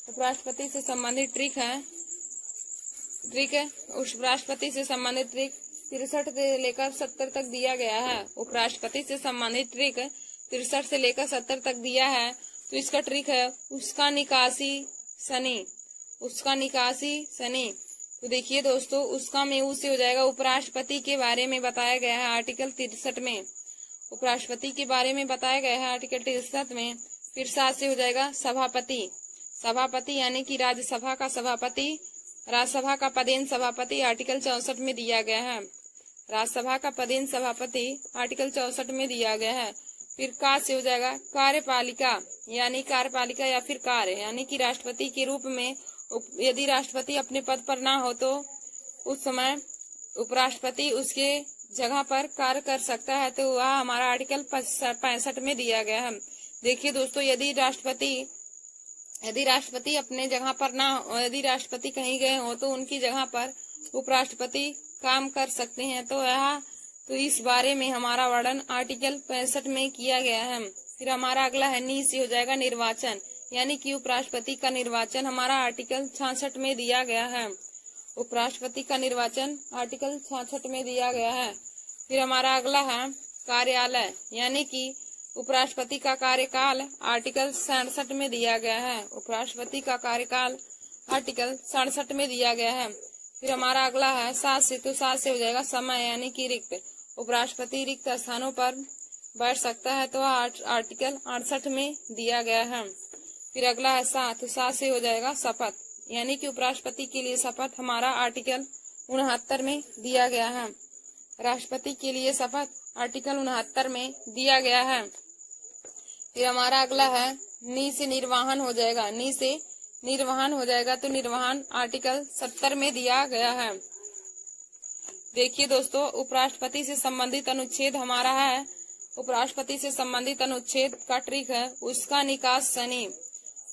उपराष्ट्रपति से संबंधित ट्रिक है उपराष्ट्रपति से संबंधित ट्रिक 63 से लेकर 70 तक दिया गया है। उपराष्ट्रपति से संबंधित ट्रिक 63 से लेकर 70 तक दिया है। तो इसका ट्रिक है उसका निकासी शनि, उसका निकासी शनि। तो देखिए दोस्तों, उसका में ऊ से हो जाएगा उपराष्ट्रपति के बारे में बताया गया है आर्टिकल 63 में। उपराष्ट्रपति के बारे में बताया गया है आर्टिकल 63 में। फिर सा से हो जाएगा सभापति। सभापति यानी कि राज्यसभा का सभापति, राज्यसभा का पदेन सभापति आर्टिकल 64 में दिया गया है। राज्यसभा का पदेन सभापति आर्टिकल 64 में दिया गया है। फिर का से हो जाएगा कार्यपालिका, यानी कार्यपालिका या फिर कार्य, यानी कि राष्ट्रपति के रूप में यदि राष्ट्रपति अपने पद पर ना हो तो उस समय उपराष्ट्रपति उसके जगह पर कार्य कर सकता है। तो वह हमारा आर्टिकल 65 में दिया गया है। देखिए दोस्तों, यदि राष्ट्रपति अपने जगह पर ना, यदि राष्ट्रपति कहीं गए हो तो उनकी जगह पर उपराष्ट्रपति काम कर सकते हैं। तो इस बारे में हमारा वर्णन आर्टिकल 65 में किया गया है। फिर हमारा अगला है नी से हो जाएगा निर्वाचन, यानी कि उपराष्ट्रपति का निर्वाचन हमारा आर्टिकल 66 में दिया गया है। उपराष्ट्रपति का निर्वाचन आर्टिकल 66 में दिया गया है। फिर हमारा अगला है कार्यालय, यानी कि उपराष्ट्रपति का कार्यकाल आर्टिकल 67 में दिया गया है। उपराष्ट्रपति का कार्यकाल आर्टिकल 67 में दिया गया है। फिर हमारा अगला है सात से, तो सात से हो जाएगा समय, यानी कि रिक्त। उपराष्ट्रपति रिक्त स्थानों पर बैठ सकता है, तो आर्टिकल 68 में दिया गया है। फिर अगला है सात, तो सात से हो जाएगा शपथ, यानी कि उपराष्ट्रपति के लिए शपथ हमारा आर्टिकल 69 में दिया गया है। राष्ट्रपति के लिए शपथ आर्टिकल 69 में दिया गया है। फिर हमारा अगला है नी से निर्वाहन हो जाएगा। नी से निर्वाहन हो जाएगा, तो निर्वाहन आर्टिकल 70 में दिया गया है। देखिए दोस्तों, उपराष्ट्रपति से संबंधित अनुच्छेद हमारा है। उपराष्ट्रपति से संबंधित अनुच्छेद का ट्रिक है उसका निकास शनि।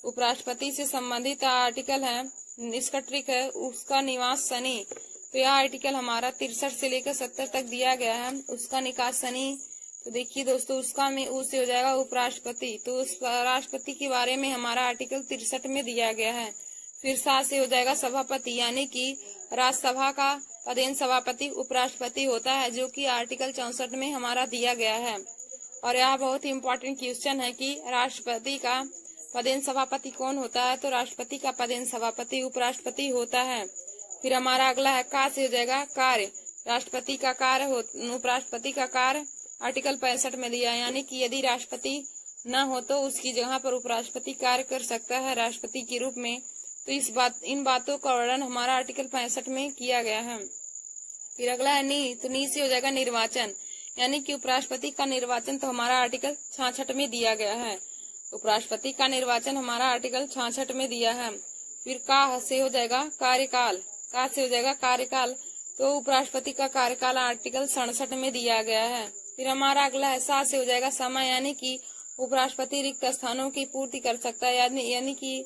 उपराष्ट्रपति से संबंधित आर्टिकल है, इसका ट्रिक है उसका निवास शनि। तो यह आर्टिकल हमारा 63 से लेकर 70 तक दिया गया है, उसका निकास शनि। तो देखिए दोस्तों, उसका में ऊ से हो जाएगा उपराष्ट्रपति। तो उस राष्ट्रपति के बारे में हमारा आर्टिकल 63 में दिया गया है। फिर सा से हो जाएगा सभापति, यानी कि राज्यसभा का पदेन सभापति उपराष्ट्रपति होता है, जो कि आर्टिकल 64 में हमारा दिया गया है। और यह बहुत ही इम्पोर्टेंट क्वेश्चन है कि राष्ट्रपति का पदेन सभापति कौन होता है। तो राष्ट्रपति का पदेन सभापति उपराष्ट्रपति होता है। फिर हमारा अगला है का से हो जाएगा कार्य। राष्ट्रपति का कार्य, उपराष्ट्रपति का कार्य आर्टिकल 65 में दिया, यानी कि यदि राष्ट्रपति न हो तो उसकी जगह पर उपराष्ट्रपति कार्य कर सकता है राष्ट्रपति के रूप में। तो इन बातों का वर्णन हमारा आर्टिकल 65 में किया गया है। फिर अगला है नी, तो नी से हो जाएगा निर्वाचन, यानी कि उपराष्ट्रपति का निर्वाचन तो हमारा आर्टिकल 66 में दिया गया है। उपराष्ट्रपति का निर्वाचन हमारा आर्टिकल 66 में दिया है। फिर का से हो जाएगा कार्यकाल। का से हो जाएगा कार्यकाल, तो उपराष्ट्रपति का कार्यकाल आर्टिकल 67 में दिया गया है। फिर हमारा अगला है सा से हो जाएगा समय, यानी कि उपराष्ट्रपति रिक्त स्थानों की पूर्ति कर सकता है, यानी कि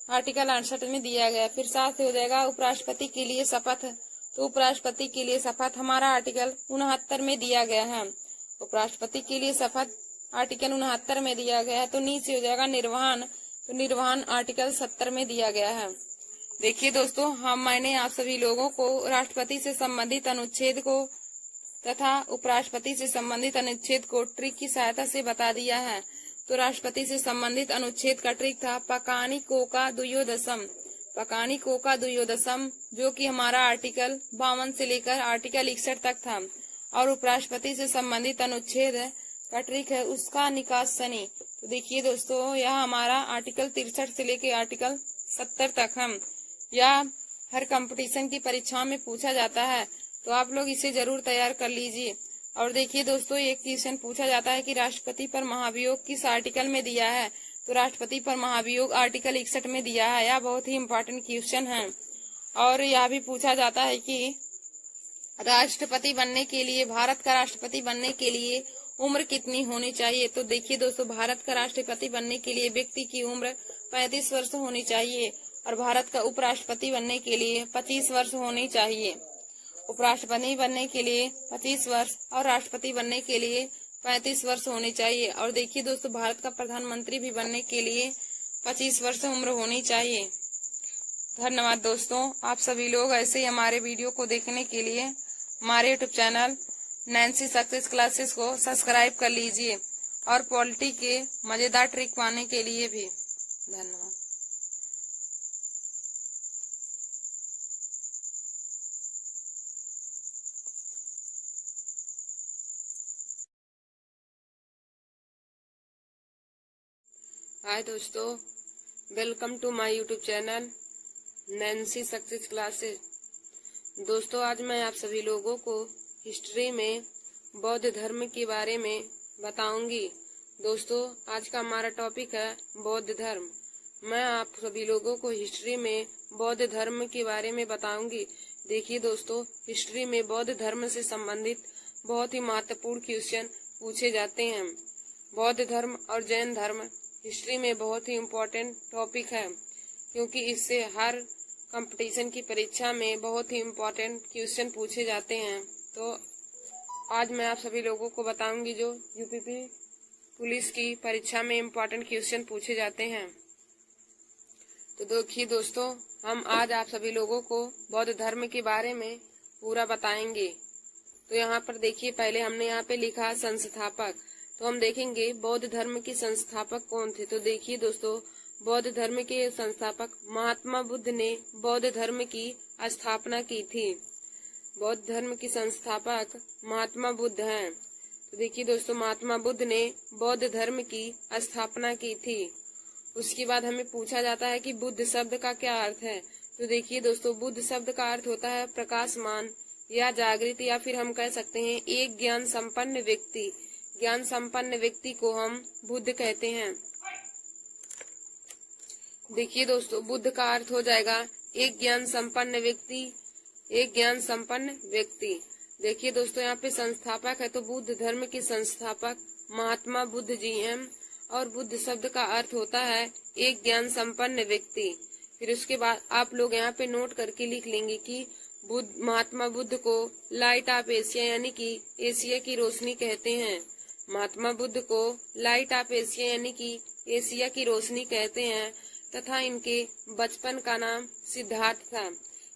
आर्टिकल 68 में दिया गया। फिर सा से हो जाएगा उपराष्ट्रपति के लिए शपथ। तो उपराष्ट्रपति के लिए शपथ हमारा आर्टिकल 69 में दिया गया है। उपराष्ट्रपति के लिए शपथ आर्टिकल 69 में दिया गया है। तो नी से हो जाएगा निर्वहन। तो निर्वहन आर्टिकल 70 में दिया गया है। देखिए दोस्तों, मैंने आप सभी लोगों को राष्ट्रपति से संबंधित अनुच्छेद को तथा उपराष्ट्रपति से संबंधित अनुच्छेद को ट्रिक की सहायता से बता दिया है। तो राष्ट्रपति से संबंधित अनुच्छेद का ट्रिक था पकानी कोका दुयोदशम। पकानी कोका दुयोदशम, जो कि हमारा आर्टिकल 52 से लेकर आर्टिकल 61 तक था। और उपराष्ट्रपति से संबंधित अनुच्छेद का ट्रिक है उसका निकास शनि। तो देखिए दोस्तों, यह हमारा आर्टिकल 63 से लेकर आर्टिकल 70 तक हम यह हर कंपटीशन की परीक्षा में पूछा जाता है। तो आप लोग इसे जरूर तैयार कर लीजिए। और देखिए दोस्तों, एक क्वेश्चन पूछा जाता है कि राष्ट्रपति पर महाभियोग किस आर्टिकल में दिया है। तो राष्ट्रपति पर महाभियोग आर्टिकल 61 में दिया है। यह बहुत ही इम्पोर्टेंट क्वेश्चन है। और यह भी पूछा जाता है कि राष्ट्रपति बनने के लिए, भारत का राष्ट्रपति बनने के लिए उम्र कितनी होनी चाहिए। तो देखिए दोस्तों, भारत का राष्ट्रपति बनने के लिए व्यक्ति की उम्र 35 वर्ष होनी चाहिए और भारत का उपराष्ट्रपति बनने के लिए 25 वर्ष होनी चाहिए। उपराष्ट्रपति बनने के लिए 25 वर्ष और राष्ट्रपति बनने के लिए 35 वर्ष होनी चाहिए। और देखिए दोस्तों, भारत का प्रधानमंत्री भी बनने के लिए 25 वर्ष उम्र होनी चाहिए। धन्यवाद दोस्तों, आप सभी लोग ऐसे ही हमारे वीडियो को देखने के लिए हमारे YouTube channel Nancy success classes को सब्सक्राइब कर लीजिए और पॉलिटी के मजेदार ट्रिक पाने के लिए भी। धन्यवाद। हाय दोस्तों, welcome to my YouTube channel Nancy success classes. दोस्तों, आज मैं आप सभी लोगों को हिस्ट्री में बौद्ध धर्म के बारे में बताऊंगी। दोस्तों, आज का हमारा टॉपिक है बौद्ध धर्म। मैं आप सभी लोगों को हिस्ट्री में बौद्ध धर्म के बारे में बताऊंगी। देखिए दोस्तों, हिस्ट्री में बौद्ध धर्म से संबंधित बहुत ही महत्वपूर्ण क्वेश्चन पूछे जाते हैं। बौद्ध धर्म और जैन धर्म हिस्ट्री में बहुत ही इम्पोर्टेंट टॉपिक है, क्योंकि इससे हर कंपटीशन की परीक्षा में बहुत ही इम्पोर्टेंट क्वेश्चन पूछे जाते हैं। तो आज मैं आप सभी लोगों को बताऊंगी जो यूपीपी पुलिस की परीक्षा में इम्पोर्टेंट क्वेश्चन पूछे जाते हैं। तो देखिए दोस्तों, हम आज आप सभी लोगों को बौद्ध धर्म के बारे में पूरा बताएंगे। तो यहाँ पर देखिए, पहले हमने यहाँ पे लिखा संस्थापक। तो हम देखेंगे बौद्ध धर्म के संस्थापक कौन थे। तो देखिए दोस्तों, बौद्ध धर्म के संस्थापक महात्मा बुद्ध ने बौद्ध धर्म की स्थापना की थी। बौद्ध धर्म के संस्थापक महात्मा बुद्ध हैं। तो देखिए दोस्तों, महात्मा बुद्ध ने बौद्ध धर्म की स्थापना की थी। उसके बाद हमें पूछा जाता है कि बुद्ध शब्द का क्या अर्थ है। तो देखिए दोस्तों, बुद्ध शब्द का अर्थ होता है प्रकाशमान या जागृत, या फिर हम कह सकते हैं एक ज्ञान संपन्न व्यक्ति। ज्ञान संपन्न व्यक्ति को हम बुद्ध कहते हैं। देखिए दोस्तों, बुद्ध का अर्थ हो जाएगा एक ज्ञान संपन्न व्यक्ति, एक ज्ञान संपन्न व्यक्ति। देखिए दोस्तों, यहाँ पे संस्थापक है, तो बुद्ध धर्म के संस्थापक महात्मा बुद्ध जी हैं, और बुद्ध शब्द का अर्थ होता है एक ज्ञान संपन्न व्यक्ति। फिर उसके बाद आप लोग यहाँ पे नोट करके लिख लेंगे कि महात्मा बुद्ध को लाइट ऑफ एशिया यानी कि एशिया की रोशनी कहते हैं। महात्मा बुद्ध को लाइट ऑफ एशिया यानी कि एशिया की रोशनी कहते हैं, तथा इनके बचपन का नाम सिद्धार्थ था।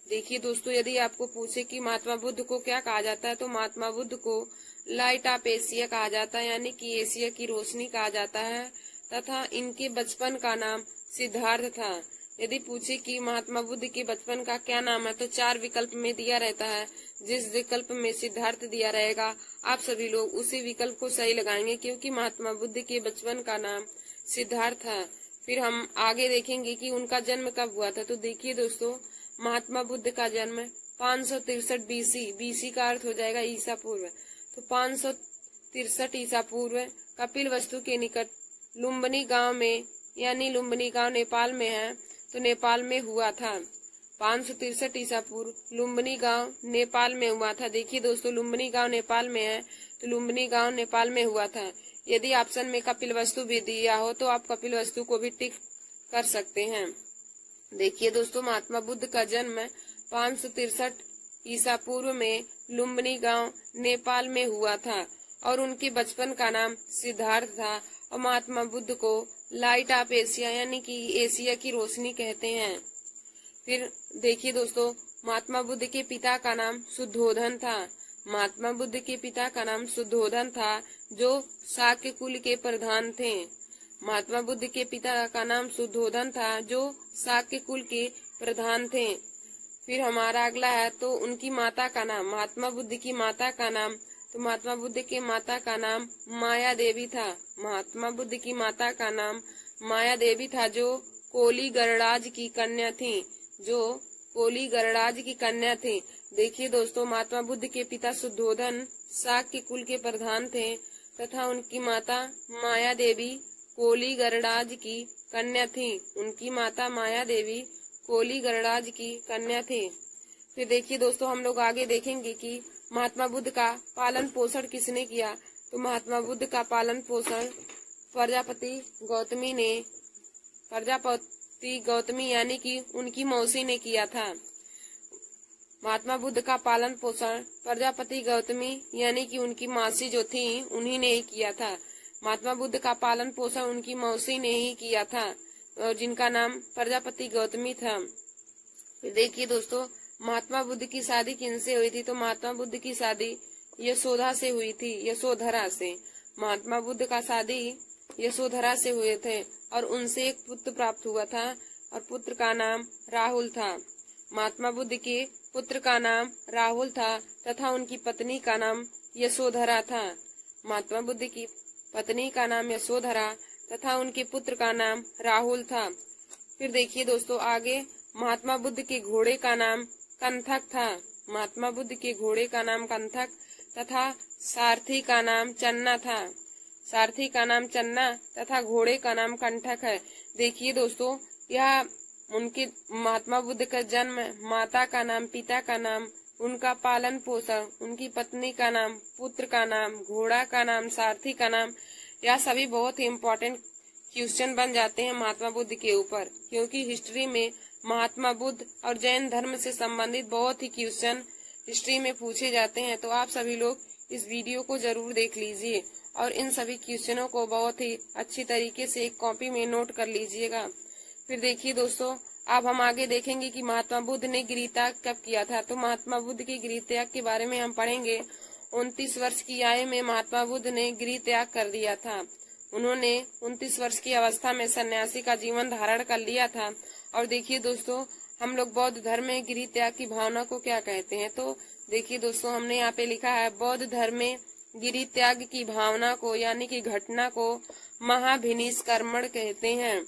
देखिए दोस्तों, यदि आपको पूछे कि महात्मा बुद्ध को क्या कहा जाता है, तो महात्मा बुद्ध को लाइट ऑफ एशिया कहा जाता है, यानी कि एशिया की रोशनी कहा जाता है, तथा इनके बचपन का नाम सिद्धार्थ था। यदि पूछे कि महात्मा बुद्ध के बचपन का क्या नाम है, तो 4 विकल्प में दिया रहता है। जिस विकल्प में सिद्धार्थ दिया रहेगा, आप सभी लोग उसी विकल्प को सही लगाएंगे, क्योंककि महात्मा बुद्ध के बचपन का नाम सिद्धार्थ है। फिर हम आगे देखेंगे कि उनका जन्म कब हुआ था। तो देखिए दोस्तों, महात्मा बुद्ध का जन्म 563 बीसी का अर्थ हो जाएगा ईसा पूर्व। तो 563 ईसा पूर्व कपिल वस्तु के निकट लुम्बिनी गांव में, यानी लुम्बिनी गांव नेपाल में है, तो नेपाल में हुआ था। 563 ईसा पूर्व लुम्बिनी गांव नेपाल में हुआ था। देखिए दोस्तों, लुम्बिनी गांव नेपाल में है, तो लुम्बिनी गांव नेपाल में हुआ था। यदि ऑप्शन में कपिल वस्तु भी दिया हो, तो आप कपिल वस्तु को भी टिक कर सकते हैं। देखिए दोस्तों, महात्मा बुद्ध का जन्म 563 ईसा पूर्व में लुम्बिनी गांव नेपाल में हुआ था, और उनके बचपन का नाम सिद्धार्थ था। और महात्मा बुद्ध को लाइट ऑफ एशिया यानी कि एशिया की रोशनी कहते हैं। फिर देखिए दोस्तों, महात्मा बुद्ध के पिता का नाम शुद्धोधन था। महात्मा बुद्ध के पिता का नाम शुद्धोधन था, जो शाक्य कुल के प्रधान थे। महात्मा बुद्ध के पिता का नाम शुद्धोधन था, जो शाक्य कुल के प्रधान थे। फिर हमारा अगला है, तो उनकी माता का नाम, महात्मा बुद्ध की माता का नाम, तो महात्मा बुद्ध के माता का नाम माया देवी था। महात्मा बुद्ध की माता का नाम माया देवी था, जो कोली गणराज की कन्या थी, जो कोली गणराज की कन्या थी। देखिए दोस्तों, महात्मा बुद्ध के पिता शुद्धोधन शाक्य कुल के प्रधान थे, तथा उनकी माता माया देवी कोली गणराज की कन्या थी। उनकी माता माया देवी कोली गणराज की कन्या थी। फिर देखिए दोस्तों, हम लोग आगे देखेंगे कि महात्मा बुद्ध का पालन पोषण किसने किया। तो महात्मा बुद्ध का पालन पोषण प्रजापति गौतमी यानी कि उनकी मौसी ने किया था। महात्मा बुद्ध का पालन पोषण प्रजापति गौतमी यानी कि उनकी मासी जो थी, उन्हीं ने ही किया था। महात्मा बुद्ध का पालन पोषण उनकी मौसी ने ही किया था, और जिनका नाम प्रजापति गौतमी था। फिर देखिए दोस्तों, महात्मा बुद्ध की शादी किनसे हुई थी। तो महात्मा बुद्ध की शादी यशोधा से हुई थी, यशोधरा से। महात्मा बुद्ध का शादी यशोधरा से हुए थे, और उनसे एक पुत्र प्राप्त हुआ था, और पुत्र का नाम राहुल था। महात्मा बुद्ध के पुत्र का नाम राहुल था, तथा उनकी पत्नी का नाम यशोधरा था। महात्मा बुद्ध की पत्नी का नाम यशोधरा, तथा उनके पुत्र का नाम राहुल था। फिर देखिए दोस्तों आगे, महात्मा बुद्ध के घोड़े का नाम कंथक था। महात्मा बुद्ध के घोड़े का नाम कंथक तथा सारथी का नाम चन्ना था। सारथी का नाम चन्ना तथा घोड़े का नाम कंठक है। देखिए दोस्तों, यह उनके महात्मा बुद्ध का जन्म, माता का नाम, पिता का नाम, उनका पालन पोषण, उनकी पत्नी का नाम, पुत्र का नाम, घोड़ा का नाम, सारथी का नाम, यह सभी बहुत ही इम्पोर्टेंट क्वेश्चन बन जाते हैं महात्मा बुद्ध के ऊपर, क्योंकि हिस्ट्री में महात्मा बुद्ध और जैन धर्म से संबंधित बहुत ही क्वेश्चन हिस्ट्री में पूछे जाते हैं। तो आप सभी लोग इस वीडियो को जरूर देख लीजिए और इन सभी क्वेश्चनों को बहुत ही अच्छी तरीके से एक कॉपी में नोट कर लीजिएगा। फिर देखिए दोस्तों, अब हम आगे देखेंगे कि महात्मा बुद्ध ने गृह त्याग कब किया था। तो महात्मा बुद्ध के गृह त्याग के बारे में हम पढ़ेंगे। 29 वर्ष की आयु में महात्मा बुद्ध ने गृह त्याग कर दिया था। उन्होंने 29 वर्ष की अवस्था में सन्यासी का जीवन धारण कर लिया था। और देखिए दोस्तों, हम लोग बौद्ध धर्म में गृह त्याग की भावना को क्या कहते हैं। तो देखिए दोस्तों, हमने यहाँ पे लिखा है, बौद्ध धर्म में गृह त्याग की भावना को यानी कि घटना को महाभिनिष्कर्मण कहते हैं।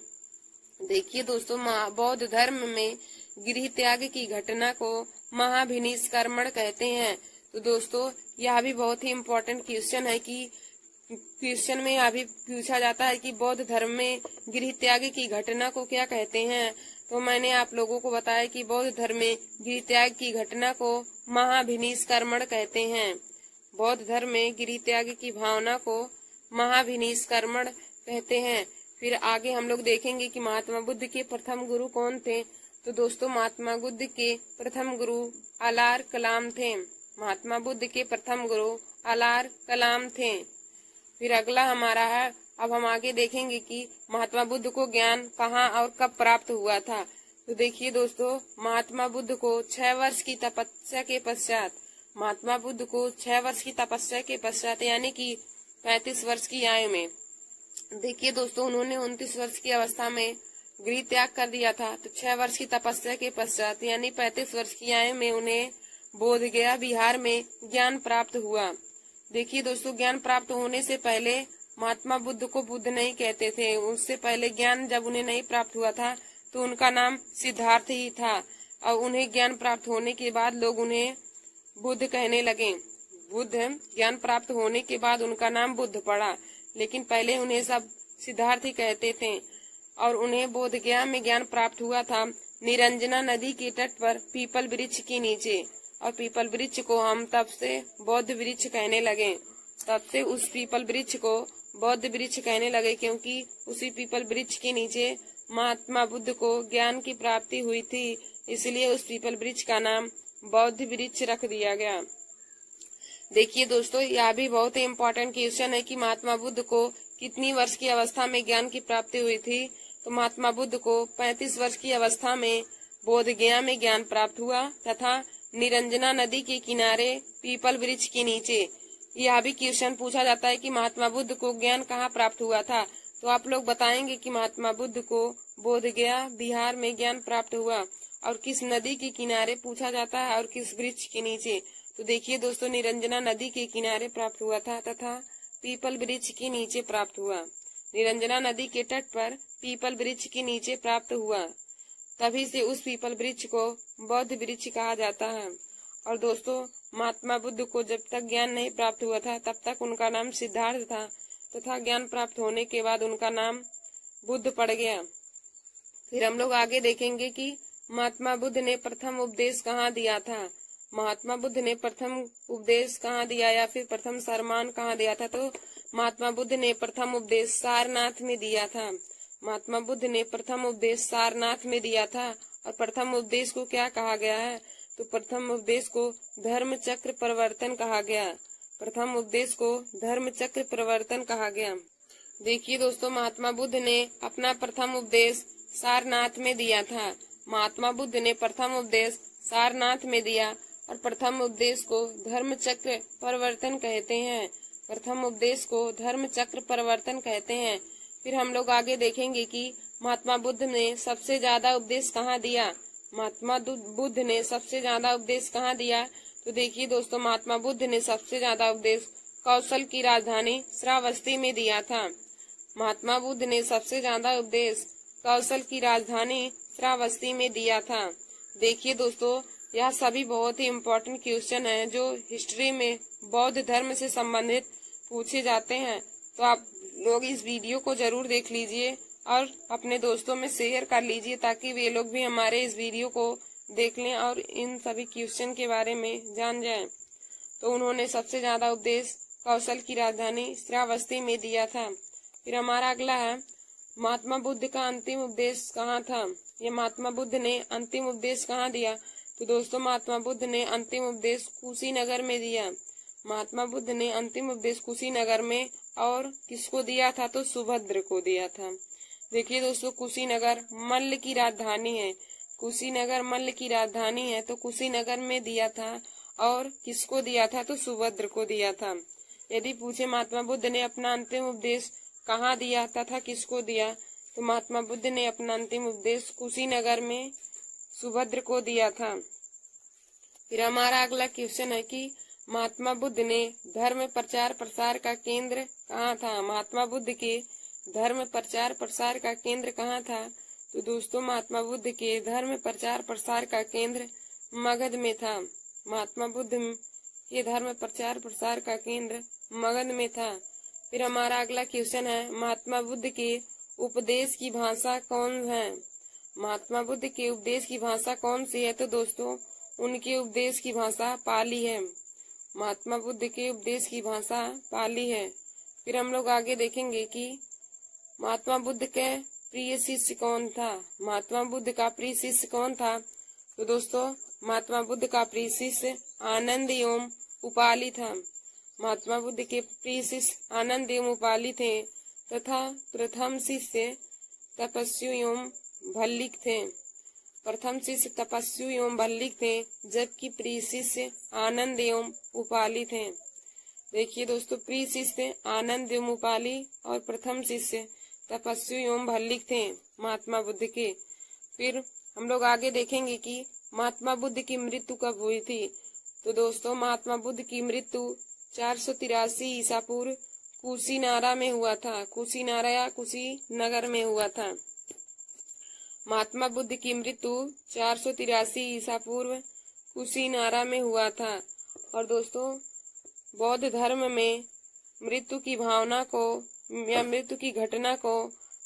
देखिए दोस्तों, बौद्ध धर्म में गृह त्याग की घटना को महाभिनिष्कर्मण कहते हैं। तो दोस्तों, यह भी बहुत ही इम्पोर्टेंट क्वेश्चन है कि क्वेश्चन में अभी पूछा जाता है कि बौद्ध धर्म में गृह त्याग की घटना को क्या कहते हैं। तो मैंने आप लोगों को बताया कि बौद्ध धर्म में गृह त्याग की घटना को महाभिनिष्कर्मण कहते हैं। बौद्ध धर्म में गृह त्याग की भावना को महाभिनिष्कर्मण कहते हैं। फिर आगे हम लोग देखेंगे कि महात्मा बुद्ध के प्रथम गुरु कौन थे। तो दोस्तों, महात्मा बुद्ध के प्रथम गुरु अलार कलाम थे। महात्मा बुद्ध के प्रथम गुरु अलार कलाम थे। फिर अगला हमारा है, अब हम आगे देखेंगे कि महात्मा बुद्ध को ज्ञान कहाँ और कब प्राप्त हुआ था। तो देखिए दोस्तों, महात्मा बुद्ध को 6 वर्ष की तपस्या के पश्चात, महात्मा बुद्ध को 6 वर्ष की तपस्या के पश्चात यानी कि 35 वर्ष की आयु में, देखिए दोस्तों, उन्होंने 29 वर्ष की अवस्था में गृह त्याग कर दिया था। तो 6 वर्ष की तपस्या के पश्चात यानी 35 वर्ष की आयु में उन्हें बोधगया बिहार में ज्ञान प्राप्त हुआ। देखिए दोस्तों, ज्ञान प्राप्त होने से पहले महात्मा बुद्ध को बुद्ध नहीं कहते थे। उससे पहले ज्ञान जब उन्हें नहीं प्राप्त हुआ था तो उनका नाम सिद्धार्थ ही था। और उन्हें ज्ञान प्राप्त होने के बाद लोग उन्हें बुद्ध कहने लगे। बुद्ध ज्ञान प्राप्त होने के बाद उनका नाम बुद्ध पड़ा, लेकिन पहले उन्हें सब सिद्धार्थ ही कहते थे। और उन्हें बोधगया में ज्ञान प्राप्त हुआ था निरंजना नदी के तट पर पीपल वृक्ष के नीचे। और पीपल वृक्ष को हम तब से बौद्ध वृक्ष कहने लगे। तब से उस पीपल वृक्ष को बौद्ध वृक्ष कहने लगे, क्योंकि उसी पीपल वृक्ष के नीचे महात्मा बुद्ध को ज्ञान की प्राप्ति हुई थी। इसलिए उस पीपल वृक्ष का नाम बौद्ध वृक्ष रख दिया गया। देखिए दोस्तों, यह भी बहुत ही इम्पोर्टेंट क्वेश्चन है कि महात्मा बुद्ध को कितनी वर्ष की अवस्था में ज्ञान की प्राप्ति हुई थी। तो महात्मा बुद्ध को 35 वर्ष की अवस्था में बोधगया में ज्ञान प्राप्त हुआ तथा निरंजना नदी के किनारे पीपल वृक्ष के नीचे। यह भी क्वेश्चन पूछा जाता है कि महात्मा बुद्ध को ज्ञान कहाँ प्राप्त हुआ था। तो आप लोग बताएंगे कि महात्मा बुद्ध को बोधगया बिहार में ज्ञान प्राप्त हुआ और किस नदी के किनारे पूछा जाता है और किस वृक्ष के नीचे। तो देखिए दोस्तों, निरंजना नदी के किनारे प्राप्त हुआ था तथा पीपल वृक्ष के नीचे प्राप्त हुआ। निरंजना नदी के तट पर पीपल वृक्ष के नीचे प्राप्त हुआ, तभी से उस पीपल वृक्ष को बौद्ध वृक्ष कहा जाता है। और दोस्तों, महात्मा बुद्ध को जब तक ज्ञान नहीं प्राप्त हुआ था तब तक उनका नाम सिद्धार्थ था तथा ज्ञान प्राप्त होने के बाद उनका नाम बुद्ध पड़ गया। फिर हम लोग आगे देखेंगे कि महात्मा बुद्ध ने प्रथम उपदेश कहाँ दिया था। महात्मा बुद्ध ने प्रथम उपदेश कहाँ दिया या फिर प्रथम सरमान कहाँ दिया था। तो महात्मा बुद्ध ने प्रथम उपदेश सारनाथ में दिया था। महात्मा बुद्ध ने प्रथम उपदेश सारनाथ में दिया था। और प्रथम उपदेश को क्या कहा गया है। तो प्रथम उपदेश को धर्म चक्र प्रवर्तन कहा गया। प्रथम उपदेश को धर्म चक्र प्रवर्तन कहा गया। देखिए दोस्तों, महात्मा बुद्ध ने अपना प्रथम उपदेश सारनाथ में दिया था। महात्मा बुद्ध ने प्रथम उपदेश सारनाथ में दिया और प्रथम उपदेश को धर्म चक्र परिवर्तन कहते हैं। प्रथम उपदेश को धर्म चक्र परिवर्तन कहते हैं। फिर हम लोग आगे देखेंगे कि महात्मा बुद्ध ने सबसे ज्यादा उपदेश कहाँ दिया। महात्मा बुद्ध ने सबसे ज्यादा उपदेश कहाँ दिया। तो देखिए दोस्तों, महात्मा बुद्ध ने सबसे ज्यादा उपदेश कौशल की राजधानी श्रावस्ती में दिया था। महात्मा बुद्ध ने सबसे ज्यादा उपदेश कौशल की राजधानी श्रावस्ती में दिया था। देखिए दोस्तों, यह सभी बहुत ही इम्पोर्टेंट क्वेश्चन है जो हिस्ट्री में बौद्ध धर्म से संबंधित पूछे जाते हैं। तो आप लोग इस वीडियो को जरूर देख लीजिए और अपने दोस्तों में शेयर कर लीजिए ताकि वे लोग भी हमारे इस वीडियो को देख लें और इन सभी क्वेश्चन के बारे में जान जाएं। तो उन्होंने सबसे ज्यादा उपदेश कौशल की राजधानी श्रावस्ती में दिया था। फिर हमारा अगला है, महात्मा बुद्ध का अंतिम उपदेश कहाँ था? ये महात्मा बुद्ध ने अंतिम उपदेश कहाँ दिया? तो दोस्तों, महात्मा बुद्ध ने अंतिम उपदेश कुशीनगर में दिया। महात्मा बुद्ध ने अंतिम उपदेश कुशीनगर में और किसको दिया था? तो सुभद्र को दिया था। देखिए दोस्तों, कुशीनगर मल्ल की राजधानी है। कुशीनगर मल्ल की राजधानी है, तो कुशीनगर में दिया था और किसको दिया था? तो सुभद्र को दिया था। यदि पूछे महात्मा बुद्ध ने अपना अंतिम उपदेश कहाँ दिया तथा किसको दिया, तो महात्मा बुद्ध ने अपना अंतिम उपदेश कुशीनगर में सुभद्र को दिया था। फिर हमारा अगला क्वेश्चन है कि महात्मा बुद्ध ने धर्म प्रचार प्रसार का केंद्र कहाँ था? महात्मा बुद्ध के धर्म प्रचार प्रसार का केंद्र कहाँ था? तो दोस्तों, महात्मा बुद्ध के धर्म प्रचार प्रसार का केंद्र मगध में था। महात्मा बुद्ध के धर्म प्रचार प्रसार का केंद्र मगध में था। फिर हमारा अगला क्वेश्चन है, महात्मा बुद्ध के उपदेश की भाषा कौन है? महात्मा बुद्ध के उपदेश की भाषा कौन सी है? तो दोस्तों, उनके उपदेश की भाषा पाली है। महात्मा बुद्ध के उपदेश की भाषा पाली है। फिर हम लोग आगे देखेंगे कि महात्मा बुद्ध के प्रिय शिष्य कौन था? महात्मा बुद्ध का प्रिय शिष्य कौन था? तो दोस्तों, महात्मा बुद्ध का प्रिय शिष्य आनंद एवं उपाली था। महात्मा बुद्ध के प्रिय शिष्य आनंद एवं उपाली थे तथा प्रथम शिष्य तपस्वी एवं भल्लिक थे। प्रथम शिष्य तपस्वी एवं भल्लिक थे, जबकि प्रिय शिष्य आनंद एवं उपाली थे। देखिए दोस्तों, प्रिय शिष्य आनंद एवं उपाली और प्रथम शिष्य तपस्वी एवं भल्लिक थे महात्मा बुद्ध के। फिर हम लोग आगे देखेंगे कि महात्मा बुद्ध की मृत्यु कब हुई थी? तो दोस्तों, महात्मा बुद्ध की मृत्यु 483 ईसा पूर्व कुशीनारा में हुआ था। कुशीनारा या कुशीनगर में हुआ था। महात्मा बुद्ध की मृत्यु 483 ईसा पूर्व कुशीनारा में हुआ था। और दोस्तों, बौद्ध धर्म में मृत्यु की भावना को या मृत्यु की घटना को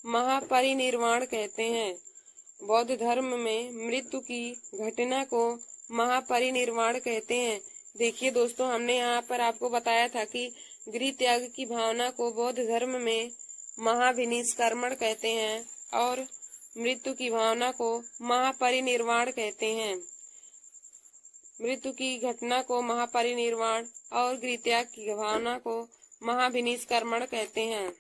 महापरिनिर्वाण कहते हैं। बौद्ध धर्म में मृत्यु की घटना को महापरिनिर्वाण कहते हैं। देखिए दोस्तों, हमने यहाँ पर आपको बताया था कि गृह त्याग की भावना को बौद्ध धर्म में महाविनिष्कर्मण कहते हैं और मृत्यु की भावना को महापरिनिर्वाण कहते हैं। मृत्यु की घटना को महापरिनिर्वाण और गृह त्याग की भावना को महाविनिष्कर्मण कहते हैं।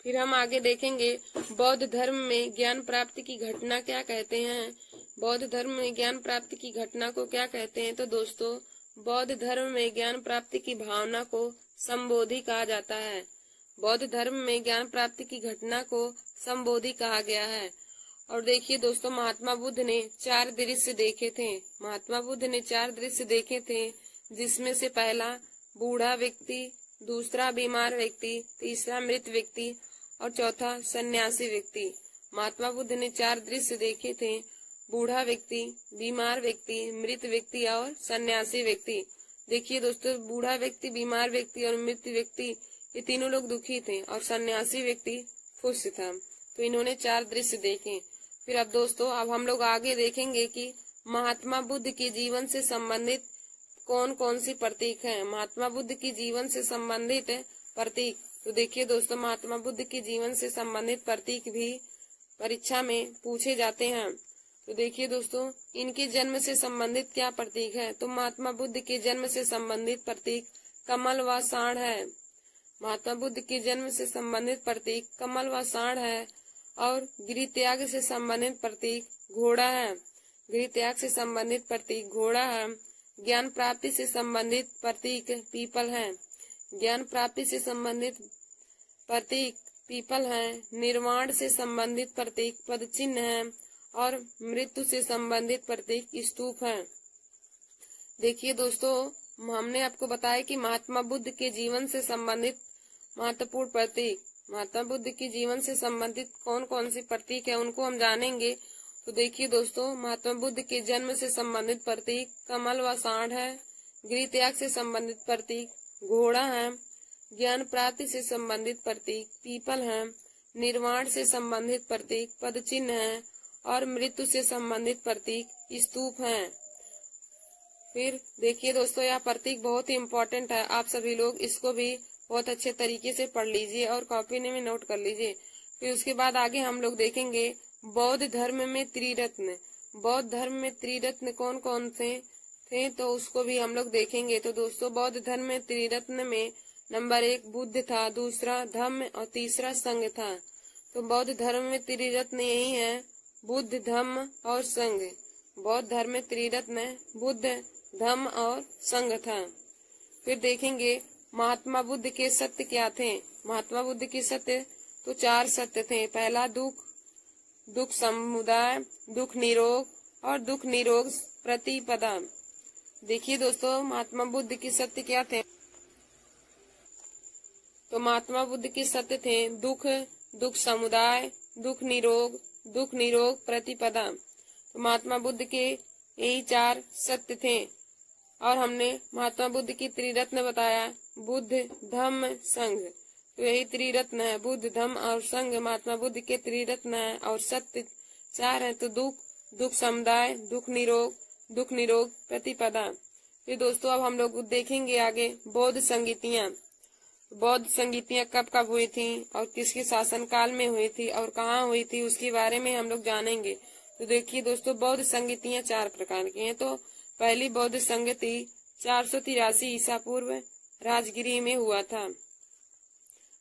फिर हम आगे देखेंगे बौद्ध धर्म में ज्ञान प्राप्ति की घटना क्या कहते हैं। बौद्ध धर्म में ज्ञान प्राप्ति की घटना को क्या कहते हैं? तो दोस्तों, बौद्ध धर्म में ज्ञान प्राप्ति की भावना को संबोधि कहा जाता है। बौद्ध धर्म में ज्ञान प्राप्ति की घटना को संबोधि कहा गया है। और देखिए दोस्तों, महात्मा बुद्ध ने 4 दृश्य देखे थे। महात्मा बुद्ध ने 4 दृश्य देखे थे, जिसमें से पहला बूढ़ा व्यक्ति, दूसरा बीमार व्यक्ति, तीसरा मृत व्यक्ति और चौथा सन्यासी व्यक्ति। महात्मा बुद्ध ने 4 दृश्य देखे थे, बूढ़ा व्यक्ति, बीमार व्यक्ति, मृत व्यक्ति और सन्यासी व्यक्ति। देखिए दोस्तों, बूढ़ा व्यक्ति, बीमार व्यक्ति और मृत व्यक्ति, ये तीनों लोग दुखी थे और सन्यासी व्यक्ति खुश था। तो इन्होंने 4 दृश्य देखे। फिर अब दोस्तों, अब हम लोग आगे देखेंगे कि महात्मा बुद्ध के जीवन से संबंधित कौन कौन सी प्रतीक हैं। महात्मा बुद्ध की जीवन से संबंधित प्रतीक। तो देखिए दोस्तों, महात्मा बुद्ध के जीवन से संबंधित प्रतीक भी परीक्षा में पूछे जाते हैं। तो देखिए दोस्तों, इनके जन्म से संबंधित क्या प्रतीक है? तो महात्मा बुद्ध के जन्म से संबंधित प्रतीक कमल व सांड है। महात्मा बुद्ध के जन्म से संबंधित प्रतीक कमल व सांड है। और गृह त्याग से संबंधित प्रतीक घोड़ा है। गृह त्याग से संबंधित प्रतीक घोड़ा है। ज्ञान प्राप्ति से संबंधित प्रतीक पीपल है। ज्ञान प्राप्ति से संबंधित प्रतीक पीपल है। निर्वाण से संबंधित प्रतीक पदचिन्ह है और मृत्यु से संबंधित प्रतीक स्तूप है। देखिए दोस्तों, हमने आपको बताया कि महात्मा बुद्ध के जीवन से संबंधित महत्वपूर्ण प्रतीक। महात्मा बुद्ध की जीवन से संबंधित कौन कौन सी प्रतीक है उनको हम जानेंगे। तो देखिए दोस्तों, महात्मा बुद्ध के जन्म से संबंधित प्रतीक कमल व सांड है। गृह त्याग से संबंधित प्रतीक घोड़ा है। ज्ञान प्राप्ति से संबंधित प्रतीक पीपल है। निर्वाण से संबंधित प्रतीक पद चिन्ह है और मृत्यु से संबंधित प्रतीक स्तूप है। फिर देखिए दोस्तों, यह प्रतीक बहुत ही इम्पोर्टेंट है, आप सभी लोग इसको भी बहुत अच्छे तरीके से पढ़ लीजिए और कॉपी में नोट कर लीजिए। फिर उसके बाद आगे हम लोग देखेंगे बौद्ध धर्म में त्रिरत्न। बौद्ध धर्म में त्रिरत्न कौन कौन से थे तो उसको भी हम लोग देखेंगे। तो दोस्तों, बौद्ध धर्म में त्रिरत्न में नंबर 1 बुद्ध था, दूसरा धम्म और तीसरा संघ था। तो बौद्ध धर्म में त्रिरत्न यही है, बुद्ध धम्म और संघ। बौद्ध धर्म में त्रिरत्न बुद्ध धम्म और संघ था। फिर देखेंगे महात्मा बुद्ध के सत्य क्या थे। महात्मा बुद्ध के सत्य तो 4 सत्य थे। पहला दुख, दुख समुदाय, दुख निरोग और दुख निरोग प्रतिपदा। देखिए दोस्तों, महात्मा बुद्ध के सत्य क्या थे। तो महात्मा बुद्ध के सत्य थे दुख, दुख समुदाय, दुख निरोग प्रतिपदा। तो महात्मा बुद्ध के यही 4 सत्य थे। और हमने महात्मा बुद्ध की त्रिरत्न बताया, बुद्ध धम्म संघ। तो यही त्रिरत्न है, बुद्ध धम्म और संघ महात्मा बुद्ध के त्रिरत्न है। और सत्य 4 है, तो दुख, दुख समुदाय, दुख निरोग प्रतिपदा। फिर दोस्तों, अब हम लोग देखेंगे आगे बौद्ध संगीतियां। बौद्ध संगीतियां कब कब हुई थी और किसके शासन काल में हुई थी और कहाँ हुई थी उसके बारे में हम लोग जानेंगे। तो देखिए दोस्तों, बौद्ध संगीतियां 4 प्रकार की हैं। तो पहली बौद्ध संगति 483 ईसा पूर्व राजगिरी में हुआ था।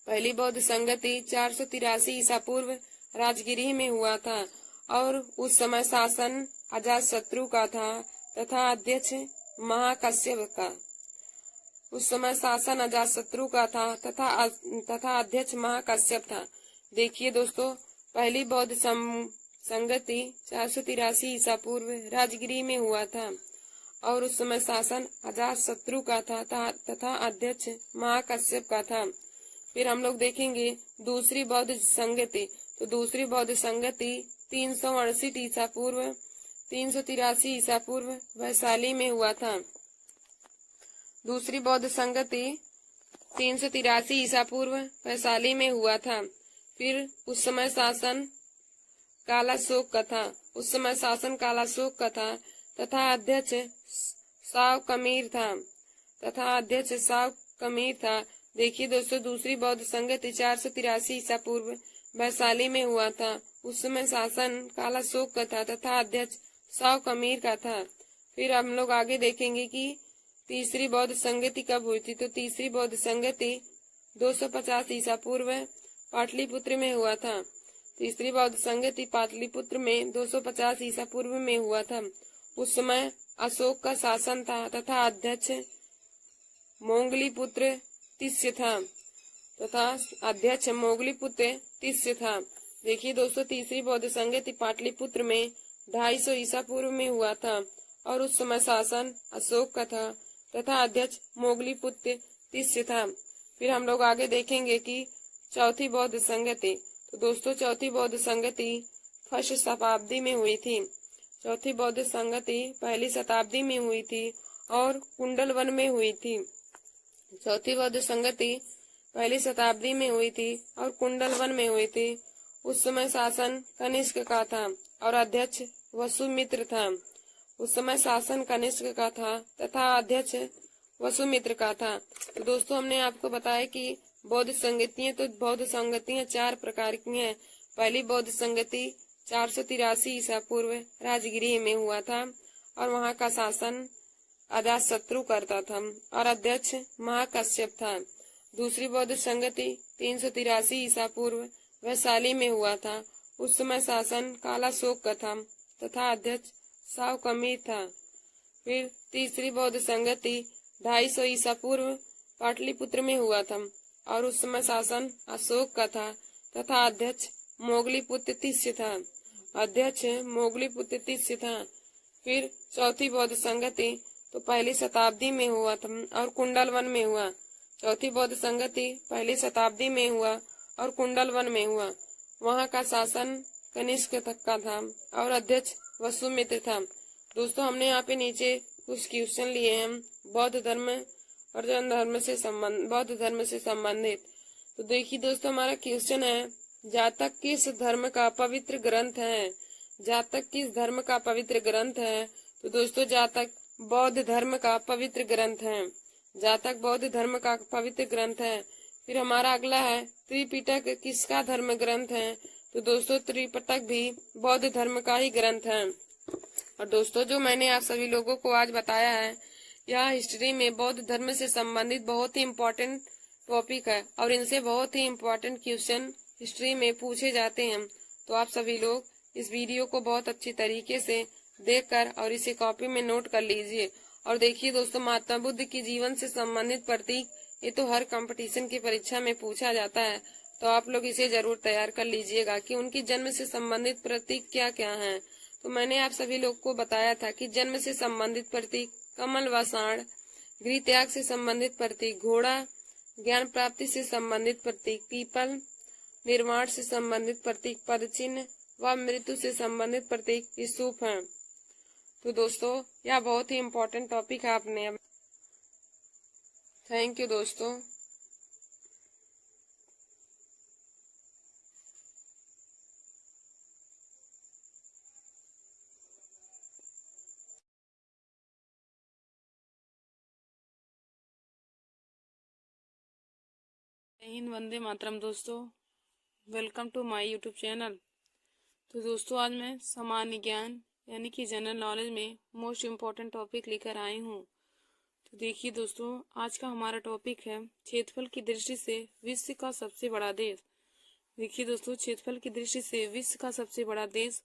पहली बौद्ध संगति 483 ईसा पूर्व राजगिरी में हुआ था और उस समय शासन अजातशत्रु का था तथा अध्यक्ष महाकश्यप का। उस समय शासन अजातशत्रु का था तथा अध्यक्ष महाकश्यप था। देखिए दोस्तों, पहली बौद्ध संगति 483 ईसा पूर्व राजगिरी में हुआ था और उस समय शासन अजातशत्रु का था तथा अध्यक्ष महाकश्यप का था। फिर हम लोग देखेंगे दूसरी बौद्ध संगति। तो दूसरी बौद्ध संगति 368 ईसा पूर्व 383 ईसा पूर्व वैशाली में हुआ था। दूसरी बौद्ध संगति 383 ईसा पूर्व वैशाली में हुआ था। फिर उस समय शासन कालाशोक का था। उस समय शासन कालाशोक का था तथा अध्यक्ष साव कमीर था। देखिए दोस्तों, दूसरी बौद्ध संगति 483 ईसा पूर्व वैशाली में हुआ था। उस समय शासन कालाशोक का था तथा अध्यक्ष साव कमीर का था। फिर हम लोग आगे देखेंगे कि तीसरी बौद्ध संगति कब हुई थी। तो तीसरी बौद्ध संगति 250 ईसा पूर्व पाटलिपुत्र में हुआ था। तीसरी बौद्ध संगति पाटलिपुत्र में 250 ईसा पूर्व में हुआ था। उस समय अशोक का शासन था तथा अध्यक्ष मोगलीपुत्र तिस्य था। देखिए दोस्तों, तीसरी बौद्ध संगति पाटलिपुत्र में 250 ईसा पूर्व में हुआ था और उस समय शासन अशोक का था तथा अध्यक्ष मोगलीपुत्र तिस्य था। फिर हम लोग आगे देखेंगे कि चौथी बौद्ध संगति। तो दोस्तों, चौथी बौद्ध संगति 1st शताब्दी में हुई थी। चौथी बौद्ध संगति 1ली शताब्दी में हुई थी और कुंडलवन में हुई थी। चौथी बौद्ध संगति 1ली शताब्दी में हुई थी और कुंडलवन में हुई थी। उस समय शासन कनिष्क का था और अध्यक्ष वसुमित्र था। उस समय शासन कनिष्क का था तथा अध्यक्ष वसुमित्र का था। तो दोस्तों, हमने आपको बताया कि बौद्ध संगतियां 4 प्रकार की हैं। पहली बौद्ध संगति 483 ईसा पूर्व राजगिरी में हुआ था और वहां का शासन अजातशत्रु करता था और अध्यक्ष महाकश्यप था। दूसरी बौद्ध संगति 383 ईसा पूर्व वैशाली में हुआ था। उस समय शासन कालाशोक का था तथा अध्यक्ष साव कमीर था। फिर तीसरी बौद्ध संगति 250 ईसा पूर्व पाटलिपुत्र में हुआ था और उस समय शासन अशोक का था तथा अध्यक्ष मोगलीपुत्र तिस्य था। फिर चौथी बौद्ध संगति तो 1ली शताब्दी में हुआ था और कुंडलवन में हुआ। चौथी बौद्ध संगति 1ली शताब्दी में हुआ और कुंडलवन में हुआ। वहाँ का शासन कनिष्क तक का था और अध्यक्ष वसुमित्र था। दोस्तों, हमने यहाँ पे नीचे कुछ क्वेश्चन लिए हैं बौद्ध धर्म और जैन धर्म से संबंधित। तो देखिए दोस्तों, हमारा क्वेश्चन है, जातक किस धर्म का पवित्र ग्रंथ है? जातक किस धर्म का पवित्र ग्रंथ है? तो दोस्तों, जातक बौद्ध धर्म का पवित्र ग्रंथ है। जातक बौद्ध धर्म का पवित्र ग्रंथ है। फिर हमारा अगला है, त्रिपिटक किसका धर्म ग्रंथ है? तो दोस्तों, त्रिपिटक भी बौद्ध धर्म का ही ग्रंथ है। और दोस्तों, जो मैंने आप सभी लोगों को आज बताया है, यह हिस्ट्री में बौद्ध धर्म से संबंधित बहुत ही इम्पोर्टेंट टॉपिक है और इनसे बहुत ही इम्पोर्टेंट क्वेश्चन हिस्ट्री में पूछे जाते हैं। तो आप सभी लोग इस वीडियो को बहुत अच्छी तरीके से देखकर और इसे कॉपी में नोट कर लीजिए। और देखिए दोस्तों, महात्मा बुद्ध की जीवन से संबंधित प्रतीक, ये तो हर कंपटीशन की परीक्षा में पूछा जाता है। तो आप लोग इसे जरूर तैयार कर लीजिएगा कि उनकी जन्म से संबंधित प्रतीक क्या क्या हैं। तो मैंने आप सभी लोग को बताया था कि जन्म से संबंधित प्रतीक कमल व सांड, गृह त्याग से संबंधित प्रतीक घोड़ा, ज्ञान प्राप्ति से संबंधित प्रतीक पीपल, निर्माण से संबंधित प्रतीक पद चिन्ह व मृत्यु से संबंधित प्रतीक स्तूप है। तो दोस्तों, यह बहुत ही इम्पोर्टेंट टॉपिक है आपने। थैंक यू दोस्तों। जय हिंद, वंदे मातरम। दोस्तों, welcome to my YouTube channel. तो दोस्तों, आज मैं सामान्य ज्ञान यानी कि जनरल नॉलेज में मोस्ट इम्पोर्टेंट टॉपिक लेकर आई हूँ। तो देखिए दोस्तों, आज का हमारा टॉपिक है क्षेत्रफल की दृष्टि से विश्व का सबसे बड़ा देश। देखिए दोस्तों, क्षेत्रफल की दृष्टि से विश्व का सबसे बड़ा देश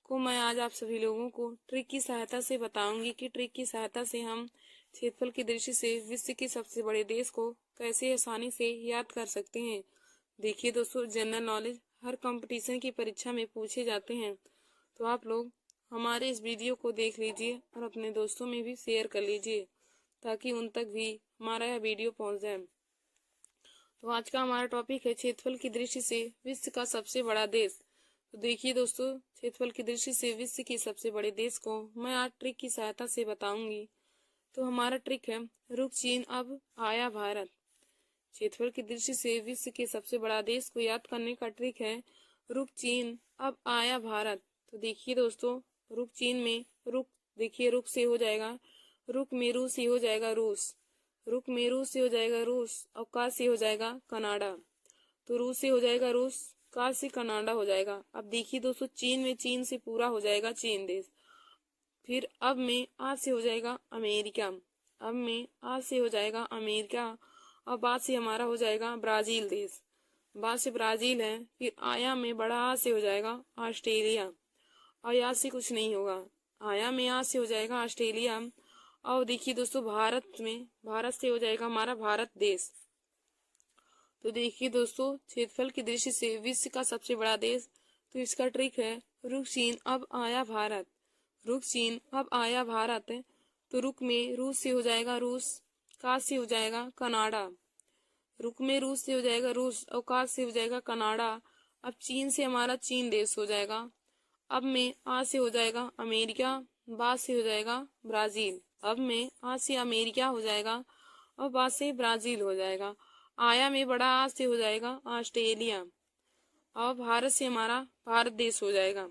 को मैं आज आप सभी लोगों को ट्रिक की सहायता से बताऊंगी कि ट्रिक की सहायता से हम क्षेत्रफल की दृष्टि से विश्व के सबसे बड़े देश को कैसे आसानी से याद कर सकते हैं। देखिए दोस्तों, जनरल नॉलेज हर कंपटीशन की परीक्षा में पूछे जाते हैं। तो आप लोग हमारे इस वीडियो को देख लीजिए और अपने दोस्तों में भी शेयर कर लीजिए ताकि उन तक भी हमारा यह वीडियो पहुंच जाए। तो आज का हमारा टॉपिक है क्षेत्रफल की दृष्टि से विश्व का सबसे बड़ा देश। तो देखिए दोस्तों, क्षेत्रफल की दृष्टि से विश्व के सबसे बड़े देश को मैं आज ट्रिक की सहायता से बताऊंगी। तो हमारा ट्रिक है, रुक चीन अब आया भारत। क्षेत्रफल की दृष्टि से विश्व के सबसे बड़ा देश को याद करने का ट्रिक है, रुक चीन अब आया भारत। तो देखिए दोस्तों, रुक चीन में रुक, देखिए रुक से हो जाएगा, रुक में रूस से हो जाएगा रूस, रुक में रूस से हो जाएगा रूस और का से हो जाएगा कनाडा। तो रूस से हो जाएगा रूस, का से कनाडा हो जाएगा। अब देखिए दोस्तों, चीन में चीन से पूरा हो जाएगा चीन देश। फिर अब में आज से हो जाएगा अमेरिका, अब में आज से हो जाएगा अमेरिका और बाद से हमारा हो जाएगा ब्राजील देश, बाद से ब्राजील है। फिर आया में बड़ा आज से हो जाएगा ऑस्ट्रेलिया और यहाँ से कुछ नहीं होगा, आया में आज से हो जाएगा ऑस्ट्रेलिया। और देखिए दोस्तों, भारत में भारत से हो जाएगा हमारा भारत देश। तो देखिए दोस्तों, क्षेत्रफल की दृष्टि से विश्व का सबसे बड़ा देश, तो इसका ट्रिक है, रुक चीन अब आया भारत, रुक चीन अब आया भारत। तो रुक में रूस से हो जाएगा रूस, का से हो जाएगा कनाडा, रुक में रूस से हो जाएगा रूस और का से हो जाएगा कनाडा। अब चीन से हमारा चीन देश हो जाएगा। अब में आ से हो जाएगा अमेरिका, बाद से हो जाएगा ब्राजील, अब में आ से अमेरिका हो जाएगा और बाद से ब्राजील हो जाएगा। आया में बड़ा आ से हो जाएगा ऑस्ट्रेलिया और भारत से हमारा भारत देश हो जाएगा।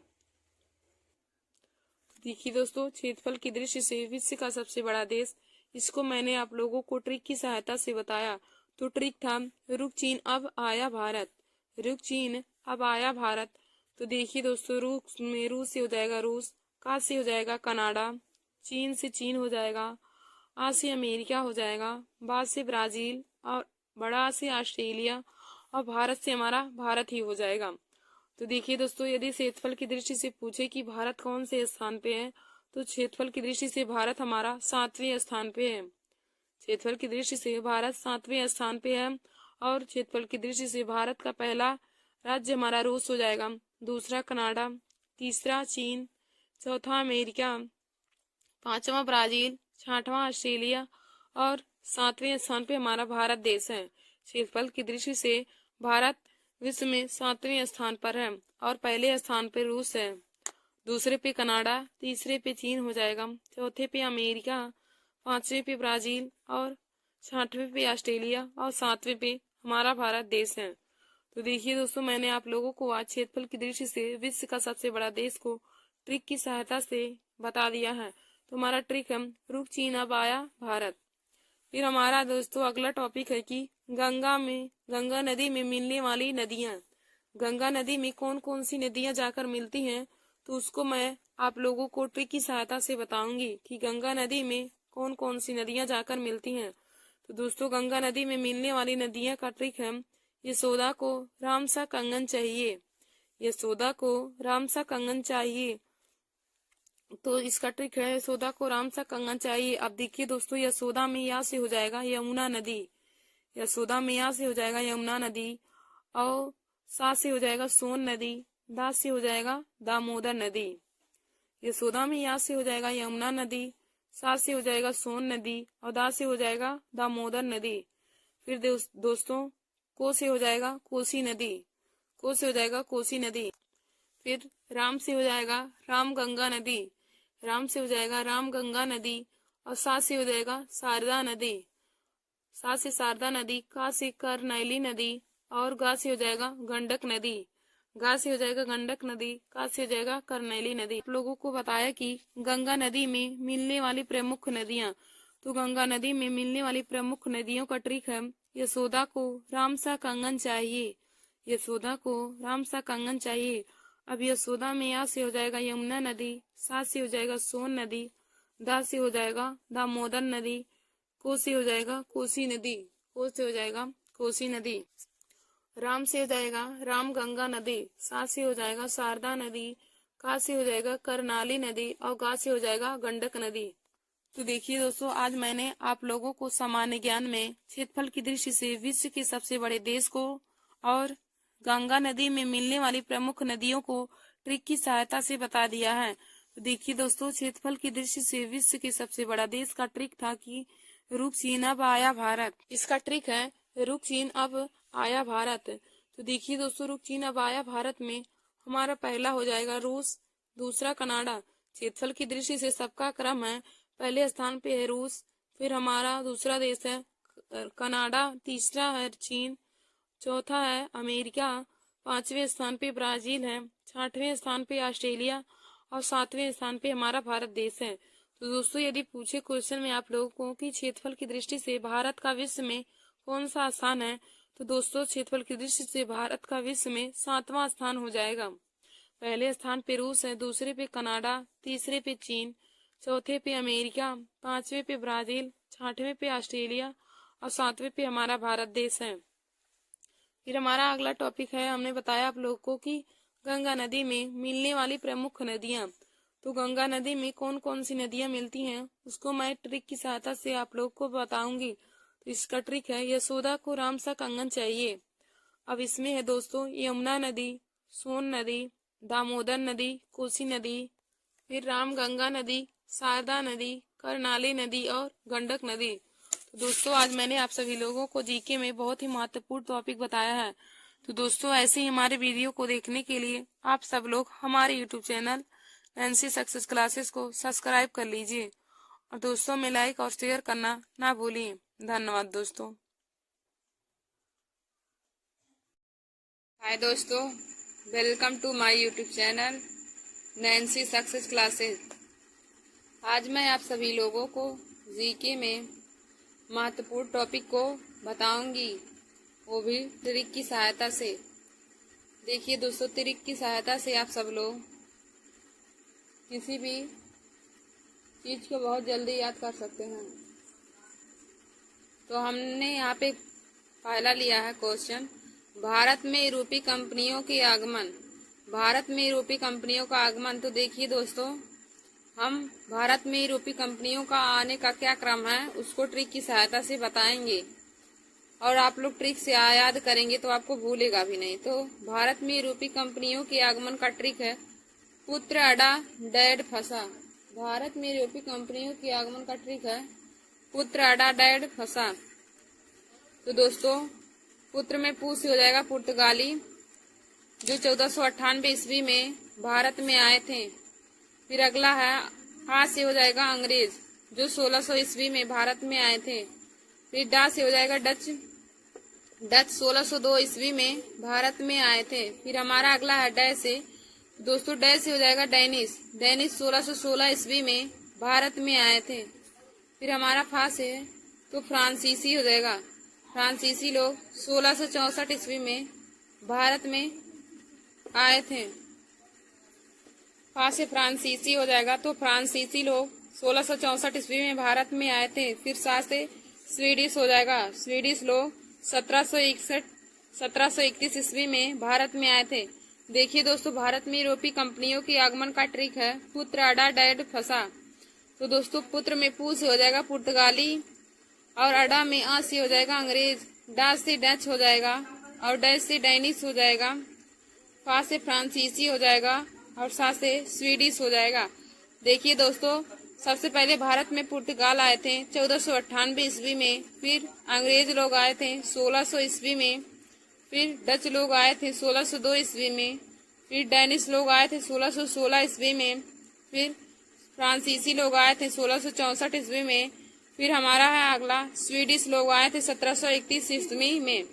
देखिए दोस्तों, क्षेत्रफल की दृष्टि से विश्व का सबसे बड़ा देश, इसको मैंने आप लोगों को ट्रिक की सहायता से बताया। तो ट्रिक था, रुक चीन अब आया भारत, रुक चीन अब आया भारत। तो देखिए दोस्तों, रुक में रूस से हो जाएगा रूस, का से हो जाएगा कनाडा, चीन से चीन हो जाएगा, आ से अमेरिका हो जाएगा, बाद से ब्राजील और बड़ा से ऑस्ट्रेलिया और भारत से हमारा भारत ही हो जाएगा। तो देखिए दोस्तों, यदि क्षेत्रफल की दृष्टि से पूछे कि भारत कौन से स्थान पे है, तो क्षेत्रफल की दृष्टि से भारत हमारा 7वें स्थान पे है। क्षेत्रफल की दृष्टि से भारत 7वें स्थान पे है। और क्षेत्रफल की दृष्टि से भारत का पहला राज्य हमारा रूस हो जाएगा, दूसरा कनाडा, तीसरा चीन, चौथा अमेरिका, पांचवा ब्राजील, छठवां ऑस्ट्रेलिया और 7वें स्थान पे हमारा भारत देश है। क्षेत्रफल की दृष्टि से भारत विश्व में 7वें स्थान पर है और पहले स्थान पर रूस है, दूसरे पे कनाडा, तीसरे पे चीन हो जाएगा, चौथे पे अमेरिका, पांचवें पे ब्राजील और छठवें पे ऑस्ट्रेलिया और सातवें पे हमारा भारत देश है। तो देखिए दोस्तों, मैंने आप लोगों को आज क्षेत्रफल की दृष्टि से विश्व का सबसे बड़ा देश को ट्रिक की सहायता से बता दिया है। तो हमारा ट्रिक है रुक चीन अब आया भारत। फिर हमारा दोस्तों अगला टॉपिक है कि गंगा नदी में मिलने वाली नदियां। गंगा नदी में कौन कौन सी नदियां जाकर मिलती हैं, तो उसको मैं आप लोगों को ट्रिक की सहायता से बताऊंगी कि गंगा नदी में कौन कौन सी नदियां जाकर मिलती हैं। तो दोस्तों गंगा नदी में मिलने वाली नदियां का ट्रिक है यशोदा को राम सा कंगन चाहिए। यशोदा को राम सा कंगन चाहिए, तो इसका ट्रिक है यशोदा को राम सा कंगन चाहिए। अब देखिए दोस्तों, यशोदा में या से हो जाएगा यमुना नदी, यशोदा में या से हो जाएगा यमुना नदी, और सा से हो जाएगा सोन नदी, दा से हो जाएगा दामोदर नदी। यशोदा में या से हो जाएगा यमुना नदी, सा से हो जाएगा सोन नदी और दा से हो जाएगा दामोदर नदी। फिर दोस्तों को से हो जाएगा कोसी नदी, को से हो जाएगा कोसी नदी। फिर राम से हो जाएगा राम गंगा नदी, राम से हो जाएगा राम गंगा नदी और सा से हो जाएगा शारदा नदी, सा से शारदा नदी, का से करनैली नदी और गा से हो जाएगा गंडक नदी, गा से हो जाएगा गंडक नदी, का से हो जाएगा करनैली नदी। आप लोगों को बताया कि गंगा नदी में मिलने वाली प्रमुख नदियां। तो गंगा नदी में मिलने वाली प्रमुख नदियों का ट्रिक है यशोदा को राम सा कंगन चाहिए। यशोदा को राम सा कंगन चाहिए। अब यशोदा में या से हो जाएगा यमुना नदी, सा से हो जाएगा सोन नदी, दा से हो जाएगा दामोदर नदी, को से हो जाएगा कोसी नदी, को से हो जाएगा कोसी नदी। राम से हो जाएगा राम गंगा नदी, सा से हो जाएगा शारदा नदी, का से हो जाएगा करनाली नदी और गा से हो जाएगा गंडक नदी। तो देखिए दोस्तों, आज मैंने आप लोगों को सामान्य ज्ञान में क्षेत्रफल की दृष्टि से विश्व के सबसे बड़े देश को और गंगा नदी में मिलने वाली प्रमुख नदियों को ट्रिक की सहायता से बता दिया है। तो देखिए दोस्तों, क्षेत्रफल की दृष्टि से विश्व के सबसे बड़ा देश का ट्रिक था कि रुक चीन अब आया भारत। इसका ट्रिक है रुक चीन अब आया भारत। तो देखिए दोस्तों, रुक चीन अब आया भारत में हमारा पहला हो जाएगा रूस, दूसरा कनाडा। क्षेत्रफल की दृष्टि से सबका क्रम है, पहले स्थान पे है रूस, फिर हमारा दूसरा देश है कनाडा, तीसरा है चीन, चौथा है अमेरिका, पांचवें स्थान पे ब्राजील है, छठवें स्थान पे ऑस्ट्रेलिया और सातवें स्थान पे हमारा भारत देश है। तो दोस्तों, यदि पूछे क्वेश्चन में आप लोगों को कि क्षेत्रफल की दृष्टि से भारत का विश्व में कौन सा स्थान है, तो दोस्तों क्षेत्रफल की दृष्टि से भारत का विश्व में 7वां स्थान हो जाएगा। पहले स्थान पे रूस है, दूसरे पे कनाडा, तीसरे पे चीन, चौथे पे अमेरिका, पांचवें पे ब्राजील, छठवें पे ऑस्ट्रेलिया और सातवें पे हमारा भारत देश है। फिर हमारा अगला टॉपिक है, हमने बताया आप लोगों को कि गंगा नदी में मिलने वाली प्रमुख नदियां। तो गंगा नदी में कौन कौन सी नदियां मिलती हैं, उसको मैं ट्रिक की सहायता से आप लोगों को बताऊंगी। तो इसका ट्रिक है यशोदा को राम सा कंगन चाहिए। अब इसमें है दोस्तों यमुना नदी, सोन नदी, दामोदर नदी, कोसी नदी, फिर राम गंगा नदी, शारदा नदी, करनाली नदी और गंडक नदी। तो दोस्तों, आज मैंने आप सभी लोगों को जीके में बहुत ही महत्वपूर्ण टॉपिक बताया है। तो दोस्तों, ऐसे ही हमारे वीडियो को देखने के लिए आप सब लोग हमारे YouTube channel Nancy success classes को सब्सक्राइब कर लीजिए और दोस्तों में लाइक और शेयर करना ना भूलिए। धन्यवाद दोस्तों। हाय दोस्तों, welcome to my YouTube channel Nancy success classes. आज मैं आप सभी लोगों को जीके में महत्वपूर्ण टॉपिक को बताऊंगी, वो भी ट्रिक की सहायता से। देखिए दोस्तों, ट्रिक की सहायता से आप सब लोग किसी भी चीज को बहुत जल्दी याद कर सकते हैं। तो हमने यहाँ पे पहला लिया है क्वेश्चन, भारत में यूरोपीय कंपनियों के आगमन। भारत में यूरोपीय कंपनियों का आगमन। तो देखिए दोस्तों, हम भारत में यूरोपीय कंपनियों का आने का क्या क्रम है उसको ट्रिक की सहायता से बताएंगे और आप लोग ट्रिक से याद करेंगे तो आपको भूलेगा भी नहीं। तो भारत में यूरोपीय कंपनियों के आगमन का ट्रिक है पुत्र अड़ा डैड फंसा। भारत में यूरोपीय कंपनियों के आगमन का ट्रिक है पुत्र अड़ा डैड फंसा। तो दोस्तों, पुत्र में पू से हो जाएगा पुर्तगाली, जो 1498 ईस्वी में भारत में आए थे। फिर अगला है आ से हो जाएगा अंग्रेज, जो 1600 ईस्वी में भारत में आए थे। फिर डा से हो जाएगा डच 1602 ईस्वी में भारत में आए थे। फिर हमारा अगला है डै से, दोस्तों डै से हो जाएगा डैनिश 1616 ईस्वी में भारत में आए थे। फिर हमारा फा से है तो फ्रांसीसी हो जाएगा, फ्रांसीसी लोग 1664 ईस्वी में भारत में आए थे। फा से फ्रांसीसी हो जाएगा तो फ्रांसीसी लोग 1664 ईस्वी में भारत में आए थे। फिर सा से स्वीडिश हो जाएगा, स्वीडिश लोग 1731 ईस्वी में भारत में आए थे। देखिए दोस्तों, भारत में यूरोपीय कंपनियों के आगमन का ट्रिक है पुत्र अडा डैड फंसा। तो दोस्तों पुत्र में पू से हो जाएगा पुर्तगाली और अडा में आ से हो जाएगा अंग्रेज, डा से डच हो जाएगा और डैश से डैनिश हो जाएगा, फा से फ्रांसीसी हो जाएगा और सा से स्वीडिश हो जाएगा। देखिए दोस्तों, सबसे पहले भारत में पुर्तगाल आए थे 1498 ईस्वी में, फिर अंग्रेज लोग आए थे 1600 ईस्वी में, फिर डच लोग आए थे 1602 ईस्वी में, फिर डैनिश लोग आए थे 1616 ईस्वी में, फिर फ्रांसीसी लोग आए थे 1664 ईस्वी में, फिर हमारा है अगला स्वीडिश लोग आए थे 1731 ईस्वी में।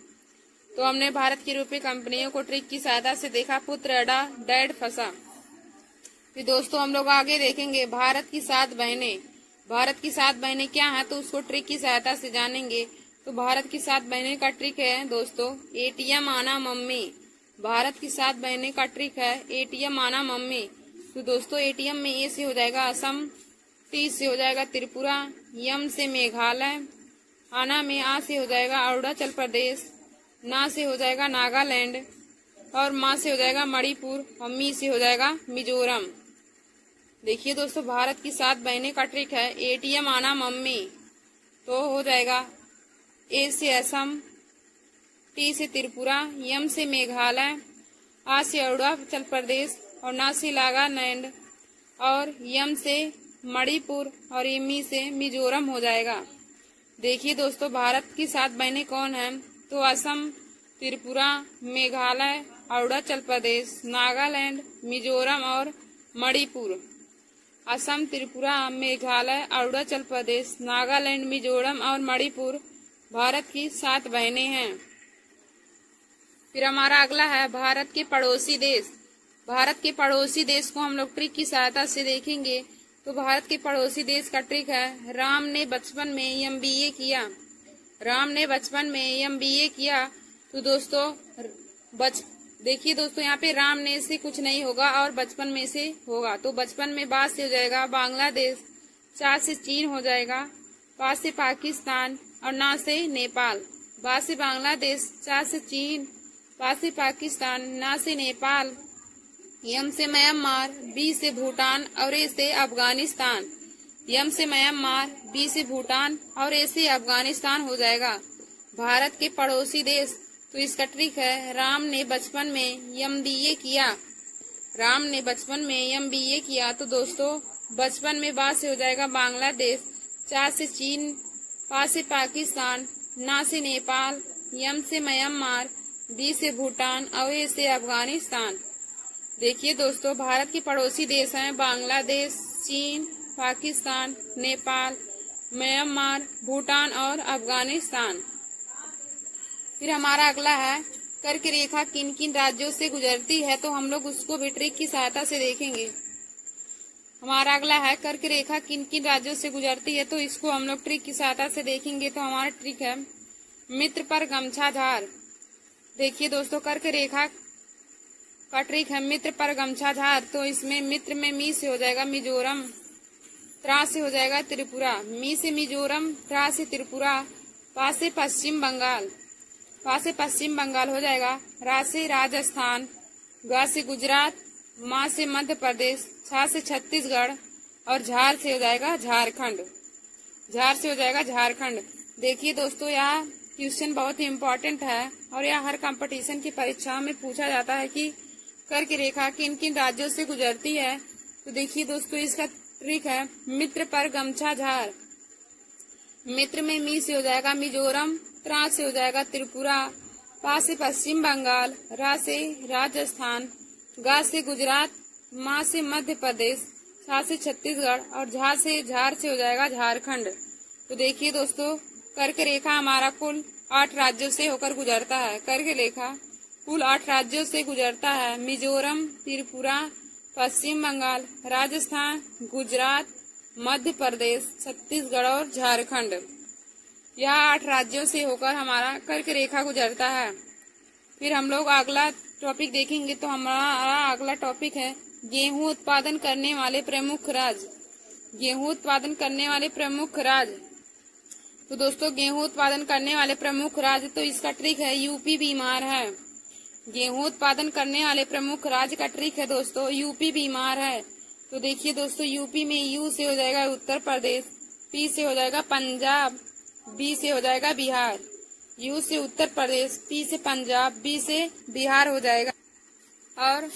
तो हमने भारत की यूरोपीय कंपनियों को ट्रिक की सहायता से देखा पुत्र अडा डैड फंसा। फिर दोस्तों हम लोग आगे देखेंगे भारत की 7 बहनें। भारत की 7 बहनें क्या है तो उसको ट्रिक की सहायता से जानेंगे। तो भारत की 7 बहनें का ट्रिक है दोस्तों एटीएम आना मम्मी। भारत की 7 बहनें का ट्रिक है एटीएम आना मम्मी। तो दोस्तों एटीएम में ए से हो जाएगा असम, टी से हो जाएगा त्रिपुरा, यम से मेघालय, आना में आ से हो जाएगा अरुणाचल प्रदेश, ना से हो जाएगा नागालैंड और मा से हो जाएगा मणिपुर और मी से हो जाएगा मिजोरम। देखिए दोस्तों, भारत की 7 बहनें का ट्रिक है एटीएम आना मम्मी। तो हो जाएगा ए से असम, टी से त्रिपुरा, यम से मेघालय, आ से अरुणाचल प्रदेश और ना से नागालैंड और यम से मणिपुर और मी से मिजोरम हो जाएगा। देखिए दोस्तों, भारत की 7 बहनें कौन हैं तो असम, त्रिपुरा, मेघालय, अरुणाचल प्रदेश, नागालैंड, मिजोरम और मणिपुर। असम, त्रिपुरा, मेघालय, अरुणाचल प्रदेश, नागालैंड, मिजोरम और मणिपुर भारत की 7 बहनें हैं। फिर हमारा अगला है भारत के पड़ोसी देश। भारत के पड़ोसी देश को हम लोग ट्रिक की सहायता से देखेंगे। तो भारत के पड़ोसी देश का ट्रिक है राम ने बचपन में एमबीए किया। राम ने बचपन में एमबीए किया। तो दोस्तों देखिए दोस्तों, यहाँ पे राम ने से कुछ नहीं होगा और बचपन में से होगा। तो बचपन में बा से हो जाएगा बांग्लादेश, चा से चीन हो जाएगा, पा से पाकिस्तान और ना से नेपाल। बा से बांग्लादेश, चा से चीन, पा से पाकिस्तान, ना से नेपाल, यम से म्यांमार, बी से भूटान और ए से अफगानिस्तान। यम से म्यांमार, बी से भूटान और ए से अफगानिस्तान हो जाएगा भारत के पड़ोसी देश। तो इसका ट्रिक है राम ने बचपन में एमबीए किया। राम ने बचपन में एमबीए किया। तो दोस्तों बचपन में बा से हो जाएगा बांग्लादेश, चा से चीन, पा से पाकिस्तान, ना से नेपाल, यम से म्यांमार, बी से भूटान और ए से अफगानिस्तान। देखिए दोस्तों, भारत के पड़ोसी देश हैं बांग्लादेश, चीन, पाकिस्तान, नेपाल, म्यांमार, भूटान और अफगानिस्तान। फिर हमारा अगला है कर्क रेखा किन किन राज्यों से गुजरती है। तो हम लोग उसको भी ट्रिक की सहायता से देखेंगे। हमारा अगला है कर्क रेखा किन किन राज्यों से गुजरती है। तो इसको हम लोग ट्रिक की सहायता से देखेंगे। तो हमारा ट्रिक है मित्र पर गमछा झार। देखिए दोस्तों, कर्क रेखा का ट्रिक है मित्र पर गमछा झार। तो इसमें मित्र में मी से हो जाएगा मिजोरम, त्रा से हो जाएगा त्रिपुरा, मी से मिजोरम, त्रा से त्रिपुरा, पा से पश्चिम बंगाल, पा से पश्चिम बंगाल हो जाएगा, रा से राजस्थान, गा से गुजरात, मा से मध्य प्रदेश, छा से छत्तीसगढ़ और झार से हो जाएगा झारखंड। झार से हो जाएगा झारखंड। देखिए दोस्तों, यह क्वेश्चन बहुत ही इम्पोर्टेंट है और यह हर कंपटीशन की परीक्षाओं में पूछा जाता है कि कर्क रेखा किन किन राज्यों से गुजरती है। तो देखिए दोस्तों, इसका ट्रिक है मित्र पर गमछा झार। मित्र में मी से हो जाएगा मिजोरम, त्रा से हो जाएगा त्रिपुरा, पा से पश्चिम बंगाल, रा से राजस्थान, गा से गुजरात, मा से मध्य प्रदेश, छा से छत्तीसगढ़ और झार से हो जाएगा झारखंड। तो देखिए दोस्तों, कर्क रेखा हमारा कुल 8 राज्यों से होकर गुजरता है। कर्क रेखा कुल 8 राज्यों से गुजरता है। मिजोरम, त्रिपुरा, पश्चिम बंगाल, राजस्थान, गुजरात, मध्य प्रदेश, छत्तीसगढ़ और झारखंड। यह 8 राज्यों से होकर हमारा कर्क रेखा गुजरता है। फिर हम लोग अगला टॉपिक देखेंगे। तो हमारा अगला टॉपिक है गेहूं उत्पादन करने वाले प्रमुख राज्य। गेहूं उत्पादन करने वाले प्रमुख राज्य। तो दोस्तों, गेहूं उत्पादन करने वाले प्रमुख राज्य, तो इसका ट्रिक है यूपी बीमार है। गेहूं उत्पादन करने वाले प्रमुख राज्य का ट्रिक है दोस्तों यूपी बीमार है। तो देखिए दोस्तों, यूपी में यू से हो जाएगा उत्तर प्रदेश, पी से हो जाएगा पंजाब, बी से हो जाएगा बिहार। यू से उत्तर प्रदेश, पी से पंजाब, बी से बिहार हो जाएगा और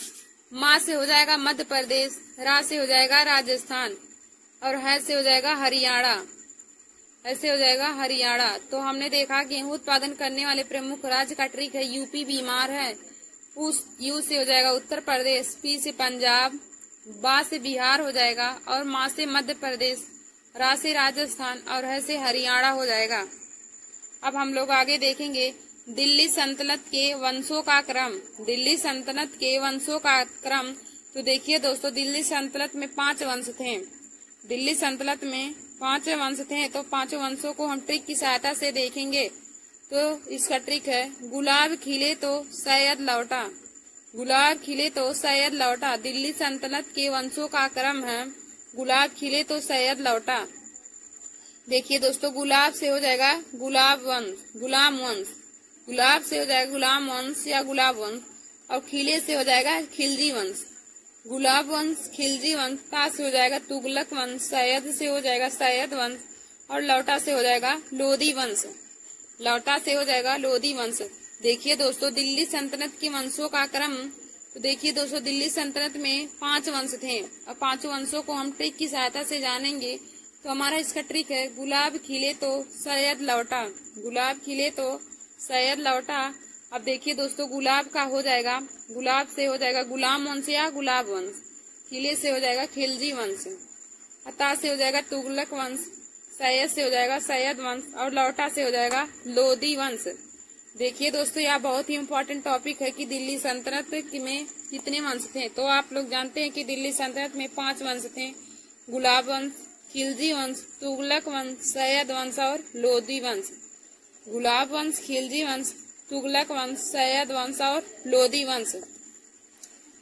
मा से हो जाएगा मध्य प्रदेश, रा से हो जाएगा राजस्थान और है से हो जाएगा हरियाणा। ऐसे हो जाएगा हरियाणा। तो हमने देखा गेहूं उत्पादन करने वाले प्रमुख राज्य का ट्रिक है यूपी बीमार है। उस यू से हो जाएगा उत्तर प्रदेश, पी से पंजाब, बा से बिहार हो जाएगा और मा से मध्य प्रदेश, रा से राजस्थान और है से हरियाणा हो जाएगा। अब हम लोग आगे देखेंगे दिल्ली सल्तनत के वंशों का क्रम। दिल्ली सल्तनत के वंशों का क्रम। तो देखिए दोस्तों, दिल्ली सल्तनत में 5 वंश थे। दिल्ली सल्तनत में 5 वंश थे। तो 5 वंशों को हम ट्रिक की सहायता से देखेंगे। तो इसका ट्रिक है गुलाब खिले तो सैयद लौटा। गुलाब खिले तो सैयद लौटा। दिल्ली सल्तनत के वंशों का क्रम है गुलाब खिले तो सैयद लौटा। देखिए दोस्तों, गुलाब से हो जाएगा गुलाब वंश, गुलाम वंश। गुलाब से हो जाएगा गुलाम वंश या गुलाब वंश और खिले से हो जाएगा खिलजी वंश। गुलाब वंश, खिलजी वंश, ता से हो जाएगा तुगलक वंश, सैयद से हो जाएगा सैयद वंश और लौटा से हो जाएगा लोधी वंश। लौटा से हो जाएगा लोधी वंश। देखिए दोस्तों, दिल्ली सल्तनत के वंशों का क्रम। तो देखिए दोस्तों, दिल्ली सल्तनत में 5 वंश थे और 5 वंशों को हम ट्रिक की सहायता से जानेंगे। तो हमारा इसका ट्रिक है गुलाब खिले तो सैयद लौटा। गुलाब खिले तो सैयद लौटा। अब देखिए दोस्तों, गुलाब का हो जाएगा, गुलाब से हो जाएगा गुलाम वंश या गुलाब वंश, खिले से हो जाएगा खिलजी वंश, अता से हो जाएगा तुगलक वंश, सैयद से हो जाएगा सैयद वंश और लौटा से हो जाएगा लोधी वंश। देखिए दोस्तों, यह बहुत ही इम्पोर्टेंट टॉपिक है कि दिल्ली सल्तनत में कितने वंश थे। तो आप लोग जानते हैं कि दिल्ली सल्तनत में 5 वंश थे, गुलाब वंश, खिलजी वंश, तुगलक वंश, सैयद वंश और लोधी वंश। गुलाब वंश, खिलजी वंश, तुगलक वंश, सैयद वंश और लोधी वंश।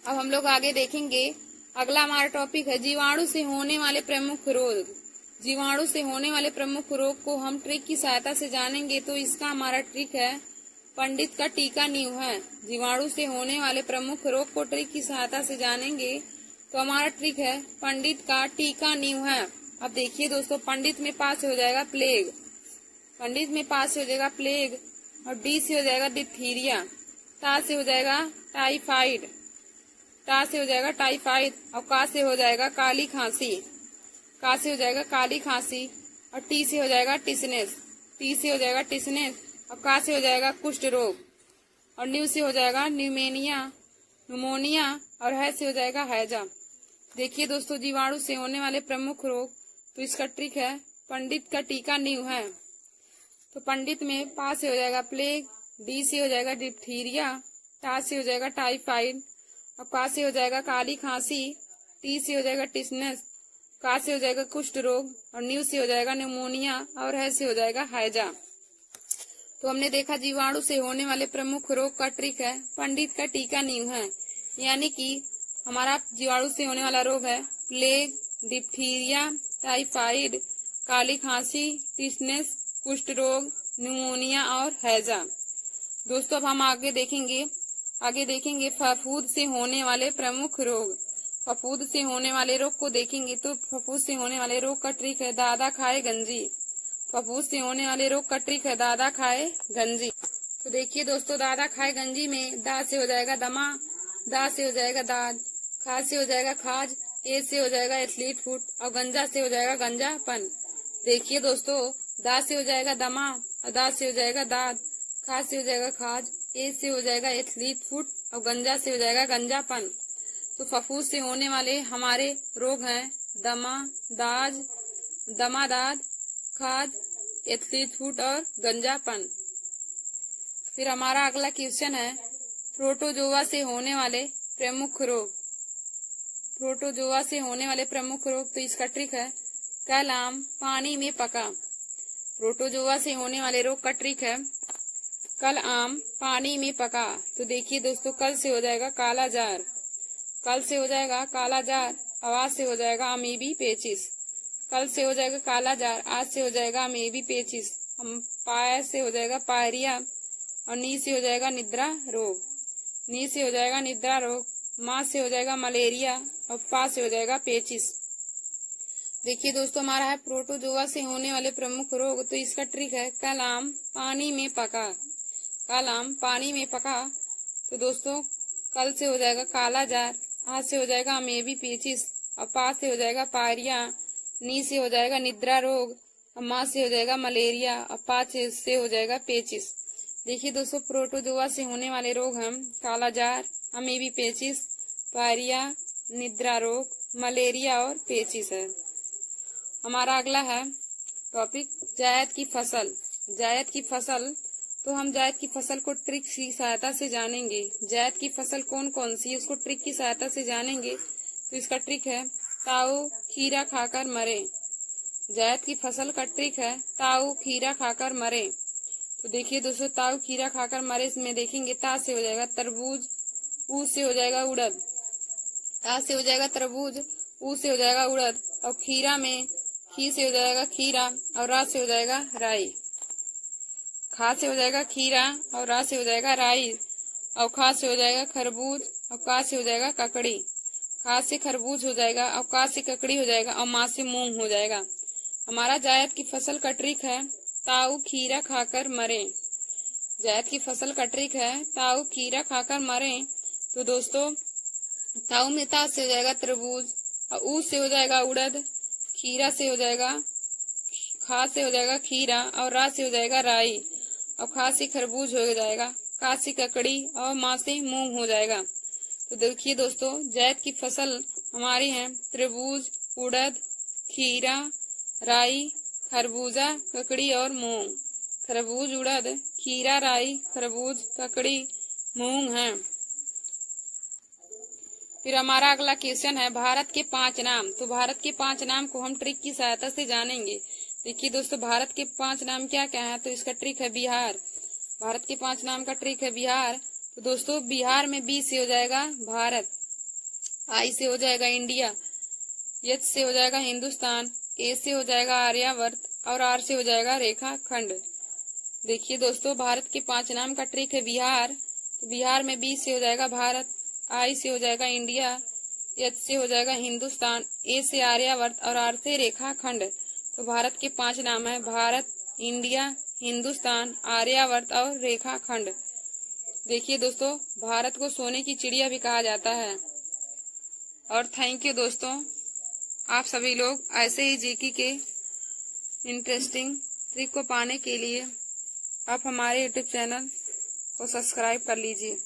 अब हम लोग आगे देखेंगे। अगला हमारा टॉपिक है जीवाणु से होने वाले प्रमुख रोग। जीवाणु से होने वाले प्रमुख रोग को हम ट्रिक की सहायता से जानेंगे। तो इसका हमारा ट्रिक है पंडित का टीका नींव है। जीवाणु से होने वाले प्रमुख रोग को ट्रिक की सहायता से जानेंगे। तो हमारा ट्रिक है पंडित का टीका नींव है। अब देखिए दोस्तों, पंडित में पास हो जाएगा प्लेग, पंडित में पास हो जाएगा प्लेग और डी से हो जाएगा डिप्थीरिया, ता से हो जाएगा टाइफाइड, टा से हो जाएगा टाइफाइड और का से हो जाएगा काली खांसी, का से हो जाएगा काली खांसी और टी से हो जाएगा टिसनेस, टी से हो जाएगा टिसनेस और का से हो जाएगा कुष्ठ रोग और न्यू से हो जाएगा न्यूमोनिया और है से हो जाएगा हैजा। देखिए दोस्तों, जीवाणु से होने वाले प्रमुख रोग। तो इसका ट्रिक है पंडित का टीका नींव है। तो पंडित में पा से हो जाएगा प्लेग, डी से हो जाएगा डिप्थीरिया, टा से हो जाएगा टाइफाइड और का से हो जाएगा काली खांसी, टी से हो जाएगा टिसनेस, का से हो जाएगा कुष्ठ रोग और न्यू से हो जाएगा न्यूमोनिया और है से हो जाएगा हैजा। तो हमने देखा जीवाणु से होने वाले प्रमुख रोग का ट्रिक है पंडित का टीका नींव है। यानी कि हमारा जीवाणु से होने वाला रोग है प्लेग, डिप्थीरिया, टाइफाइड, काली खांसी, टिसनेस, कुष्ठ रोग, न्यूमोनिया और हैजा। दोस्तों, अब हम आगे देखेंगे फफूंद से होने वाले प्रमुख रोग। फफूंद से होने वाले रोग को देखेंगे। तो फफूंद से होने वाले रोग का ट्रिक है दादा खाए गंजी। फफूंद से होने वाले रोग का ट्रिक है दादा खाए गंजी। तो देखिए दोस्तों, दादा खाए गंजी में दा से हो जाएगा दमा, दा से हो जाएगा दाद, खा से हो जाएगा खाज, ए से हो जाएगा एथलीट फुट और गंजा से हो जाएगा गंजापन। देखिए दोस्तों, दा से हो जाएगा दमा और दा से हो जाएगा दाद, खा से हो जाएगा खाज, ए से हो जाएगा एथलीट फुट और गंजा से हो जाएगा गंजापन। तो फफूंद से होने वाले हमारे रोग हैं दमा, दाज, दमादाद, खाज, एथलीट फुट और गंजापन। फिर हमारा अगला क्वेश्चन है प्रोटोजोआ से होने वाले प्रमुख रोग। प्रोटोजोआ से होने वाले प्रमुख रोग, तो इसका ट्रिक है कल आम पानी में पका। प्रोटोजोआ से होने वाले रोग का ट्रिक है कल आम पानी में पका। तो देखिए दोस्तों, कल से हो जाएगा काला जार, कल से हो जाएगा काला जार, आवाज से हो जाएगा अमीबी पेचिस। कल से हो जाएगा काला जार, आज से हो जाएगा अमीबी पेचिस, हम पाया से हो जाएगा पायरिया और नी से हो जाएगा निद्रा रोग। नी से हो जाएगा निद्रा रोग, माँ से हो जाएगा मलेरिया और पा से हो जाएगा पेचिस। देखिए दोस्तों, हमारा है प्रोटोजोआ से होने वाले प्रमुख रोग। तो इसका ट्रिक है कल आम पानी में पका। कल आम पानी में पका। तो दोस्तों, कल से हो जाएगा काला जार, आज से हो जाएगा अमेबी पेचिस और पा से हो जाएगा पायरिया, नी से हो जाएगा निद्रा रोग और माँ से हो जाएगा मलेरिया और पा से हो जाएगा पेचिस। देखिए दोस्तों, प्रोटोजोआ से होने वाले रोग हम काला जार, अमीबी पेचिस, पायरिया, निद्रा रोग, मलेरिया और पेचिस है। हमारा अगला है टॉपिक जायद की फसल। जायद की फसल, तो हम जायद की फसल को ट्रिक की सहायता से जानेंगे। जायद की फसल कौन कौन सी है उसको ट्रिक की सहायता से जानेंगे। तो इसका ट्रिक है ताऊ खीरा खाकर मरे। जायद की फसल का ट्रिक है ताऊ खीरा खाकर मरे। तो देखिए दोस्तों, ताऊ खीरा खाकर मरे, इसमें देखेंगे ता से हो जाएगा तरबूज, ऊ से हो जाएगा उड़द। ता से हो जाएगा तरबूज, ऊ से हो जाएगा उड़द और खीरा में खी से हो जाएगा खीरा और रा से हो जाएगा राई। खा से हो जाएगा खीरा और रा से हो जाएगा राई और खा से हो जाएगा खरबूज और का से हो जाएगा ककड़ी। खा से खरबूज हो जाएगा और का से ककड़ी हो जाएगा और माँ से मूंग हो जाएगा। हमारा जायद की फसल का ट्रिक है ताऊ खीरा खाकर मरे। जायद की फसल का ट्रिक है ताऊ खीरा खाकर मरे। तो दोस्तों, ताऊ में ता से हो जाएगा तरबूज और ऊ से हो जाएगा उड़द, खीरा से हो जाएगा, खा से हो जाएगा खीरा और रा से हो जाएगा राई और खा से खरबूज हो जाएगा, का से ककड़ी और माँ से मूंग हो जाएगा। तो देखिए दोस्तों, जायद की फसल हमारी है तरबूज, उड़द, खीरा, राई, खरबूजा, ककड़ी और मूंग। खरबूज, उड़द, खीरा, राई, खरबूज, ककड़ी, मूंग है। फिर हमारा अगला क्वेश्चन है भारत के 5 नाम। तो भारत के 5 नाम को हम ट्रिक की सहायता से जानेंगे। देखिए दोस्तों, भारत के 5 नाम क्या क्या है। तो इसका ट्रिक है बिहार। भारत के 5 नाम का ट्रिक है बिहार। तो दोस्तों, बिहार में बी से हो जाएगा भारत, आई से हो जाएगा इंडिया, एच से हो जाएगा हिंदुस्तान, ए से हो जाएगा आर्यावर्त और आर से हो जाएगा रेखा खंड। देखिए दोस्तों, भारत के 5 नाम का ट्रिक है बिहार। तो बिहार में बी से हो जाएगा भारत, आई से हो जाएगा इंडिया, एच से हो जाएगा हिंदुस्तान, ए से आर्यावर्त और आर से रेखा खंड। तो भारत के 5 नाम है भारत, इंडिया, हिंदुस्तान, आर्यावर्त और रेखा खंड। देखिए दोस्तों, भारत को सोने की चिड़िया भी कहा जाता है। और थैंक यू दोस्तों, आप सभी लोग ऐसे ही जीके के इंटरेस्टिंग ट्रिक को पाने के लिए आप हमारे यूट्यूब चैनल को सब्सक्राइब कर लीजिए।